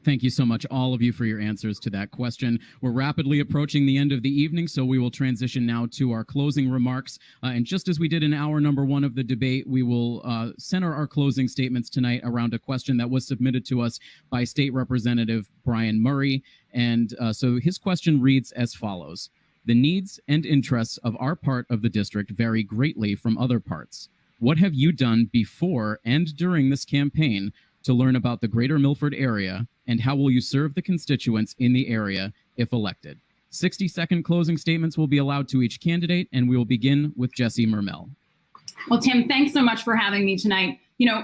Thank you so much, all of you, for your answers to that question. We're rapidly approaching the end of the evening, so we will transition now to our closing remarks. And just as we did in hour number one of the debate, we will center our closing statements tonight around a question that was submitted to us by State Representative Brian Murray. And so his question reads as follows. The needs and interests of our part of the district vary greatly from other parts. What have you done before and during this campaign to learn about the greater Milford area, and how will you serve the constituents in the area if elected? 60-second closing statements will be allowed to each candidate, and we will begin with Jessie Mermel. Well, Tim, thanks so much for having me tonight.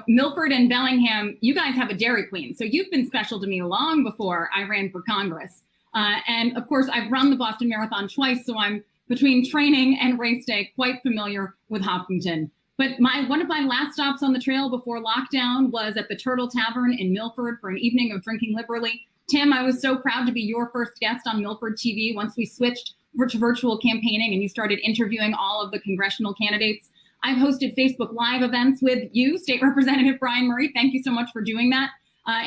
Milford and Bellingham, you guys have a Dairy Queen, so you've been special to me long before I ran for Congress. And of course, I've run the Boston Marathon twice, so I'm between training and race day quite familiar with Hopkinton. But one of my last stops on the trail before lockdown was at the Turtle Tavern in Milford for an evening of drinking liberally. Tim, I was so proud to be your first guest on Milford TV once we switched to virtual campaigning and you started interviewing all of the congressional candidates. I've hosted Facebook Live events with you, State Representative Brian Murray. Thank you so much for doing that.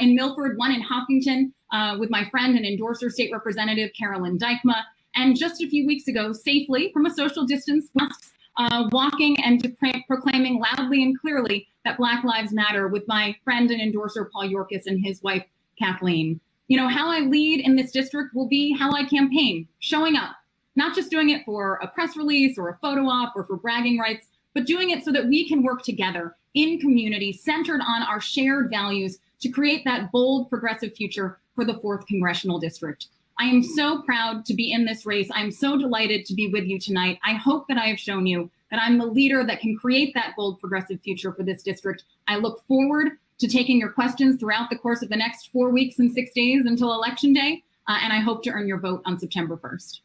In Milford, one in Hopkinton with my friend and endorser, State Representative Carolyn Dykema. And just a few weeks ago, safely from a social distance, walking and proclaiming loudly and clearly that Black Lives Matter with my friend and endorser, Paul Yorkis, and his wife, Kathleen. You know, how I lead in this district will be how I campaign, showing up, not just doing it for a press release or a photo op or for bragging rights, but doing it so that we can work together in community centered on our shared values to create that bold, progressive future for the 4th Congressional District. I am so proud to be in this race. I'm so delighted to be with you tonight. I hope that I have shown you that I'm the leader that can create that bold, progressive future for this district. I look forward to taking your questions throughout the course of the next 4 weeks and 6 days until Election Day, and I hope to earn your vote on September 1st.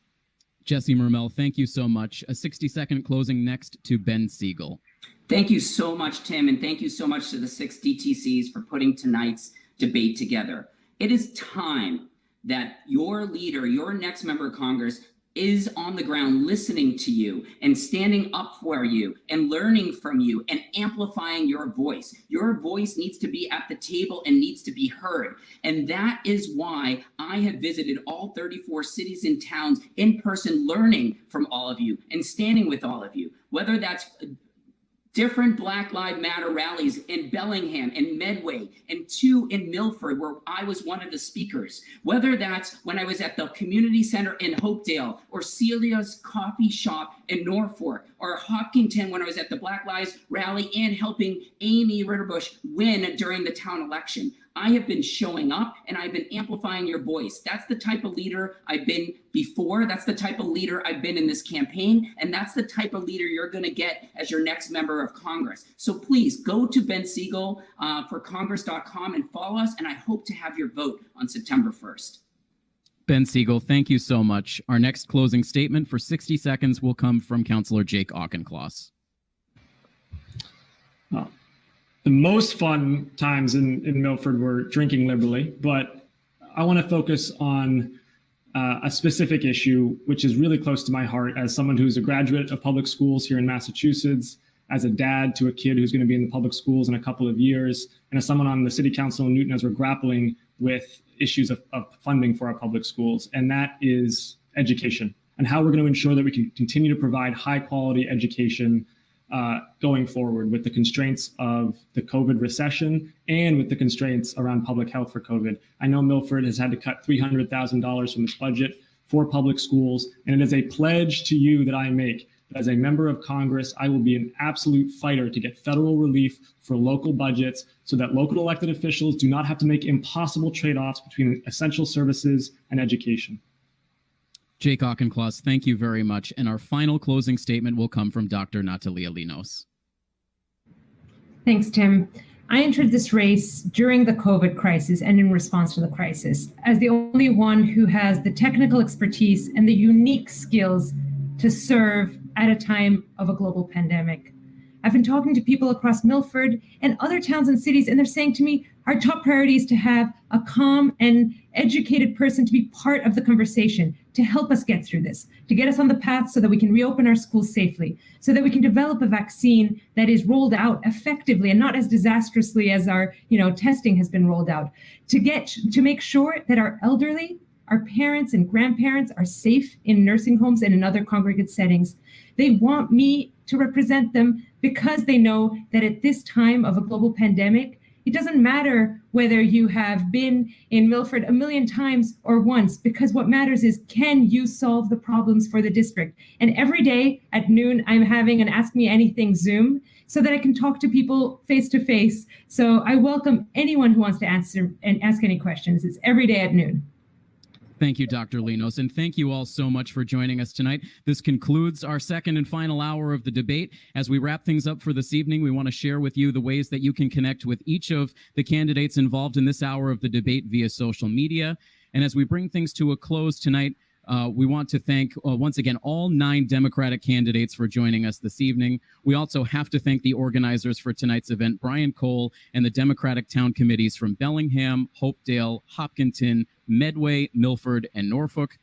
Jesse Mermel, thank you so much. A 60-second closing next to Ben Siegel. Thank you so much, Tim, and thank you so much to the 6 DTCs for putting tonight's debate together. It is time that your leader, your next member of Congress, is on the ground listening to you and standing up for you and learning from you and amplifying your voice. Your voice needs to be at the table and needs to be heard. And that is why I have visited all 34 cities and towns in person, learning from all of you and standing with all of you, whether that's different Black Lives Matter rallies in Bellingham and Medway and 2 in Milford, where I was one of the speakers, whether that's when I was at the community center in Hopedale or Celia's coffee shop in Norfolk or Hopkinton when I was at the Black Lives rally and helping Amy Ritterbush win during the town election. I have been showing up and I've been amplifying your voice. That's the type of leader I've been before. That's the type of leader I've been in this campaign. And that's the type of leader you're going to get as your next member of Congress. So please go to Ben Siegel for Congress.com and follow us. And I hope to have your vote on September 1st. Ben Siegel, thank you so much. Our next closing statement for 60 seconds will come from Councillor Jake Auchincloss. The most fun times in Milford were drinking liberally, but I want to focus on a specific issue, which is really close to my heart as someone who's a graduate of public schools here in Massachusetts, as a dad to a kid who's going to be in the public schools in a couple of years, and as someone on the city council in Newton as we're grappling with issues of funding for our public schools, and that is education and how we're going to ensure that we can continue to provide high quality education going forward with the constraints of the COVID recession and with the constraints around public health for COVID. I know Milford has had to cut $300,000 from its budget for public schools, and it is a pledge to you that I make that as a member of Congress, I will be an absolute fighter to get federal relief for local budgets so that local elected officials do not have to make impossible trade-offs between essential services and education. Jake Auchincloss, thank you very much. And our final closing statement will come from Dr. Natalia Linos. Thanks, Tim. I entered this race during the COVID crisis and in response to the crisis as the only one who has the technical expertise and the unique skills to serve at a time of a global pandemic. I've been talking to people across Milford and other towns and cities, and they're saying to me, our top priority is to have a calm and educated person to be part of the conversation, to help us get through this, to get us on the path so that we can reopen our schools safely, so that we can develop a vaccine that is rolled out effectively and not as disastrously as our testing has been rolled out, to make sure that our elderly, our parents and grandparents are safe in nursing homes and in other congregate settings. They want me to represent them because they know that at this time of a global pandemic, it doesn't matter whether you have been in Milford a million times or once, because what matters is, can you solve the problems for the district? And every day at noon, I'm having an Ask Me Anything Zoom so that I can talk to people face to face. So I welcome anyone who wants to answer and ask any questions. It's every day at noon. Thank you, Dr. Linos, and thank you all so much for joining us tonight. This concludes our second and final hour of the debate. As we wrap things up for this evening, we want to share with you the ways that you can connect with each of the candidates involved in this hour of the debate via social media. And as we bring things to a close tonight, we want to thank, once again, all 9 Democratic candidates for joining us this evening. We also have to thank the organizers for tonight's event, Brian Cole and the Democratic Town Committees from Bellingham, Hopedale, Hopkinton, Medway, Milford, and Norfolk.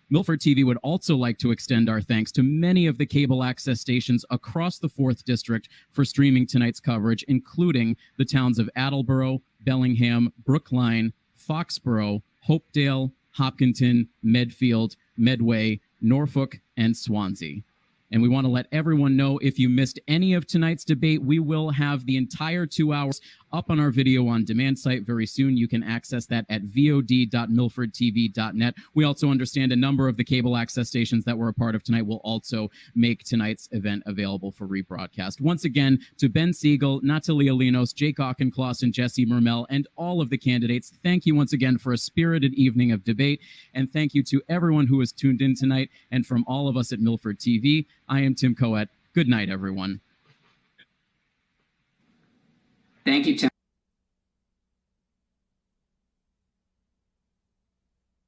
Milford TV would also like to extend our thanks to many of the cable access stations across the 4th District for streaming tonight's coverage, including the towns of Attleboro, Bellingham, Brookline, Foxborough, Hopedale, Hopkinton, Medfield, Medway, Norfolk, and Swansea. And we want to let everyone know, if you missed any of tonight's debate, we will have the entire 2 hours up on our video on demand site very soon. You can access that at vod.milfordtv.net. We also understand a number of the cable access stations that were a part of tonight will also make tonight's event available for rebroadcast. Once again, to Ben Siegel, Natalia Linos, Jake Auchincloss, and Jesse Mermel, and all of the candidates, thank you once again for a spirited evening of debate. And thank you to everyone who has tuned in tonight. And from all of us at Milford TV, I am Tim Coet. Good night, everyone. Thank you, Tim.